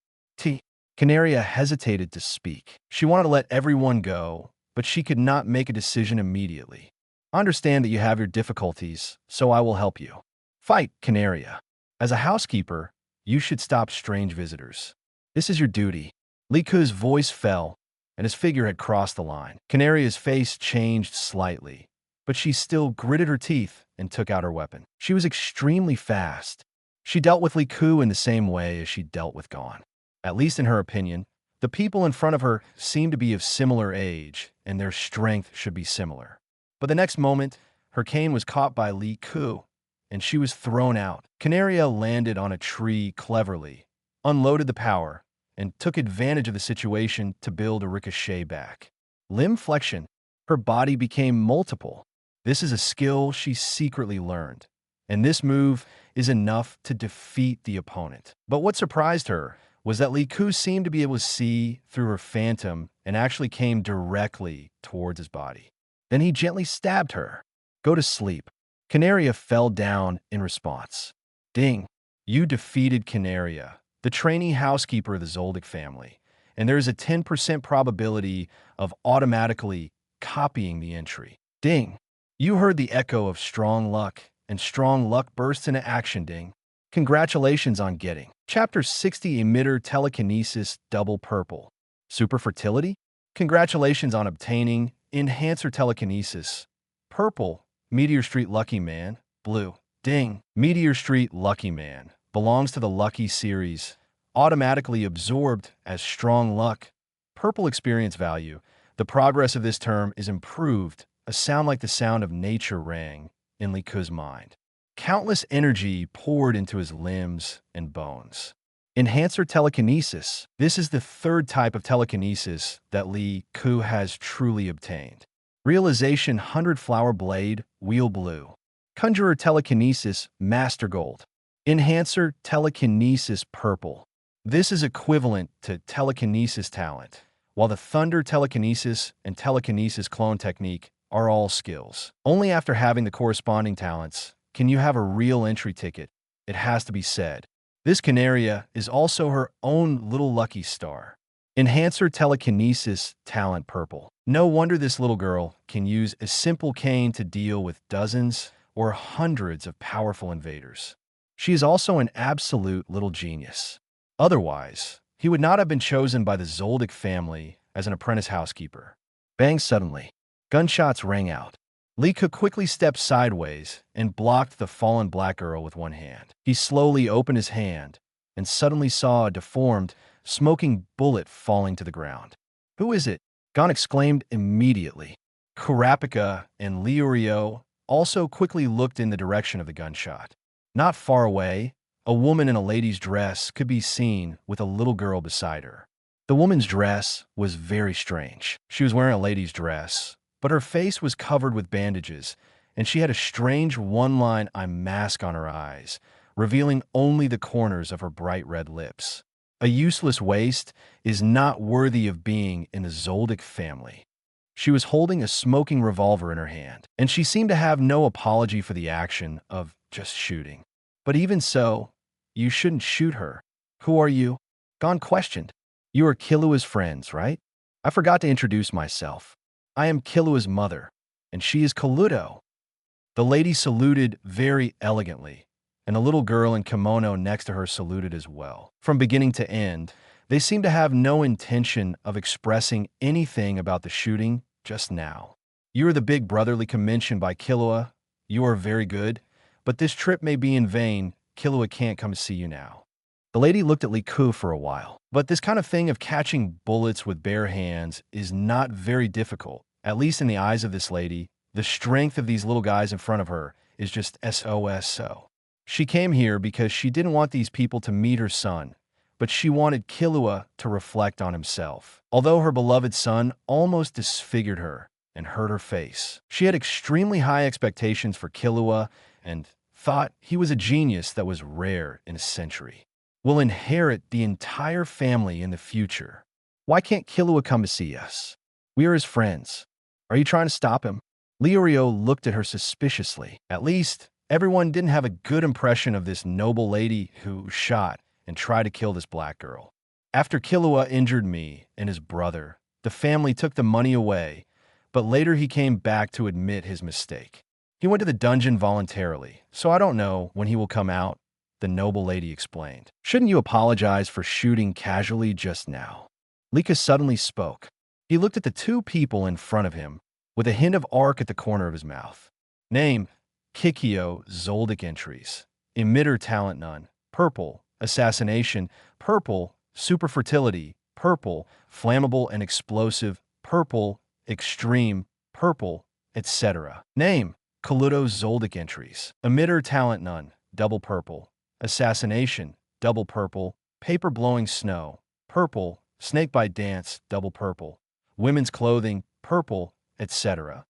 Canaria hesitated to speak. She wanted to let everyone go, but she could not make a decision immediately. "I understand that you have your difficulties, so I will help you." "Fight, Canaria. As a housekeeper, you should stop strange visitors. This is your duty." Liku's voice fell, and his figure had crossed the line. Canaria's face changed slightly, but she still gritted her teeth and took out her weapon. She was extremely fast. She dealt with Liku in the same way as she dealt with Gon. At least in her opinion, the people in front of her seemed to be of similar age, and their strength should be similar. But the next moment, her cane was caught by Liku, and she was thrown out. Canaria landed on a tree cleverly, unloaded the power, and took advantage of the situation to build a ricochet back. Limb flexion. Her body became multiple. This is a skill she secretly learned, and this move is enough to defeat the opponent. But what surprised her was that Liku seemed to be able to see through her phantom and actually came directly towards his body. Then he gently stabbed her. "Go to sleep." Canaria fell down in response. "Ding, you defeated Canaria, the trainee housekeeper of the Zoldyck family, and there is a 10% probability of automatically copying the entry." Ding, you heard the echo of strong luck, and strong luck bursts into action. Ding. Congratulations on getting Chapter 60 Emitter Telekinesis Double Purple. Super Fertility? Congratulations on obtaining Enhancer Telekinesis. Purple, Meteor Street Lucky Man. Blue. Ding. Meteor Street Lucky Man belongs to the Lucky series. Automatically absorbed as strong luck. Purple experience value. The progress of this term is improved. A sound like the sound of nature rang in Liku's mind. Countless energy poured into his limbs and bones. Enhancer Telekinesis. This is the third type of telekinesis that Liku has truly obtained. Realization 100 Flower Blade, Wheel Blue. Conjurer Telekinesis, Master Gold. Enhancer Telekinesis, Purple. This is equivalent to Telekinesis Talent, while the Thunder Telekinesis and Telekinesis Clone Technique are all skills. Only after having the corresponding talents can you have a real entry ticket, it has to be said. This Canaria is also her own little lucky star. Enhancer Telekinesis Talent Purple. No wonder this little girl can use a simple cane to deal with dozens or hundreds of powerful invaders. She is also an absolute little genius. Otherwise, he would not have been chosen by the Zoldyck family as an apprentice housekeeper. Bang suddenly. Gunshots rang out. Liku quickly stepped sideways and blocked the fallen black girl with one hand. He slowly opened his hand and suddenly saw a deformed, smoking bullet falling to the ground. "Who is it?" Gon exclaimed immediately. Kurapika and Leorio also quickly looked in the direction of the gunshot. Not far away, a woman in a lady's dress could be seen with a little girl beside her. The woman's dress was very strange. She was wearing a lady's dress, but her face was covered with bandages, and she had a strange one-line eye mask on her eyes, revealing only the corners of her bright red lips. A useless waste is not worthy of being in the Zoldyck family. She was holding a smoking revolver in her hand, and she seemed to have no apology for the action of just shooting. But even so, you shouldn't shoot her. Who are you? Gon questioned. You are Killua's friends, right? I forgot to introduce myself. I am Killua's mother, and she is Kaluto. The lady saluted very elegantly, and the little girl in kimono next to her saluted as well. From beginning to end, they seemed to have no intention of expressing anything about the shooting just now. You are the big brotherly mentioned by Killua. You are very good, but this trip may be in vain. Killua can't come see you now. The lady looked at Li Ku for a while, but this kind of thing of catching bullets with bare hands is not very difficult, at least in the eyes of this lady. The strength of these little guys in front of her is just so. She came here because she didn't want these people to meet her son, but she wanted Killua to reflect on himself. Although her beloved son almost disfigured her and hurt her face, she had extremely high expectations for Killua and thought he was a genius that was rare in a century. Will inherit the entire family in the future. Why can't Killua come to see us? We are his friends. Are you trying to stop him? Leorio looked at her suspiciously. At least, everyone didn't have a good impression of this noble lady who shot and tried to kill this black girl. After Killua injured me and his brother, the family took the money away, but later he came back to admit his mistake. He went to the dungeon voluntarily, so I don't know when he will come out, the noble lady explained. Shouldn't you apologize for shooting casually just now? Lika suddenly spoke. He looked at the two people in front of him, with a hint of arc at the corner of his mouth. Name, Kikyo, Zoldyck entries. Emitter talent none. Purple, assassination. Purple, super fertility. Purple, flammable and explosive. Purple, extreme. Purple, etc. Name, Kaluto Zoldyck entries. Emitter talent none. Double purple. Assassination, double purple. Paper blowing snow. Purple, snakebite dance, double purple. Women's clothing, purple, etc.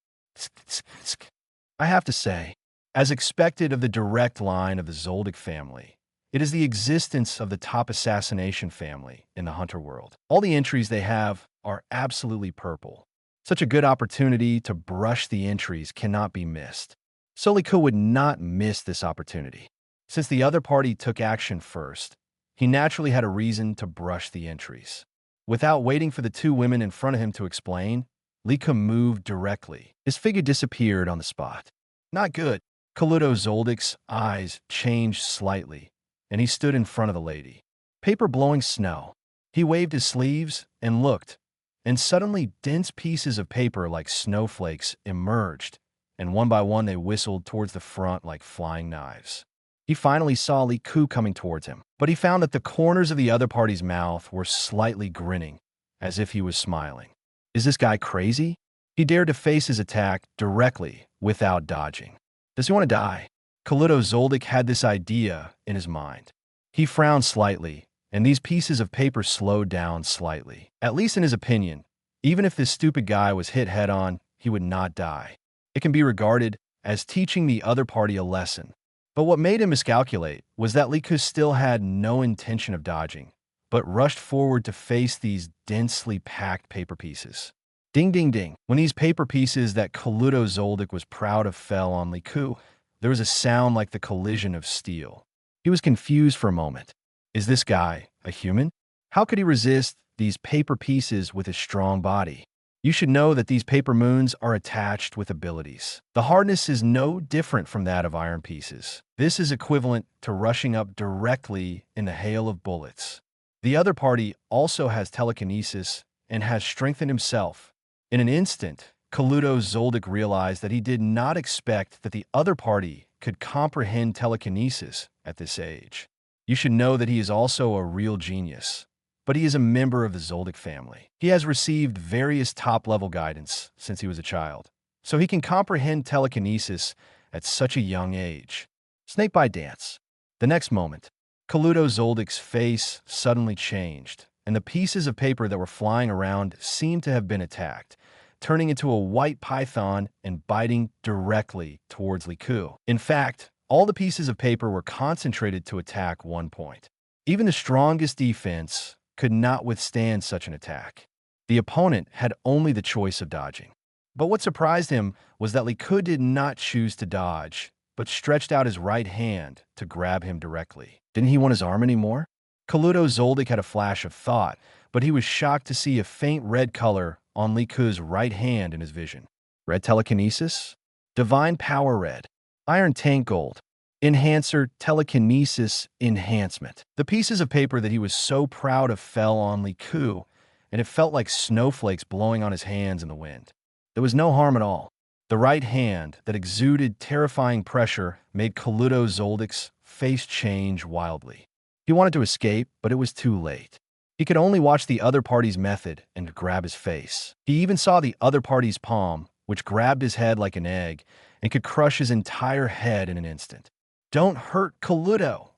I have to say, as expected of the direct line of the Zoldyck family, it is the existence of the top assassination family in the Hunter world. All the entries they have are absolutely purple. Such a good opportunity to brush the entries cannot be missed. Soliku would not miss this opportunity. Since the other party took action first, he naturally had a reason to brush the entries. Without waiting for the two women in front of him to explain, Lika moved directly. His figure disappeared on the spot. Not good. Kaluto Zoldyck's eyes changed slightly, and he stood in front of the lady. Paper blowing snow. He waved his sleeves and looked, and suddenly dense pieces of paper like snowflakes emerged, and one by one they whistled towards the front like flying knives. He finally saw Li Ku coming towards him, but he found that the corners of the other party's mouth were slightly grinning, as if he was smiling. Is this guy crazy? He dared to face his attack directly without dodging. Does he want to die? Kaluto Zoldyck had this idea in his mind. He frowned slightly, and these pieces of paper slowed down slightly. At least in his opinion, even if this stupid guy was hit head-on, he would not die. It can be regarded as teaching the other party a lesson. But what made him miscalculate was that Liku still had no intention of dodging, but rushed forward to face these densely packed paper pieces. Ding, ding, ding. When these paper pieces that Kaluto Zoldyck was proud of fell on Liku, there was a sound like the collision of steel. He was confused for a moment. Is this guy a human? How could he resist these paper pieces with his strong body? You should know that these paper moons are attached with abilities. The hardness is no different from that of iron pieces. This is equivalent to rushing up directly in the hail of bullets. The other party also has telekinesis and has strengthened himself. In an instant, Kaluto Zoldyck realized that he did not expect that the other party could comprehend telekinesis at this age. You should know that he is also a real genius, but he is a member of the Zoldyck family. He has received various top-level guidance since he was a child, so he can comprehend telekinesis at such a young age. Snakebite dance. The next moment, Kaluto Zoldyck's face suddenly changed, and the pieces of paper that were flying around seemed to have been attacked. turning into a white python and biting directly towards Liku. In fact, all the pieces of paper were concentrated to attack one point. Even the strongest defense could not withstand such an attack. The opponent had only the choice of dodging. But what surprised him was that Liku did not choose to dodge, but stretched out his right hand to grab him directly. Didn't he want his arm anymore? Kaluto Zoldyck had a flash of thought, but he was shocked to see a faint red color on Liku's right hand in his vision. Red telekinesis? Divine power red. Iron tank gold. Enhancer telekinesis enhancement. The pieces of paper that he was so proud of fell on Liku, and it felt like snowflakes blowing on his hands in the wind. There was no harm at all. The right hand that exuded terrifying pressure made Kaluto Zoldyck's face change wildly. He wanted to escape, but it was too late. He could only watch the other party's method and grab his face. He even saw the other party's palm, which grabbed his head like an egg and could crush his entire head in an instant. "Don't hurt Kaluto!"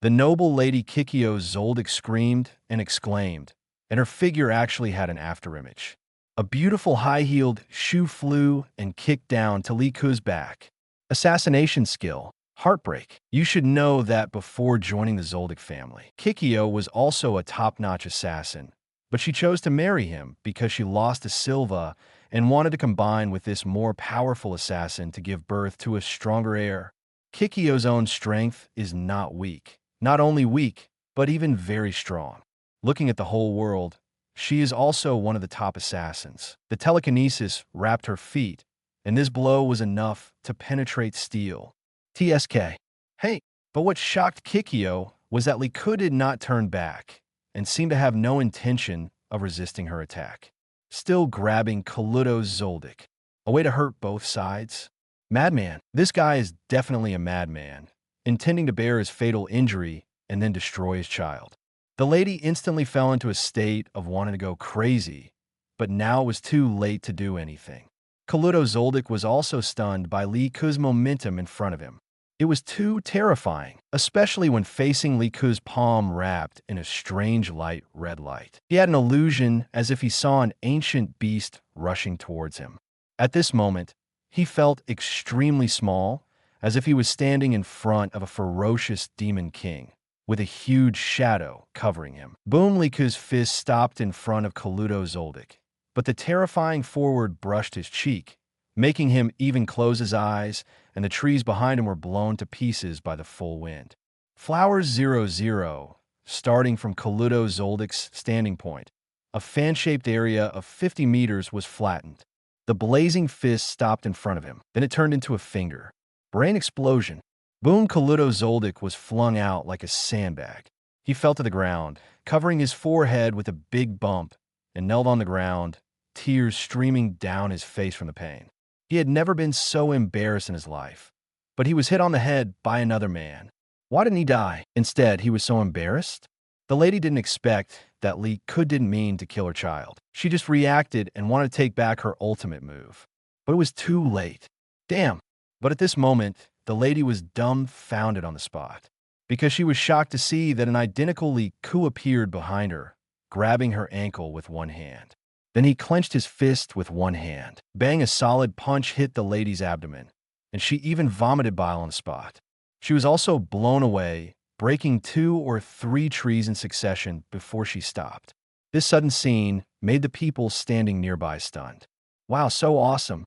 The noble lady Kikyo Zoldyck screamed and exclaimed, and her figure actually had an afterimage. A beautiful high-heeled shoe flew and kicked down to Liku's back. Assassination skill. Heartbreak. You should know that before joining the Zoldyck family. Kikyo was also a top-notch assassin, but she chose to marry him because she lost to Silva and wanted to combine with this more powerful assassin to give birth to a stronger heir. Kikyo's own strength is not weak. Not only weak, but even very strong. Looking at the whole world, she is also one of the top assassins. The telekinesis wrapped her feet, and this blow was enough to penetrate steel. TSK. Hey, but what shocked Kikyo was that Liku did not turn back and seemed to have no intention of resisting her attack. Still grabbing Kaluto Zoldyck. A way to hurt both sides? Madman. This guy is definitely a madman, intending to bear his fatal injury and then destroy his child. The lady instantly fell into a state of wanting to go crazy, but now it was too late to do anything. Kaluto Zoldyck was also stunned by Liku's momentum in front of him. It was too terrifying, especially when facing Liku's palm wrapped in a strange light red light. He had an illusion as if he saw an ancient beast rushing towards him. At this moment, he felt extremely small, as if he was standing in front of a ferocious demon king, with a huge shadow covering him. Boom! Liku's fist stopped in front of Kaluto Zoldyck, but the terrifying forward brushed his cheek, making him even close his eyes, and the trees behind him were blown to pieces by the full wind. Flowers 00, starting from Kaluto Zoldyck's standing point. A fan-shaped area of 50 meters was flattened. The blazing fist stopped in front of him. Then it turned into a finger. Brain explosion. Boom! Kaluto Zoldyck was flung out like a sandbag. He fell to the ground, covering his forehead with a big bump, and knelt on the ground, tears streaming down his face from the pain. He had never been so embarrassed in his life, but he was hit on the head by another man. Why didn't he die? Instead, he was so embarrassed. The lady didn't expect that Liku didn't mean to kill her child. She just reacted and wanted to take back her ultimate move. But it was too late. Damn. But at this moment, the lady was dumbfounded on the spot, because she was shocked to see that an identical Liku appeared behind her, grabbing her ankle with one hand. Then he clenched his fist with one hand. Bang! A solid punch hit the lady's abdomen, and she even vomited bile on the spot. She was also blown away, breaking 2 or 3 trees in succession before she stopped. This sudden scene made the people standing nearby stunned. Wow, so awesome.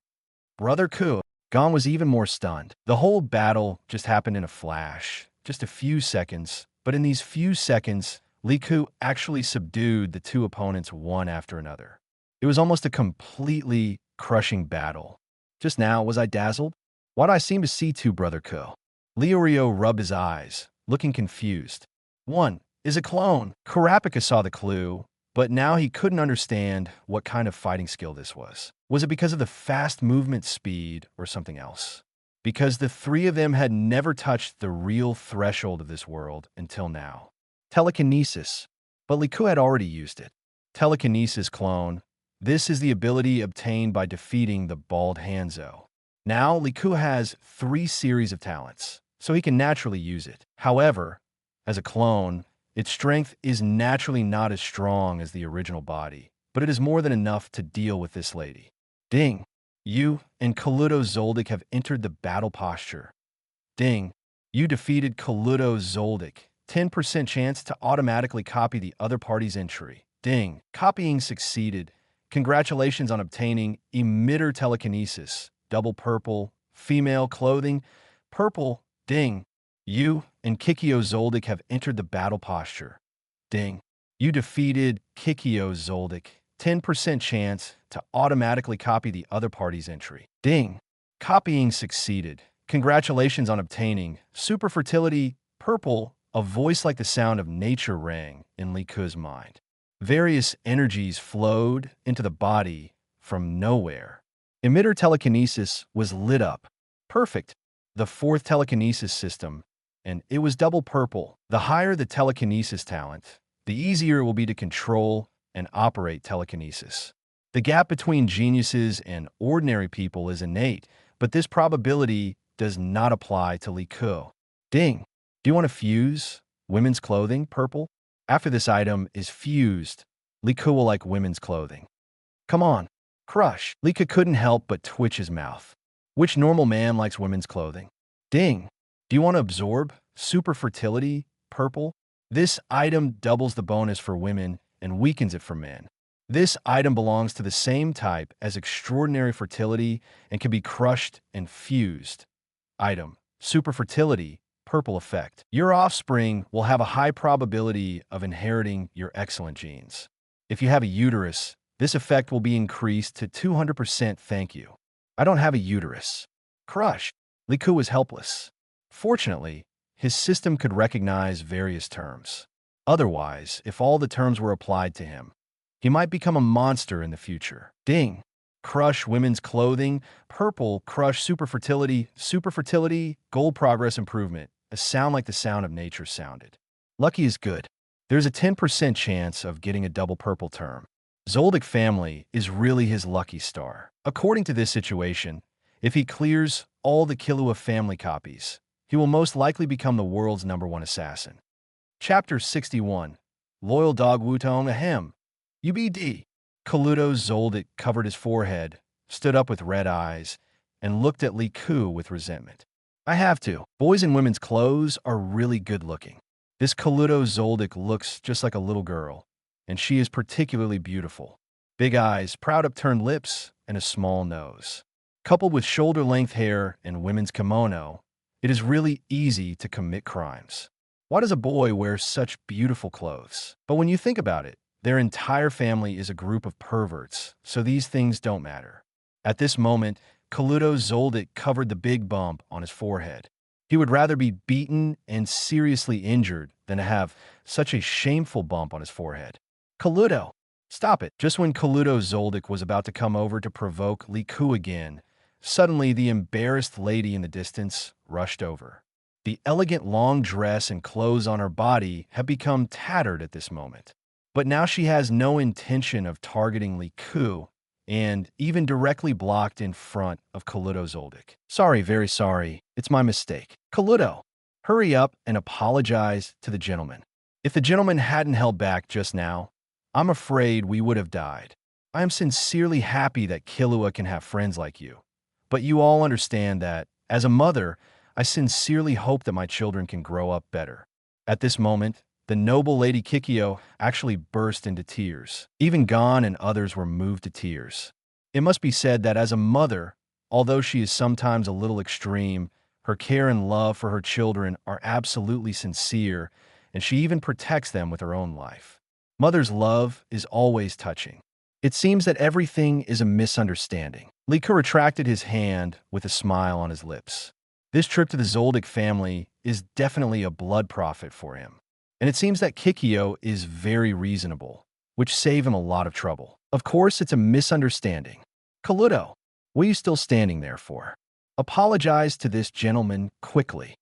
Brother Ku. Gon was even more stunned. The whole battle just happened in a flash, just a few seconds, but in these few seconds, Liku actually subdued the 2 opponents one after another. It was almost a completely crushing battle. Just now, was I dazzled? Why do I seem to see 2 Brother Ku? Leorio rubbed his eyes, looking confused. One is a clone. Kurapika saw the clue, but now he couldn't understand what kind of fighting skill this was. Was it because of the fast movement speed or something else? Because the 3 of them had never touched the real threshold of this world until now. Telekinesis. But Liku had already used it. Telekinesis clone. This is the ability obtained by defeating the bald Hanzo. Now, Liku has 3 series of talents, so he can naturally use it. However, as a clone, its strength is naturally not as strong as the original body, but it is more than enough to deal with this lady. Ding. You and Kaluto Zoldyck have entered the battle posture. Ding. You defeated Kaluto Zoldyck. 10% chance to automatically copy the other party's entry. Ding. Copying succeeded. Congratulations on obtaining emitter telekinesis. Double purple. Female clothing. Purple. Ding. You and Kikyo Zoldyck have entered the battle posture. Ding. You defeated Kikyo Zoldyck. 10% chance to automatically copy the other party's entry. Ding. Copying succeeded. Congratulations on obtaining super fertility. Purple. A voice like the sound of nature rang in Liku's mind. Various energies flowed into the body from nowhere. Emitter telekinesis was lit up. Perfect. The fourth telekinesis system, and it was double purple. The higher the telekinesis talent, the easier it will be to control and operate telekinesis. The gap between geniuses and ordinary people is innate, but this probability does not apply to Liku. Ding. Do you want to fuse women's clothing, purple? After this item is fused, Liku will like women's clothing. Come on, crush. Liku couldn't help but twitch his mouth. Which normal man likes women's clothing? Ding. Do you want to absorb super fertility, purple? This item doubles the bonus for women and weakens it for men. This item belongs to the same type as extraordinary fertility and can be crushed and fused. Item, super fertility, purple effect. Your offspring will have a high probability of inheriting your excellent genes. If you have a uterus, this effect will be increased to 200%. Thank you. I don't have a uterus. Crush. Liku was helpless. Fortunately, his system could recognize various terms. Otherwise, if all the terms were applied to him, he might become a monster in the future. Ding. Crush women's clothing. Purple. Crush super fertility, gold progress improvement. A sound like the sound of nature sounded. Lucky is good. There's a 10% chance of getting a double purple term. Zoldyck family is really his lucky star. According to this situation, if he clears all the Killua family copies, he will most likely become the world's #1 assassin. Chapter 61. Loyal Dog Wutong Ahem. UBD. Kaluto Zoldyck covered his forehead, stood up with red eyes, and looked at Liku with resentment. I have to. Boys in women's clothes are really good looking. This Kaluto Zoldyck looks just like a little girl, and she is particularly beautiful. Big eyes, proud upturned lips, and a small nose. Coupled with shoulder-length hair and women's kimono, it is really easy to commit crimes. Why does a boy wear such beautiful clothes? But when you think about it, their entire family is a group of perverts, so these things don't matter. At this moment, Kaluto Zoldyck covered the big bump on his forehead. He would rather be beaten and seriously injured than to have such a shameful bump on his forehead. Kaluto, stop it. Just when Kaluto Zoldyck was about to come over to provoke Liku again, suddenly the embarrassed lady in the distance rushed over. The elegant long dress and clothes on her body have become tattered at this moment. But now she has no intention of targeting Liku, and even directly blocked in front of Kaluto Zoldyck. Sorry, very sorry. It's my mistake. Kaluto, hurry up and apologize to the gentleman. If the gentleman hadn't held back just now, I'm afraid we would have died. I am sincerely happy that Killua can have friends like you. But you all understand that, as a mother, I sincerely hope that my children can grow up better. At this moment, the noble Lady Kikyo actually burst into tears. Even Gon and others were moved to tears. It must be said that as a mother, although she is sometimes a little extreme, her care and love for her children are absolutely sincere, and she even protects them with her own life. Mother's love is always touching. It seems that everything is a misunderstanding. Liku retracted his hand with a smile on his lips. This trip to the Zoldyck family is definitely a blood profit for him. And it seems that Kikyo is very reasonable, which saved him a lot of trouble. Of course, it's a misunderstanding. Kaluto, what are you still standing there for? Apologize to this gentleman quickly.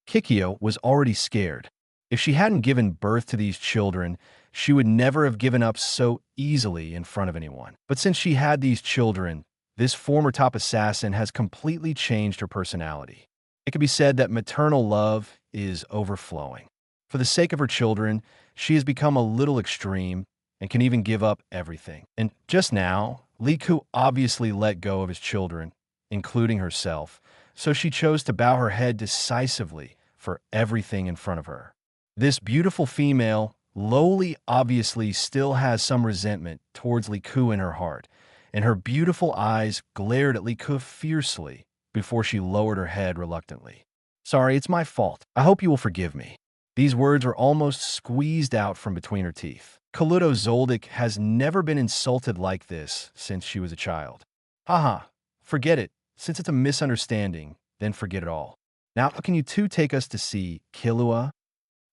Kikyo was already scared. If she hadn't given birth to these children, she would never have given up so easily in front of anyone. But since she had these children, this former top assassin has completely changed her personality. It can be said that maternal love is overflowing. For the sake of her children, she has become a little extreme and can even give up everything. And just now, Li Ku obviously let go of his children, including herself, so she chose to bow her head decisively for everything in front of her. This beautiful female, lowly, obviously still has some resentment towards Li Ku in her heart, and her beautiful eyes glared at Li Ku fiercely before she lowered her head reluctantly. Sorry, it's my fault. I hope you will forgive me. These words are almost squeezed out from between her teeth. Kaluto Zoldyck has never been insulted like this since she was a child. Haha, forget it. Since it's a misunderstanding, then forget it all. Now, can you two take us to see Killua?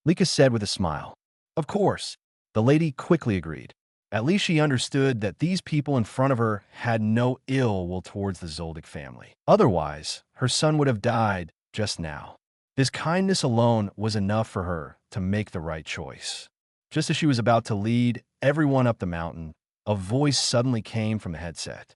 Lika said with a smile. Of course. The lady quickly agreed. At least she understood that these people in front of her had no ill will towards the Zoldyck family. Otherwise, her son would have died just now. This kindness alone was enough for her to make the right choice. Just as she was about to lead everyone up the mountain, a voice suddenly came from the headset.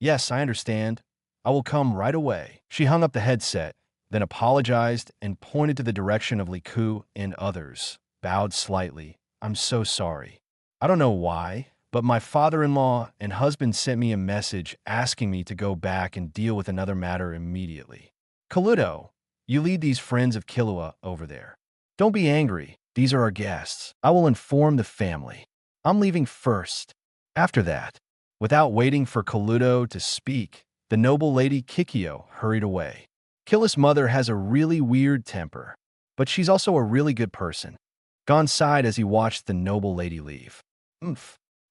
Yes, I understand. I will come right away. She hung up the headset, then apologized and pointed to the direction of Li Ku and others, bowed slightly. I'm so sorry. I don't know why, but my father-in-law and husband sent me a message asking me to go back and deal with another matter immediately. Kaluto, you lead these friends of Killua over there. Don't be angry. These are our guests. I will inform the family. I'm leaving first. After that, without waiting for Kaluto to speak, the noble lady Kikyo hurried away. Killua's mother has a really weird temper, but she's also a really good person. Gon sighed as he watched the noble lady leave.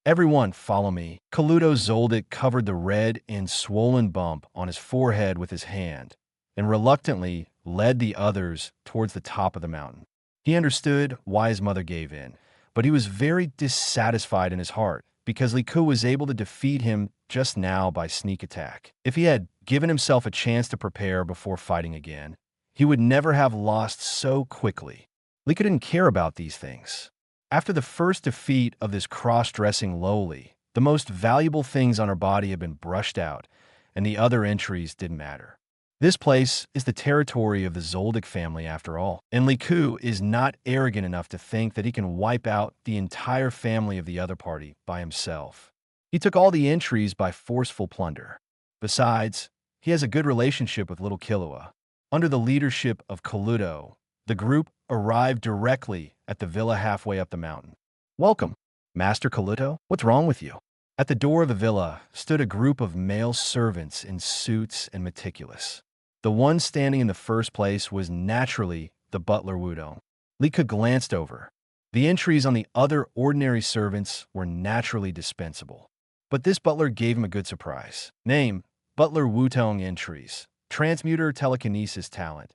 Everyone, follow me. Kaluto Zoldyck covered the red and swollen bump on his forehead with his hand and reluctantly led the others towards the top of the mountain. He understood why his mother gave in, but he was very dissatisfied in his heart because Li Ku was able to defeat him just now by sneak attack. If he had given himself a chance to prepare before fighting again, he would never have lost so quickly. Li Ku didn't care about these things. After the first defeat of this cross-dressing lowly, the most valuable things on her body had been brushed out, and the other entries didn't matter. This place is the territory of the Zoldyck family after all, and Li Ku is not arrogant enough to think that he can wipe out the entire family of the other party by himself. He took all the entries by forceful plunder. Besides, he has a good relationship with little Killua. Under the leadership of Kaluto, the group arrived directly at the villa halfway up the mountain. Welcome, Master Kaluto. What's wrong with you? At the door of the villa stood a group of male servants in suits and meticulous. The one standing in the first place was naturally the butler Wudong. Li Ku glanced over. The entries on the other ordinary servants were naturally dispensable. But this butler gave him a good surprise. Name, Butler Wutong entries. Transmuter telekinesis talent.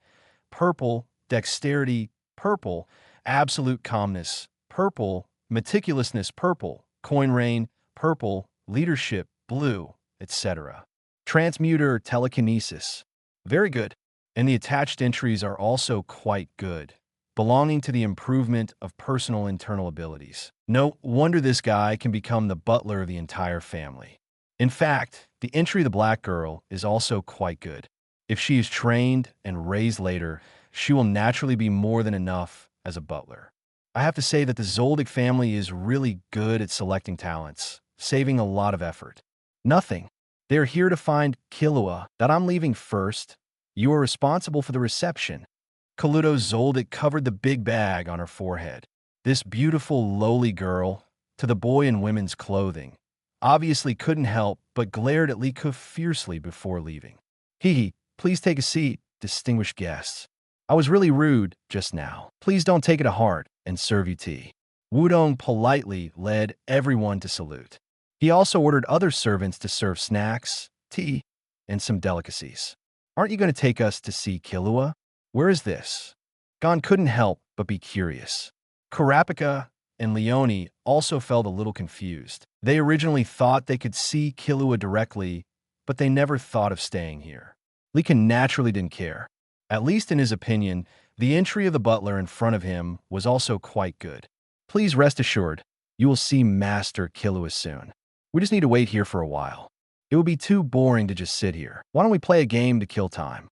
Purple, dexterity, purple, absolute calmness, purple, meticulousness, purple, coin rain, purple, leadership, blue, etc. Transmuter telekinesis. Very good. And the attached entries are also quite good, belonging to the improvement of personal internal abilities. No wonder this guy can become the butler of the entire family. In fact, the entry of the black girl is also quite good. If she is trained and raised later, she will naturally be more than enough as a butler. I have to say that the Zoldyck family is really good at selecting talents, saving a lot of effort. Nothing. They're here to find Killua. That I'm leaving first. You are responsible for the reception. Kaluto Zoldyck covered the big bag on her forehead. This beautiful, lowly girl, to the boy in women's clothing, obviously couldn't help but glared at Li Ku fiercely before leaving. Please take a seat, distinguished guests. I was really rude just now. Please don't take it to heart and serve you tea. Wudong politely led everyone to salute. He also ordered other servants to serve snacks, tea, and some delicacies. Aren't you going to take us to see Killua? Where is this? Gon couldn't help but be curious. Kurapika and Leone also felt a little confused. They originally thought they could see Killua directly, but they never thought of staying here. Lika naturally didn't care. At least in his opinion, the entry of the butler in front of him was also quite good. Please rest assured, you will see Master Killua soon. We just need to wait here for a while. It would be too boring to just sit here. Why don't we play a game to kill time?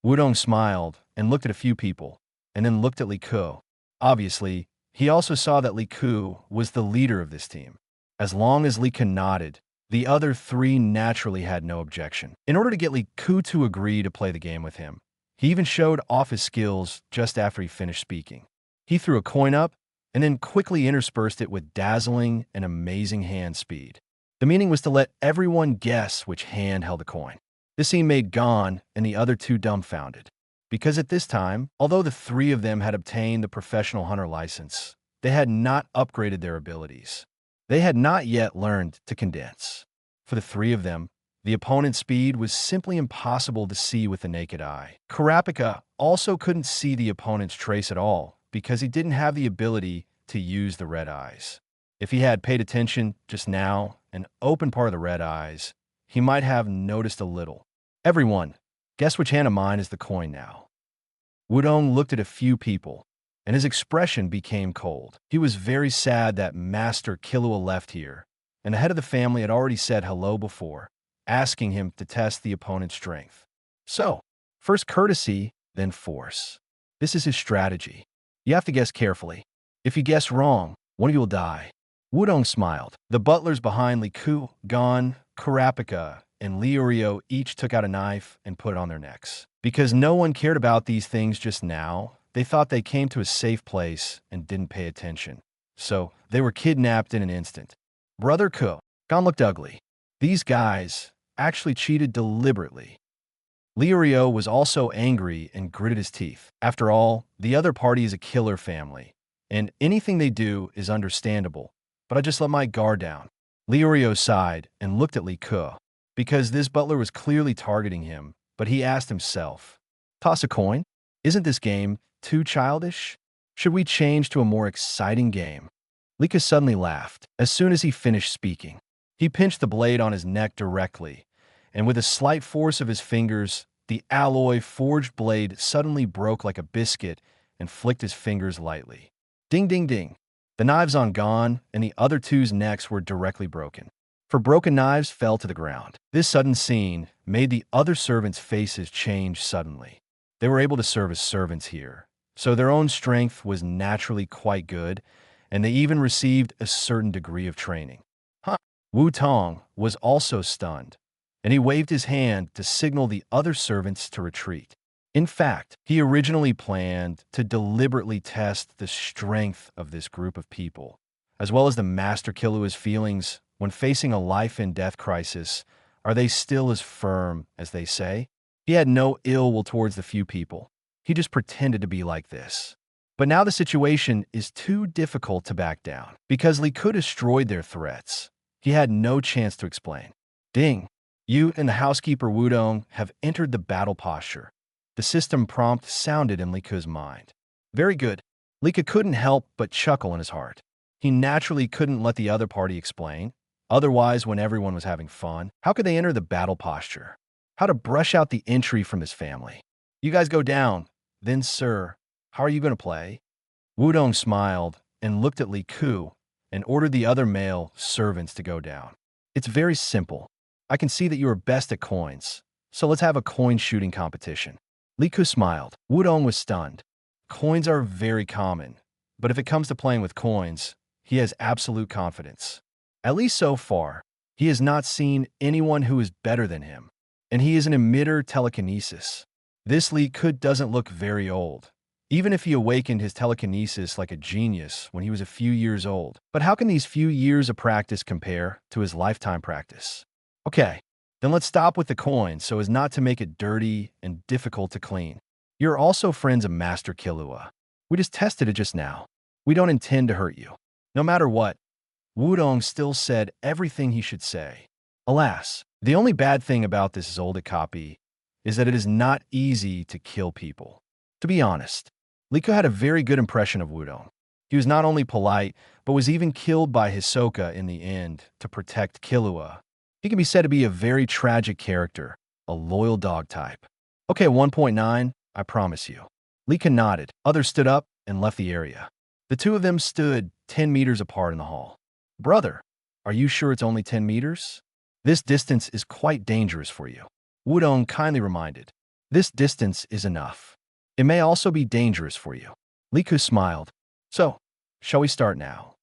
Wudong smiled and looked at a few people, and then looked at Li Ku. Obviously, he also saw that Li Ku was the leader of this team. As long as Li Ku nodded, The other three naturally had no objection. In order to get Liku to agree to play the game with him, he even showed off his skills just after he finished speaking. He threw a coin up and then quickly interspersed it with dazzling and amazing hand speed. The meaning was to let everyone guess which hand held the coin. This scene made Gon and the other two dumbfounded, because at this time, although the three of them had obtained the professional hunter license, they had not upgraded their abilities. They had not yet learned to condense. For the three of them, the opponent's speed was simply impossible to see with the naked eye. Kurapika also couldn't see the opponent's trace at all because he didn't have the ability to use the red eyes. If he had paid attention just now and opened part of the red eyes, he might have noticed a little. Everyone, guess which hand of mine is the coin now? Wudong looked at a few people, and his expression became cold. He was very sad that Master Killua left here, and the head of the family had already said hello before, asking him to test the opponent's strength. So, first courtesy, then force. This is his strategy. You have to guess carefully. If you guess wrong, one of you will die. Wudong smiled. The butlers behind Liku, Gon, Kurapika, and Liurio each took out a knife and put it on their necks. Because no one cared about these things just now, they thought they came to a safe place and didn't pay attention. So, they were kidnapped in an instant. Brother Ko, Gon looked ugly. These guys actually cheated deliberately. Liurio was also angry and gritted his teeth. After all, the other party is a killer family, and anything they do is understandable, but I just let my guard down. Liurio sighed and looked at Liku, because this butler was clearly targeting him, but he asked himself, toss a coin? Isn't this game too childish? Should we change to a more exciting game? Liku suddenly laughed as soon as he finished speaking. He pinched the blade on his neck directly, and with a slight force of his fingers, the alloy forged blade suddenly broke like a biscuit and flicked his fingers lightly. Ding, ding, ding. The knives on Gon and the other two's necks were directly broken. For broken knives fell to the ground. This sudden scene made the other servants' faces change suddenly. They were able to serve as servants here, so their own strength was naturally quite good, and they even received a certain degree of training. Wu Tong was also stunned, and he waved his hand to signal the other servants to retreat. In fact, he originally planned to deliberately test the strength of this group of people, as well as the Master Killua's feelings when facing a life-and-death crisis. Are they still as firm as they say? He had no ill will towards the few people. He just pretended to be like this. But now the situation is too difficult to back down, because Liku destroyed their threats. He had no chance to explain. Ding! You and the housekeeper Wudong have entered the battle posture. The system prompt sounded in Liku's mind. Very good. Liku couldn't help but chuckle in his heart. He naturally couldn't let the other party explain. Otherwise, when everyone was having fun, how could they enter the battle posture? How to brush out the entry from his family? You guys go down. Then, sir, how are you going to play? Wudong smiled and looked at Liku and ordered the other male servants to go down. It's very simple. I can see that you are best at coins, so let's have a coin shooting competition. Liku smiled. Wudong was stunned. Coins are very common, but if it comes to playing with coins, he has absolute confidence. At least so far, he has not seen anyone who is better than him, and he is an emitter telekinesis. This Liku doesn't look very old, even if he awakened his telekinesis like a genius when he was a few years old. But how can these few years of practice compare to his lifetime practice? Okay, then let's stop with the coin so as not to make it dirty and difficult to clean. You're also friends of Master Killua. We just tested it just now. We don't intend to hurt you. No matter what, Wudong still said everything he should say. Alas, the only bad thing about this Zoldyck copy is that it is not easy to kill people. To be honest, Liku had a very good impression of Wudong. He was not only polite, but was even killed by Hisoka in the end to protect Killua. He can be said to be a very tragic character, a loyal dog type. Okay, 1.9, I promise you. Liku nodded. Others stood up and left the area. The two of them stood 10 meters apart in the hall. Brother, are you sure it's only 10 meters? This distance is quite dangerous for you. Wudong kindly reminded. This distance is enough. It may also be dangerous for you. Liku smiled. So, shall we start now?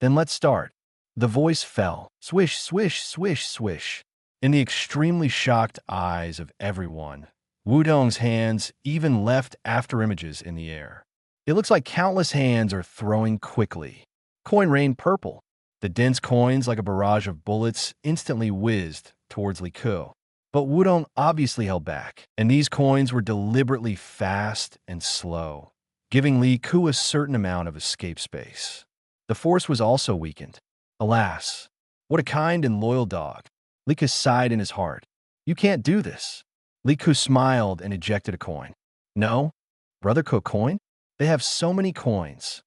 Then let's start. The voice fell. Swish, swish, swish, swish. In the extremely shocked eyes of everyone, Wudong's hands even left after images in the air. It looks like countless hands are throwing quickly. Coin rained purple. The dense coins, like a barrage of bullets, instantly whizzed towards Li Ku. But Wudong obviously held back, and these coins were deliberately fast and slow, giving Li Ku a certain amount of escape space. The force was also weakened. Alas, what a kind and loyal dog. Li Ku sighed in his heart. You can't do this. Li Ku smiled and ejected a coin. No? Brother Ku coin? They have so many coins.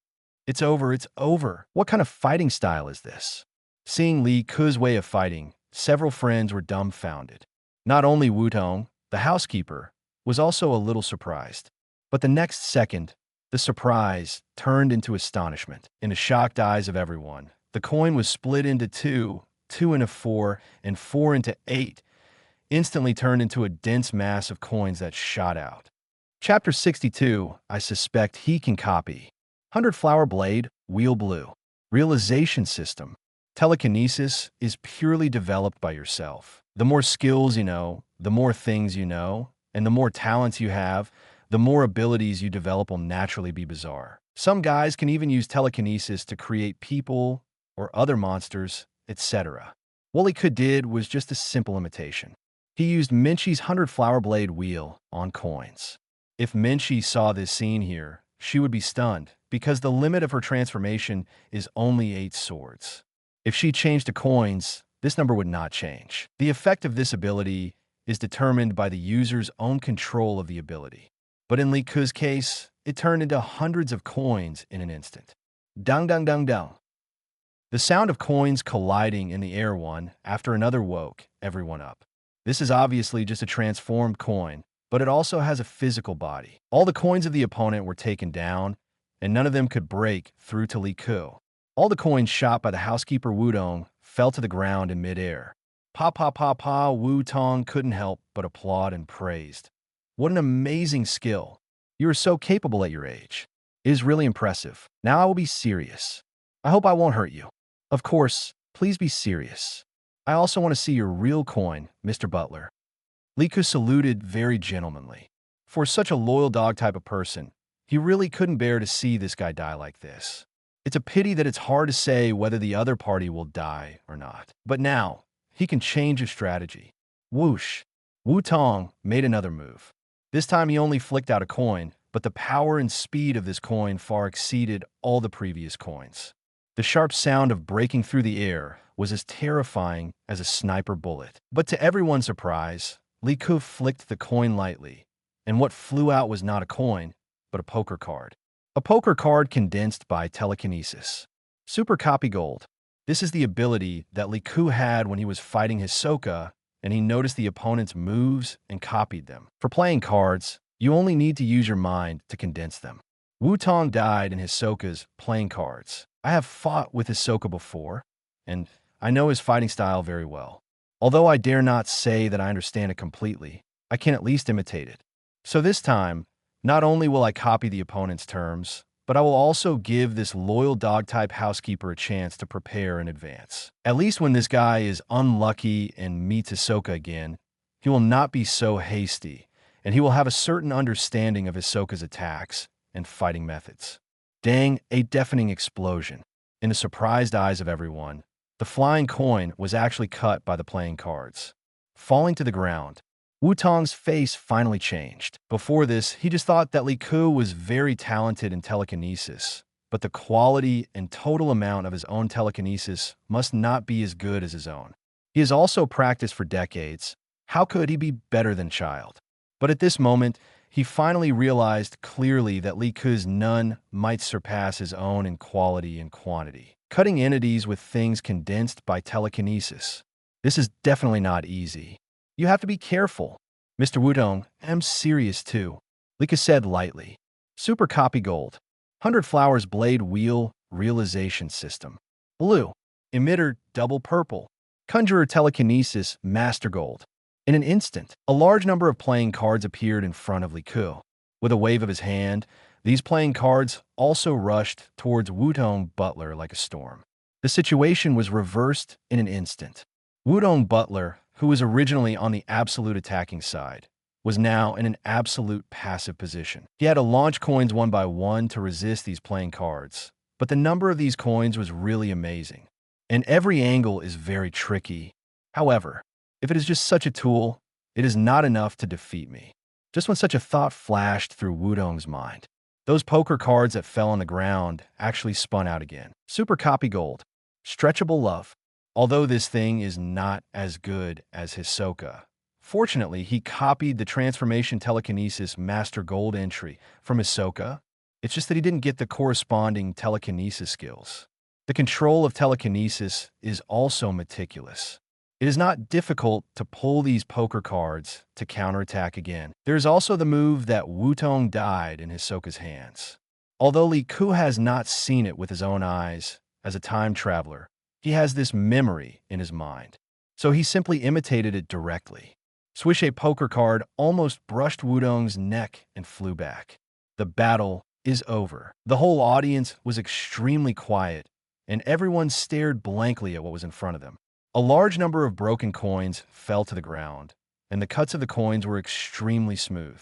It's over, it's over. What kind of fighting style is this? Seeing Li Ku's way of fighting, several friends were dumbfounded. Not only Wudong, the housekeeper, was also a little surprised. But the next second, the surprise turned into astonishment. In the shocked eyes of everyone, the coin was split into two, 2 into 4, and 4 into 8, instantly turned into a dense mass of coins that shot out. Chapter 62, I suspect he can copy. 100 Flower Blade, Wheel Blue. Realization System. Telekinesis is purely developed by yourself. The more skills you know, the more things you know, and the more talents you have, the more abilities you develop will naturally be bizarre. Some guys can even use telekinesis to create people or other monsters, etc. What Li Ku did was just a simple imitation. He used Minchi's 100 Flower Blade wheel on coins. If Minchi saw this scene here, she would be stunned, because the limit of her transformation is only 8 swords. If she changed to coins, this number would not change. The effect of this ability is determined by the user's own control of the ability. But in Li Ku's case, it turned into hundreds of coins in an instant. Dang dang dang dang. The sound of coins colliding in the air one after another woke everyone up. This is obviously just a transformed coin, but it also has a physical body. All the coins of the opponent were taken down, and none of them could break through to Li Ku. All the coins shot by the housekeeper Wudong fell to the ground in midair. Pa pa pa pa, Wudong couldn't help but applaud and praised. What an amazing skill. You are so capable at your age. It is really impressive. Now I will be serious. I hope I won't hurt you. Of course, please be serious. I also want to see your real coin, Mr. Butler. Li Ku saluted very gentlemanly. For such a loyal dog type of person, he really couldn't bear to see this guy die like this. It's a pity that it's hard to say whether the other party will die or not. But now, he can change his strategy. Whoosh! Wudong made another move. This time he only flicked out a coin, but the power and speed of this coin far exceeded all the previous coins. The sharp sound of breaking through the air was as terrifying as a sniper bullet. But to everyone's surprise, Li Ku flicked the coin lightly, and what flew out was not a coin, but a poker card. A poker card condensed by telekinesis. Super Copy Gold. This is the ability that Li Ku had when he was fighting Hisoka, and he noticed the opponent's moves and copied them. For playing cards, you only need to use your mind to condense them. Wudong died in Hisoka's playing cards. I have fought with Hisoka before, and I know his fighting style very well. Although I dare not say that I understand it completely, I can at least imitate it. So this time, not only will I copy the opponent's terms, but I will also give this loyal dog-type housekeeper a chance to prepare in advance. At least when this guy is unlucky and meets Hisoka again, he will not be so hasty, and he will have a certain understanding of Hisoka's attacks and fighting methods. Dang, a deafening explosion. In the surprised eyes of everyone, the flying coin was actually cut by the playing cards. Falling to the ground, Wudong's face finally changed. Before this, he just thought that Li Ku was very talented in telekinesis, but the quality and total amount of his own telekinesis must not be as good as his own. He has also practiced for decades. How could he be better than child? But at this moment, he finally realized clearly that Li Ku's none might surpass his own in quality and quantity. Cutting entities with things condensed by telekinesis. This is definitely not easy. You have to be careful. Mr. Wudong, I'm serious too. Li Ku said lightly. Super Copy Gold. 100 Flowers Blade Wheel Realization System. Blue. Emitter Double Purple. Conjurer Telekinesis Master Gold. In an instant, a large number of playing cards appeared in front of Li Ku. With a wave of his hand, these playing cards also rushed towards Wudong Butler like a storm. The situation was reversed in an instant. Wudong Butler, who was originally on the absolute attacking side, was now in an absolute passive position. He had to launch coins one by one to resist these playing cards, but the number of these coins was really amazing. And every angle is very tricky. However, if it is just such a tool, it is not enough to defeat me. Just when such a thought flashed through Wudong's mind, those poker cards that fell on the ground actually spun out again. Super Copy Gold. Stretchable Love. Although this thing is not as good as Hisoka, fortunately, he copied the Transformation Telekinesis Master Gold entry from Hisoka. It's just that he didn't get the corresponding telekinesis skills. The control of telekinesis is also meticulous. It is not difficult to pull these poker cards to counterattack again. There is also the move that Wutong died in Hisoka's hands. Although Li Ku has not seen it with his own eyes, as a time traveler, he has this memory in his mind. So he simply imitated it directly. Swish a poker card almost brushed Wudong's neck and flew back. The battle is over. The whole audience was extremely quiet, and everyone stared blankly at what was in front of them. A large number of broken coins fell to the ground, and the cuts of the coins were extremely smooth.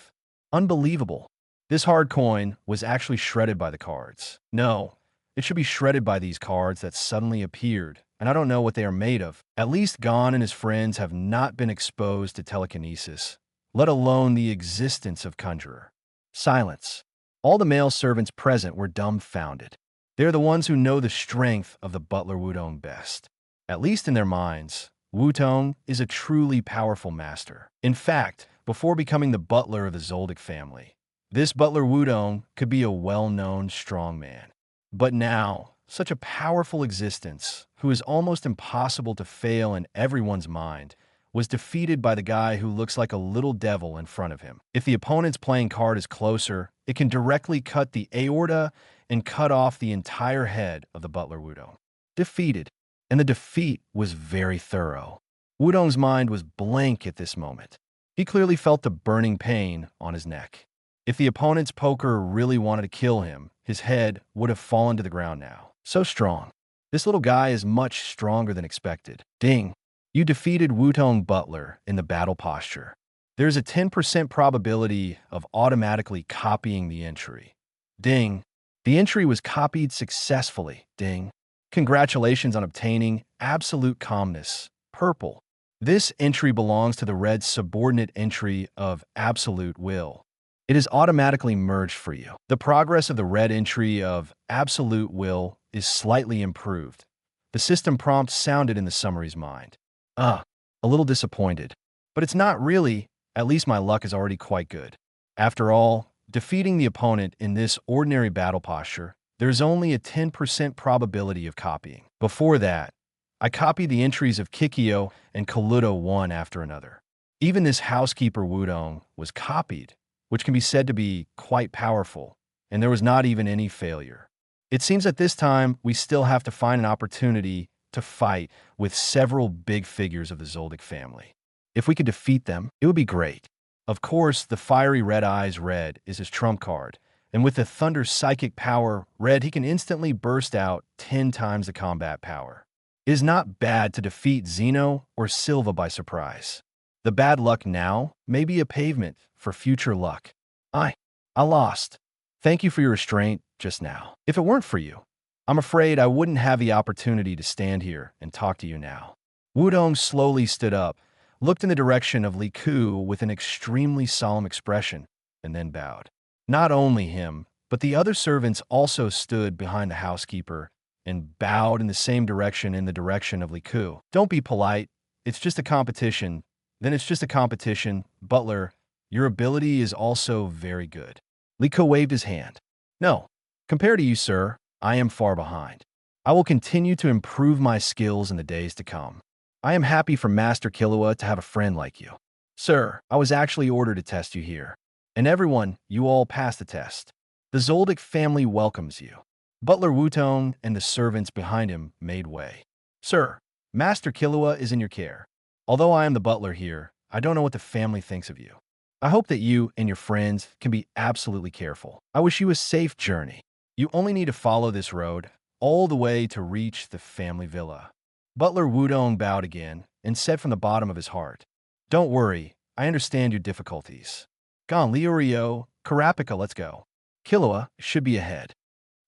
Unbelievable. This hard coin was actually shredded by the cards. No, it should be shredded by these cards that suddenly appeared, and I don't know what they are made of. At least Gon and his friends have not been exposed to telekinesis, let alone the existence of Conjurer. Silence. All the male servants present were dumbfounded. They're the ones who know the strength of the butler Wudong best. At least in their minds, Wutong is a truly powerful master. In fact, before becoming the butler of the Zoldyck family, this butler Wudong could be a well-known strongman. But now, such a powerful existence, who is almost impossible to fail in everyone's mind, was defeated by the guy who looks like a little devil in front of him. If the opponent's playing card is closer, it can directly cut the aorta and cut off the entire head of the butler Wudong. Defeated. And the defeat was very thorough. Wudong's mind was blank at this moment. He clearly felt the burning pain on his neck. If the opponent's poker really wanted to kill him, his head would have fallen to the ground now. So strong. This little guy is much stronger than expected. Ding. You defeated Wutong Butler in the battle posture. There's a 10% probability of automatically copying the entry. Ding. The entry was copied successfully. Ding. Congratulations on obtaining absolute calmness. Purple. This entry belongs to the red subordinate entry of absolute will. It is automatically merged for you. The progress of the red entry of absolute will is slightly improved. The system prompt sounded in the summary's mind. A little disappointed. But it's not really. At least my luck is already quite good. After all, defeating the opponent in this ordinary battle posture, there's only a 10% probability of copying. Before that, I copied the entries of Kikyo and Kaluto one after another. Even this housekeeper Wudong was copied, which can be said to be quite powerful, and there was not even any failure. It seems at this time we still have to find an opportunity to fight with several big figures of the Zoldyck family. If we could defeat them, it would be great. Of course, the fiery red eyes red is his trump card, and with the thunder psychic power red, he can instantly burst out 10 times the combat power. It is not bad to defeat Zeno or Silva by surprise. The bad luck now may be a pavement for future luck. I lost. Thank you for your restraint just now. If it weren't for you, I'm afraid I wouldn't have the opportunity to stand here and talk to you now. Wudong slowly stood up, looked in the direction of Li Ku with an extremely solemn expression, and then bowed. Not only him, but the other servants also stood behind the housekeeper and bowed in the same direction in the direction of Li Ku. Don't be polite. It's just a competition. Then it's just a competition. Butler, your ability is also very good. Li Ku waved his hand. No, compared to you, sir, I am far behind. I will continue to improve my skills in the days to come. I am happy for Master Killua to have a friend like you. Sir, I was actually ordered to test you here. And everyone, you all passed the test. The Zoldyck family welcomes you. Butler Wutong and the servants behind him made way. Sir, Master Killua is in your care. Although I am the butler here, I don't know what the family thinks of you. I hope that you and your friends can be absolutely careful. I wish you a safe journey. You only need to follow this road. all the way to reach the family villa. Butler Wudong bowed again and said from the bottom of his heart, "Don't worry, I understand your difficulties. Gon Liurio, Karapika, let's go. Killua should be ahead."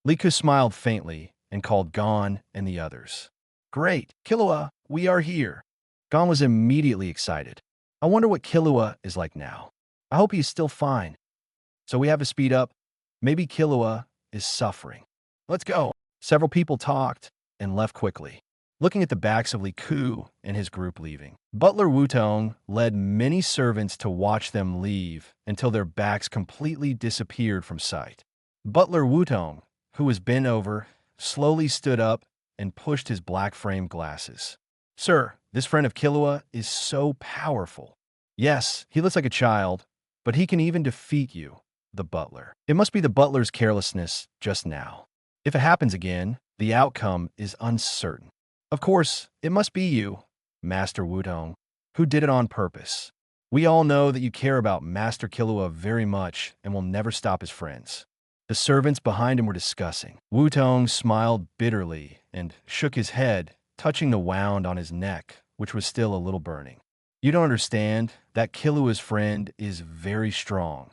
Liku smiled faintly and called Gon and the others. "Great, Killua, we are here." Gon was immediately excited. "I wonder what Killua is like now. I hope he's still fine. So we have to speed up. Maybe Killua is suffering. Let's go." Several people talked and left quickly, looking at the backs of Liku and his group leaving. Butler Wutong led many servants to watch them leave until their backs completely disappeared from sight. Butler Wutong, who was bent over, slowly stood up and pushed his black-framed glasses. "Sir, this friend of Killua is so powerful. Yes, he looks like a child, but he can even defeat you." The butler. "It must be the butler's carelessness just now. If it happens again, the outcome is uncertain." "Of course, it must be you, Master Wutong, who did it on purpose. We all know that you care about Master Killua very much and will never stop his friends." The servants behind him were discussing. Wutong smiled bitterly and shook his head, touching the wound on his neck, which was still a little burning. "You don't understand that Killua's friend is very strong,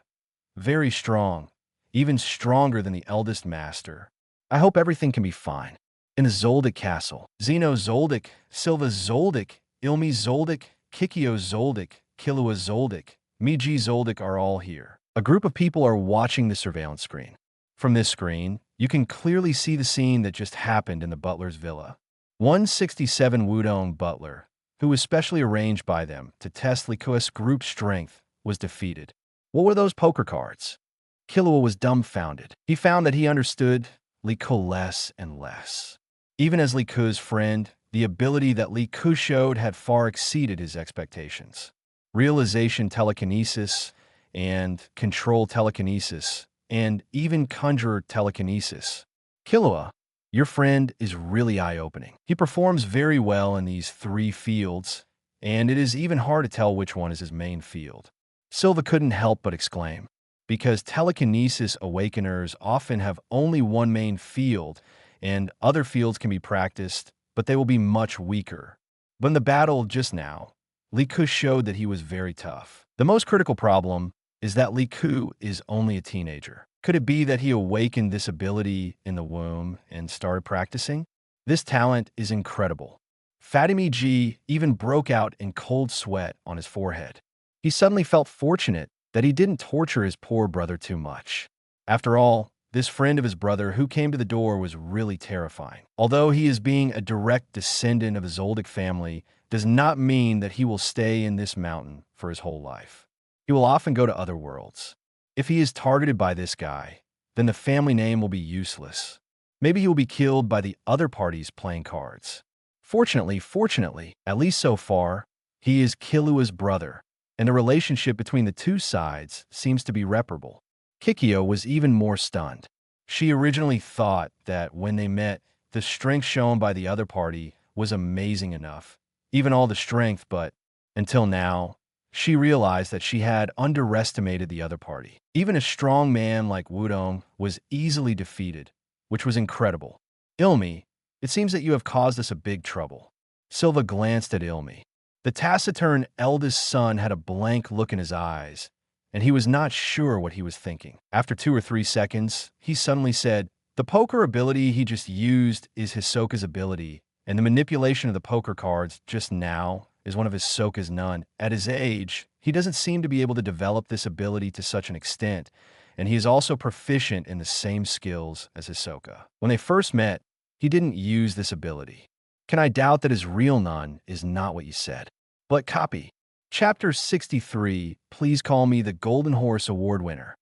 even stronger than the eldest master. I hope everything can be fine." In the Zoldyck castle, Zeno Zoldyck, Silva Zoldyck, Ilmi Zoldyck, Kikyo Zoldyck, Killua Zoldyck, Miji Zoldyck are all here. A group of people are watching the surveillance screen. From this screen, you can clearly see the scene that just happened in the butler's villa. 167 Wudong Butler, who was specially arranged by them to test Likua's group strength, was defeated. What were those poker cards? Killua was dumbfounded. He found that he understood Liku less and less. Even as Liku's friend, the ability that Liku showed had far exceeded his expectations. Realization telekinesis and control telekinesis and even conjurer telekinesis. Killua, your friend is really eye-opening. He performs very well in these three fields, and it is even hard to tell which one is his main field. Silva couldn't help but exclaim, because telekinesis awakeners often have only one main field, and other fields can be practiced, but they will be much weaker. But in the battle just now, Liku showed that he was very tough. The most critical problem is that Liku is only a teenager. Could it be that he awakened this ability in the womb and started practicing? This talent is incredible. Fatimi G even broke out in cold sweat on his forehead. He suddenly felt fortunate that he didn't torture his poor brother too much. After all, this friend of his brother who came to the door was really terrifying. Although he is being a direct descendant of a Zoldyck family, does not mean that he will stay in this mountain for his whole life. He will often go to other worlds. If he is targeted by this guy, then the family name will be useless. Maybe he will be killed by the other parties playing cards. Fortunately, at least so far, he is Killua's brother, and the relationship between the two sides seems to be reparable. Kikyo was even more stunned. She originally thought that when they met, the strength shown by the other party was amazing enough, even all the strength, but until now, she realized that she had underestimated the other party. Even a strong man like Wudong was easily defeated, which was incredible. "Ilmi, it seems that you have caused us a big trouble." Silva glanced at Ilmi. The taciturn eldest son had a blank look in his eyes, and he was not sure what he was thinking. After 2 or 3 seconds, he suddenly said, "The poker ability he just used is Hisoka's ability, and the manipulation of the poker cards just now is one of Hisoka's none. At his age, he doesn't seem to be able to develop this ability to such an extent, and he is also proficient in the same skills as Hisoka. When they first met, he didn't use this ability. Can I doubt that his real none is not what you said? But copy. Chapter 63, Please Call Me the Golden Horse Award Winner."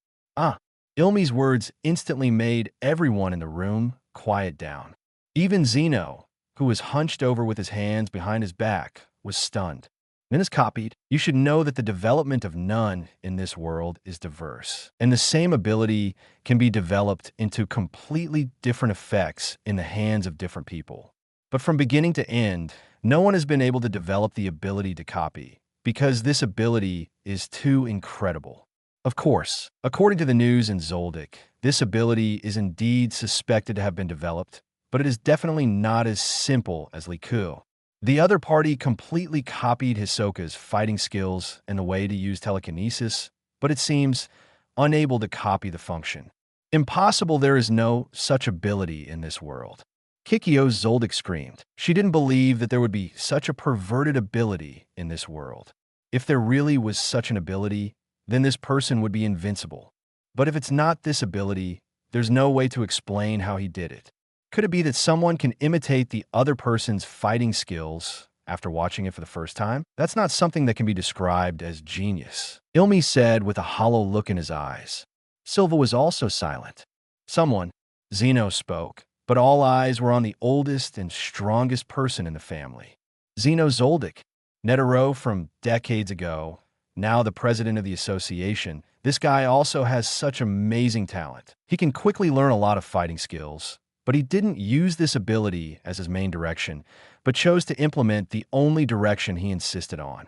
Ilmi's words instantly made everyone in the room quiet down. Even Zeno, who was hunched over with his hands behind his back, was stunned. Then as copied, you should know that the development of none in this world is diverse, and the same ability can be developed into completely different effects in the hands of different people. But from beginning to end, no one has been able to develop the ability to copy, because this ability is too incredible. Of course, according to the news in Zoldyck, this ability is indeed suspected to have been developed, but it is definitely not as simple as Liku. The other party completely copied Hisoka's fighting skills and the way to use telekinesis, but it seems unable to copy the function. Impossible, there is no such ability in this world. Kikyo Zoldyck screamed. She didn't believe that there would be such a perverted ability in this world. If there really was such an ability, then this person would be invincible. But if it's not this ability, there's no way to explain how he did it. Could it be that someone can imitate the other person's fighting skills after watching it for the first time? That's not something that can be described as genius, Ilmi said with a hollow look in his eyes. Silva was also silent. Someone, Zeno, spoke, but all eyes were on the oldest and strongest person in the family. Zeno Zoldyck, Netero from decades ago, now the president of the association. This guy also has such amazing talent. He can quickly learn a lot of fighting skills, but he didn't use this ability as his main direction, but chose to implement the only direction he insisted on.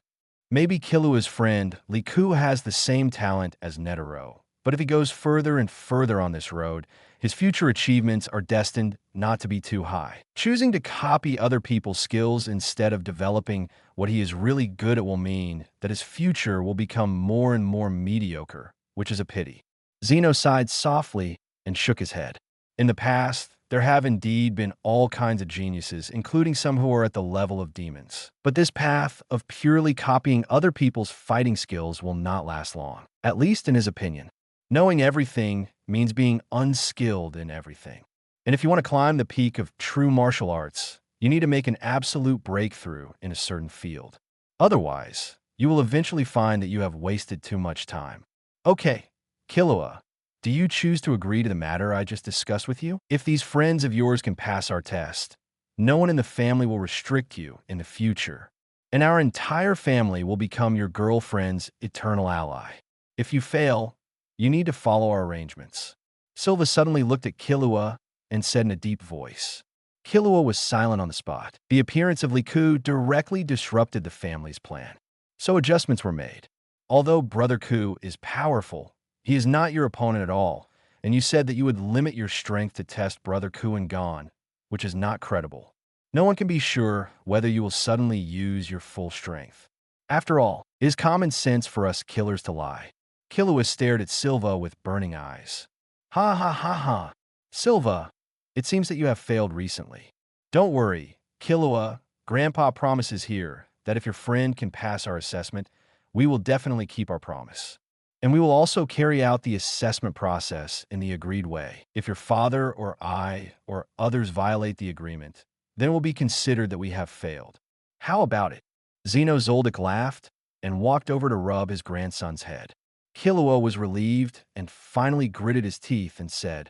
Maybe Killua's friend, Liku, has the same talent as Netero, but if he goes further and further on this road, his future achievements are destined not to be too high. Choosing to copy other people's skills instead of developing what he is really good at will mean that his future will become more and more mediocre, which is a pity. Zeno sighed softly and shook his head. In the past, there have indeed been all kinds of geniuses, including some who are at the level of demons. But this path of purely copying other people's fighting skills will not last long, at least in his opinion. Knowing everything means being unskilled in everything. And if you want to climb the peak of true martial arts, you need to make an absolute breakthrough in a certain field. Otherwise, you will eventually find that you have wasted too much time. Okay, Killua, do you choose to agree to the matter I just discussed with you? If these friends of yours can pass our test, no one in the family will restrict you in the future, and our entire family will become your girlfriend's eternal ally. If you fail, you need to follow our arrangements. Silva suddenly looked at Killua and said in a deep voice. Killua was silent on the spot. The appearance of Liku directly disrupted the family's plan, so adjustments were made. Although Brother Ku is powerful, he is not your opponent at all, and you said that you would limit your strength to test Brother Ku and Gon, which is not credible. No one can be sure whether you will suddenly use your full strength. After all, it is common sense for us killers to lie. Killua stared at Silva with burning eyes. Ha ha ha ha. Silva, it seems that you have failed recently. Don't worry, Killua, Grandpa promises here that if your friend can pass our assessment, we will definitely keep our promise. And we will also carry out the assessment process in the agreed way. If your father or I or others violate the agreement, then it will be considered that we have failed. How about it? Zeno Zoldyck laughed and walked over to rub his grandson's head. Killua was relieved and finally gritted his teeth and said,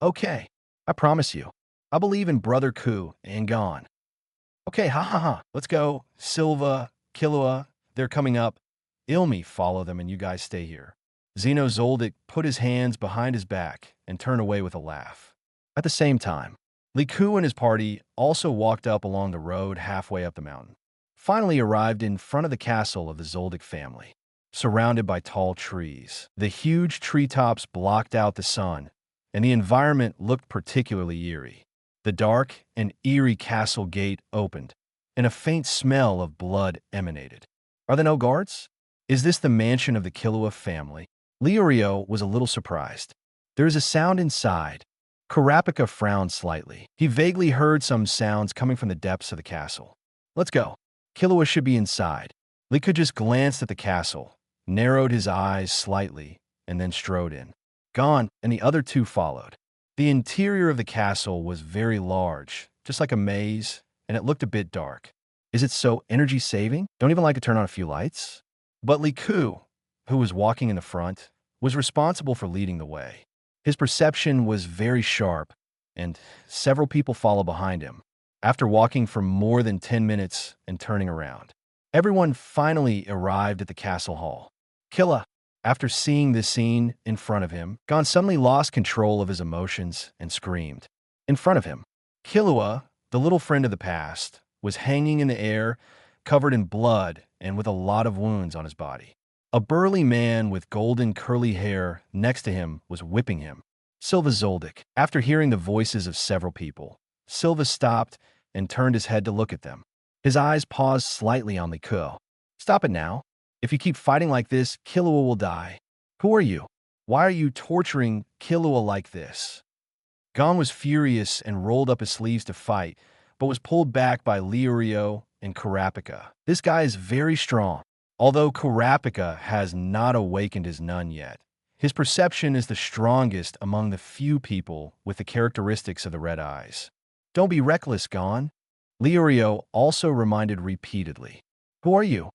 Okay, I promise you. I believe in Brother Ku and Gon. Okay, ha ha ha. Let's go. Silva, Killua, they're coming up. Ilmi, follow them and you guys stay here. Zeno Zoldyck put his hands behind his back and turned away with a laugh. At the same time, Liku and his party also walked up along the road halfway up the mountain. Finally arrived in front of the castle of the Zoldyck family, surrounded by tall trees. The huge treetops blocked out the sun, and the environment looked particularly eerie. The dark and eerie castle gate opened, and a faint smell of blood emanated. Are there no guards? Is this the mansion of the Killua family? Leorio was a little surprised. There is a sound inside. Kurapika frowned slightly. He vaguely heard some sounds coming from the depths of the castle. Let's go. Killua should be inside. Liku just glanced at the castle, narrowed his eyes slightly, and then strode in. Gon and the other two followed. The interior of the castle was very large, just like a maze, and it looked a bit dark. Is it so energy-saving? Don't even like to turn on a few lights? But Liku, who was walking in the front, was responsible for leading the way. His perception was very sharp, and several people followed behind him. After walking for more than 10 minutes and turning around, everyone finally arrived at the castle hall. Killa, after seeing this scene in front of him, Gon suddenly lost control of his emotions and screamed. In front of him, Killua, the little friend of the past, was hanging in the air, covered in blood and with a lot of wounds on his body. A burly man with golden curly hair next to him was whipping him. Silva Zoldyck, after hearing the voices of several people, Silva stopped and turned his head to look at them. His eyes paused slightly on Liku. Stop it now. If you keep fighting like this, Killua will die. Who are you? Why are you torturing Killua like this? Gon was furious and rolled up his sleeves to fight, but was pulled back by Liurio and Kurapika. This guy is very strong. Although Kurapika has not awakened his nun yet, his perception is the strongest among the few people with the characteristics of the red eyes. Don't be reckless, Gon. Liurio also reminded repeatedly. Who are you?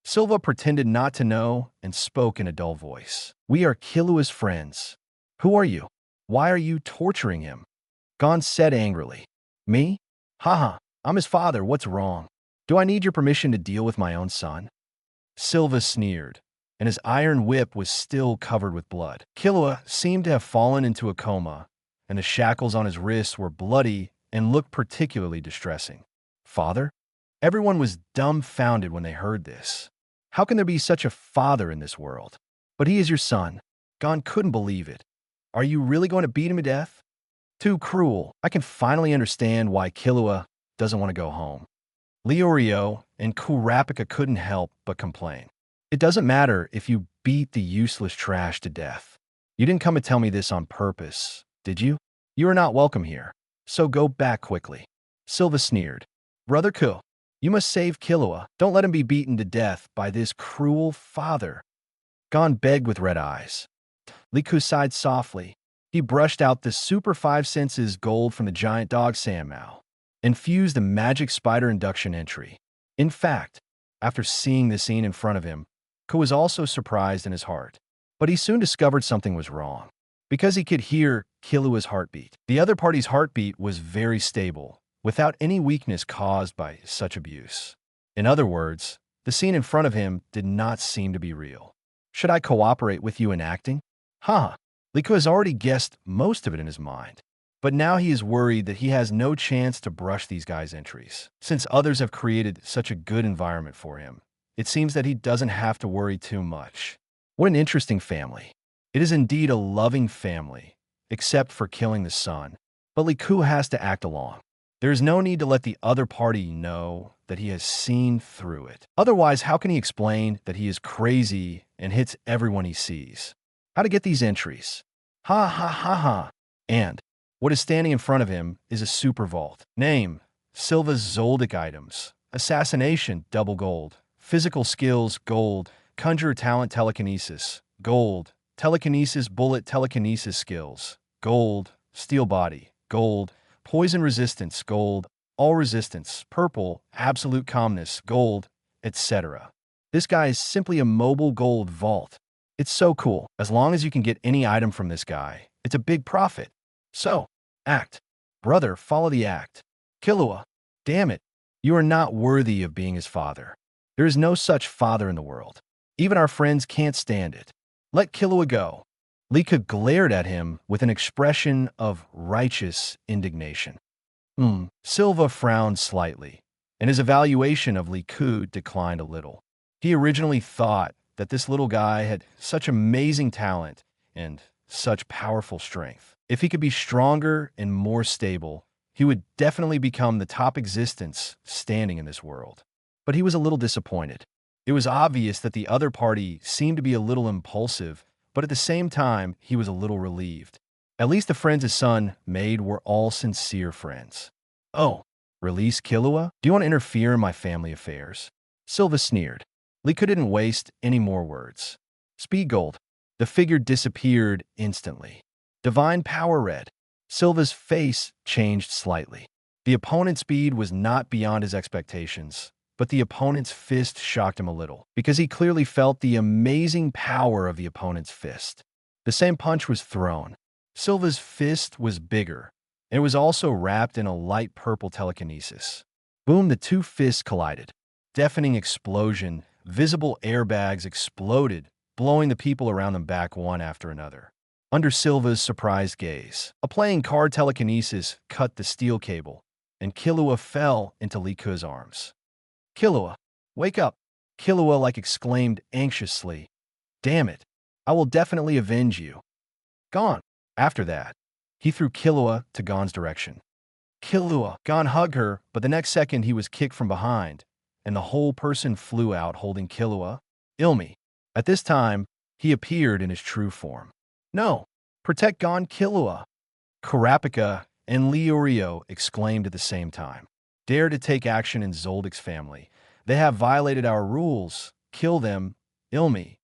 Silva pretended not to know and spoke in a dull voice. We are Killua's friends. Who are you? Why are you torturing him? Gon said angrily. Me? Haha, I'm his father, what's wrong? Do I need your permission to deal with my own son? Silva sneered, and his iron whip was still covered with blood. Killua seemed to have fallen into a coma, and the shackles on his wrists were bloody and looked particularly distressing. Father? Everyone was dumbfounded when they heard this. How can there be such a father in this world? But he is your son. Gon couldn't believe it. Are you really going to beat him to death? Too cruel. I can finally understand why Killua doesn't want to go home. Liurio and Kurapika couldn't help but complain. It doesn't matter if you beat the useless trash to death. You didn't come to tell me this on purpose, did you? You are not welcome here, so go back quickly. Silva sneered. Brother Ku, you must save Killua. Don't let him be beaten to death by this cruel father. Gon begged with red eyes. Liku sighed softly. He brushed out the Super 5 Senses gold from the giant dog Sanmao, and fused the magic spider induction entry. In fact, after seeing the scene in front of him, Ku was also surprised in his heart. But he soon discovered something was wrong, because he could hear Killua's heartbeat. The other party's heartbeat was very stable, without any weakness caused by such abuse. In other words, the scene in front of him did not seem to be real. Should I cooperate with you in acting? Liku has already guessed most of it in his mind. But now he is worried that he has no chance to brush these guys' entries. Since others have created such a good environment for him, it seems that he doesn't have to worry too much. What an interesting family. It is indeed a loving family, except for killing the son. But Liku has to act along. There is no need to let the other party know that he has seen through it. Otherwise, how can he explain that he is crazy and hits everyone he sees? How to get these entries? Ha ha ha ha. And what is standing in front of him is a super vault. Name, Silva's Zoldyck items. Assassination, double gold. Physical skills, gold. Conjurer talent, telekinesis, gold. Telekinesis, bullet telekinesis skills, gold. Steel body, gold. Poison resistance, gold. All resistance, purple. Absolute calmness, gold, etc. This guy is simply a mobile gold vault. It's so cool. As long as you can get any item from this guy, it's a big profit. So, act. Brother, follow the act. Killua, damn it. You are not worthy of being his father. There is no such father in the world. Even our friends can't stand it. Let Killua go. Liku glared at him with an expression of righteous indignation. Silva frowned slightly, and his evaluation of Liku declined a little. He originally thought that this little guy had such amazing talent and such powerful strength. If he could be stronger and more stable, he would definitely become the top existence standing in this world. But he was a little disappointed. It was obvious that the other party seemed to be a little impulsive, but at the same time, he was a little relieved. At least the friends his son made were all sincere friends. Oh, release Killua? Do you want to interfere in my family affairs? Silva sneered. Liku didn't waste any more words. Speed gold. The figure disappeared instantly. Divine power red. Silva's face changed slightly. The opponent's speed was not beyond his expectations, but the opponent's fist shocked him a little, because he clearly felt the amazing power of the opponent's fist. The same punch was thrown. Silva's fist was bigger, and it was also wrapped in a light purple telekinesis. Boom, the two fists collided. Deafening explosion, visible airbags exploded, blowing the people around them back one after another. Under Silva's surprised gaze, a playing card telekinesis cut the steel cable, and Killua fell into Liku's arms. Killua, wake up! Killua exclaimed anxiously. Damn it, I will definitely avenge you. Gon. After that, he threw Killua to Gon's direction. Killua! Gon hugged her, but the next second he was kicked from behind, and the whole person flew out holding Killua. Ilmi. At this time, he appeared in his true form. No! Protect Gon Killua! Kurapika and Leorio exclaimed at the same time. Dare to take action in Zoldic's family. They have violated our rules. Kill them, Ilmi.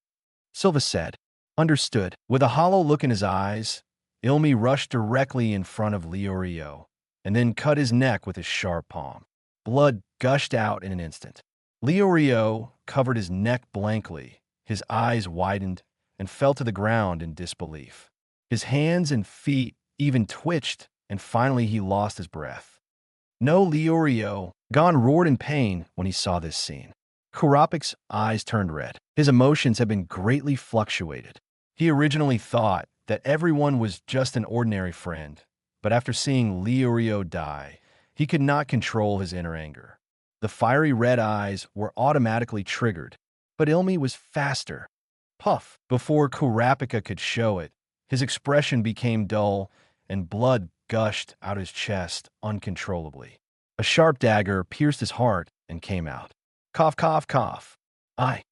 Silva said. Understood. With a hollow look in his eyes, Ilmi rushed directly in front of Leorio and then cut his neck with his sharp palm. Blood gushed out in an instant. Leorio covered his neck blankly, his eyes widened, and fell to the ground in disbelief. His hands and feet even twitched, and finally he lost his breath. No, Leorio! Gon roared in pain when he saw this scene. Kurapik's eyes turned red. His emotions had been greatly fluctuated. He originally thought that everyone was just an ordinary friend, but after seeing Leorio die, he could not control his inner anger. The fiery red eyes were automatically triggered, but Ilmi was faster. Puff! Before Kurapika could show it, his expression became dull, and blood gushed out his chest uncontrollably. A sharp dagger pierced his heart and came out. Cough, cough, cough. Why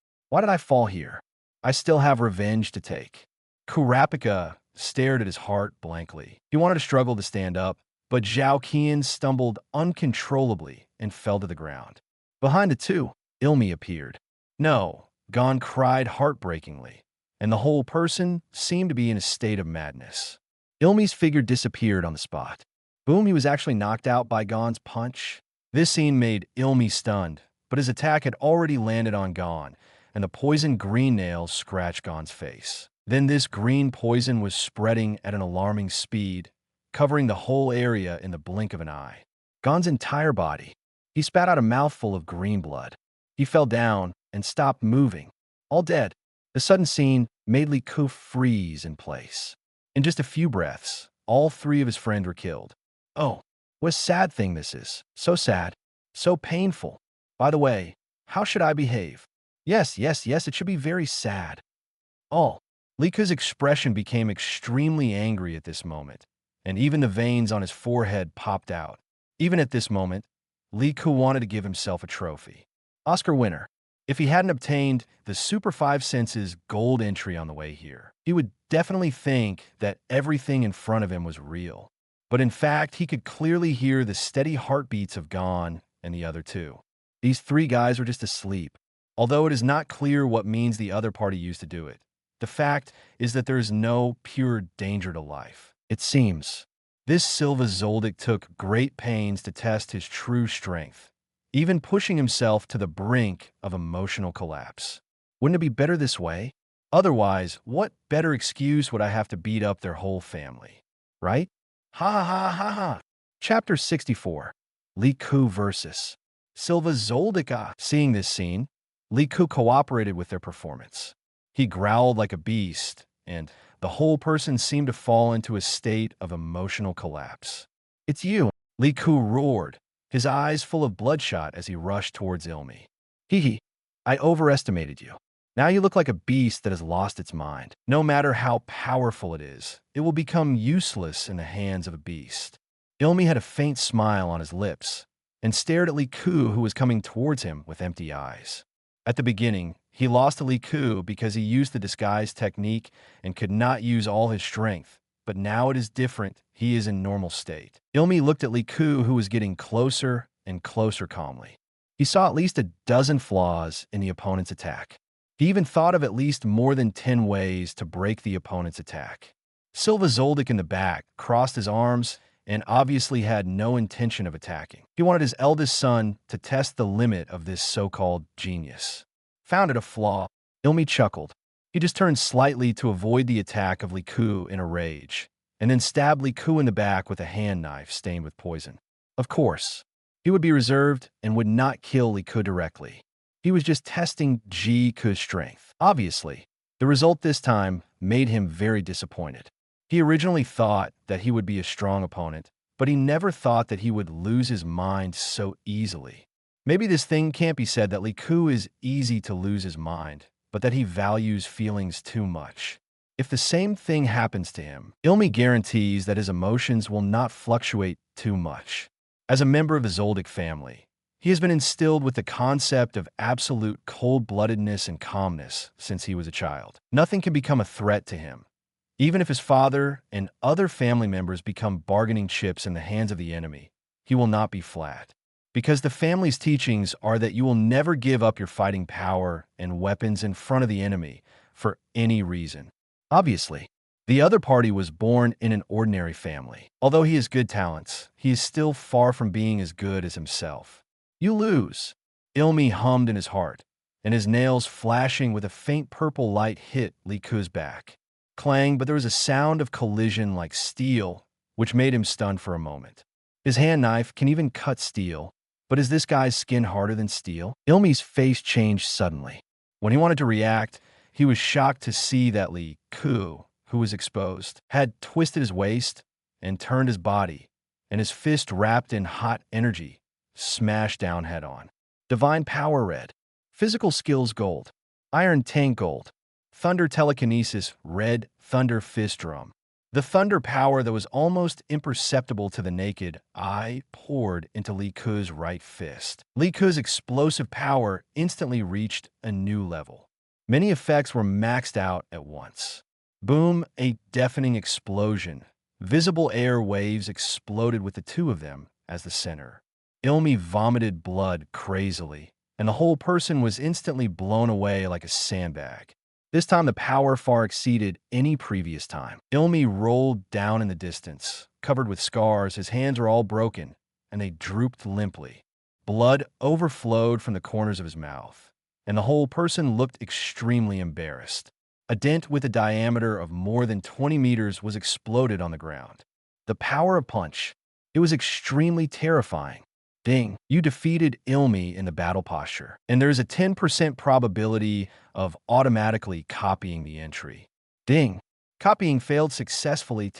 did I fall here? I still have revenge to take. Kurapika stared at his heart blankly. He wanted to struggle to stand up, but Zhao Qian stumbled uncontrollably and fell to the ground. Behind the two, Ilmi appeared. No, Gon cried heartbreakingly, and the whole person seemed to be in a state of madness. Ilmi's figure disappeared on the spot. Boom, he was actually knocked out by Gon's punch. This scene made Ilmi stunned, but his attack had already landed on Gon, and the poisoned green nails scratched Gon's face. Then this green poison was spreading at an alarming speed, covering the whole area in the blink of an eye. Gon's entire body. He spat out a mouthful of green blood. He fell down and stopped moving. All dead. The sudden scene made Li Ku freeze in place. In just a few breaths, all three of his friends were killed. Oh, what a sad thing this is. So sad. So painful. By the way, how should I behave? Yes, it should be very sad. Oh. Li Ku's expression became extremely angry at this moment, and even the veins on his forehead popped out. Even at this moment, Li Ku wanted to give himself a trophy. Oscar winner. If he hadn't obtained the Super 5 Senses gold entry on the way here, he would definitely think that everything in front of him was real. But in fact, he could clearly hear the steady heartbeats of Gon and the other two. These three guys were just asleep, although it is not clear what means the other party used to do it. The fact is that there is no pure danger to life. It seems. This Silva Zoldyck took great pains to test his true strength, even pushing himself to the brink of emotional collapse. Wouldn't it be better this way? Otherwise, what better excuse would I have to beat up their whole family? Right? Ha ha ha ha ha. Chapter 64. Li Ku versus Silva Zoldyck. Seeing this scene, Li Ku cooperated with their performance. He growled like a beast, and the whole person seemed to fall into a state of emotional collapse. It's you, Li Ku roared, his eyes full of bloodshot as he rushed towards Ilmi. Hee, I overestimated you. Now you look like a beast that has lost its mind. No matter how powerful it is, it will become useless in the hands of a beast. Ilmi had a faint smile on his lips and stared at Li Ku, who was coming towards him with empty eyes. At the beginning, he lost to Li Ku because he used the disguise technique and could not use all his strength, but now it is different. He is in normal state. Ilmi looked at Li Ku, who was getting closer and closer calmly. He saw at least a dozen flaws in the opponent's attack. He even thought of at least more than 10 ways to break the opponent's attack. Silva Zoldyck in the back crossed his arms and obviously had no intention of attacking. He wanted his eldest son to test the limit of this so-called genius. Found it a flaw. Ilmi chuckled. He just turned slightly to avoid the attack of Li Ku in a rage, and then stabbed Li Ku in the back with a hand knife stained with poison. Of course, he would be reserved and would not kill Li Ku directly. He was just testing Ji Ku's strength. Obviously, the result this time made him very disappointed. He originally thought that he would be a strong opponent, but he never thought that he would lose his mind so easily. Maybe this thing can't be said that Li Ku is easy to lose his mind, but that he values feelings too much. If the same thing happens to him, Ilmi guarantees that his emotions will not fluctuate too much. As a member of the Zoldyck family, he has been instilled with the concept of absolute cold-bloodedness and calmness since he was a child. Nothing can become a threat to him. Even if his father and other family members become bargaining chips in the hands of the enemy, he will not be flat. Because the family's teachings are that you will never give up your fighting power and weapons in front of the enemy for any reason. Obviously, the other party was born in an ordinary family. Although he has good talents, he is still far from being as good as himself. You lose, Ilmi hummed in his heart, and his nails flashing with a faint purple light hit Li Ku's back. Clang, but there was a sound of collision like steel, which made him stunned for a moment. His hand knife can even cut steel, but is this guy's skin harder than steel? Ilmi's face changed suddenly. When he wanted to react, he was shocked to see that Li Ku, who was exposed, had twisted his waist and turned his body, and his fist wrapped in hot energy smashed down head-on. Divine Power red, Physical Skills gold, Iron Tank gold, Thunder Telekinesis red, Thunder Fist Drum. The thunder power that was almost imperceptible to the naked eye poured into Li Ku's right fist. Li Ku's explosive power instantly reached a new level. Many effects were maxed out at once. Boom, a deafening explosion. Visible air waves exploded with the two of them as the center. Ilmi vomited blood crazily, and the whole person was instantly blown away like a sandbag. This time the power far exceeded any previous time. Ilmi rolled down in the distance, covered with scars. His hands were all broken, and they drooped limply. Blood overflowed from the corners of his mouth, and the whole person looked extremely embarrassed. A dent with a diameter of more than 20 meters was exploded on the ground. The power of punch. It was extremely terrifying. Ding, you defeated Ilmi in the battle posture, and there's a 10% probability of automatically copying the entry. Ding, copying failed successfully.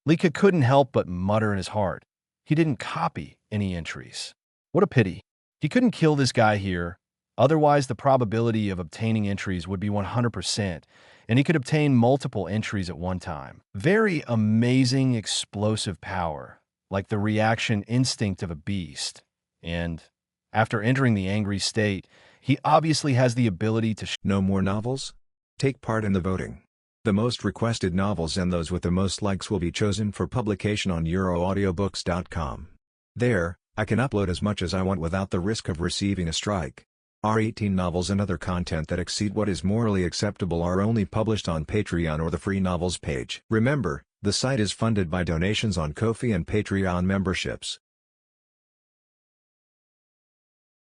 Lika couldn't help but mutter in his heart. He didn't copy any entries. What a pity. He couldn't kill this guy here, otherwise the probability of obtaining entries would be 100%, and he could obtain multiple entries at one time. Very amazing explosive power, like the reaction instinct of a beast. And after entering the angry state, he obviously has the ability to No more novels? Take part in the voting. The most requested novels and those with the most likes will be chosen for publication on euroaudiobooks.com. There, I can upload as much as I want without the risk of receiving a strike. Our 18 novels and other content that exceed what is morally acceptable are only published on Patreon or the free novels page. Remember, the site is funded by donations on Ko-fi and Patreon memberships.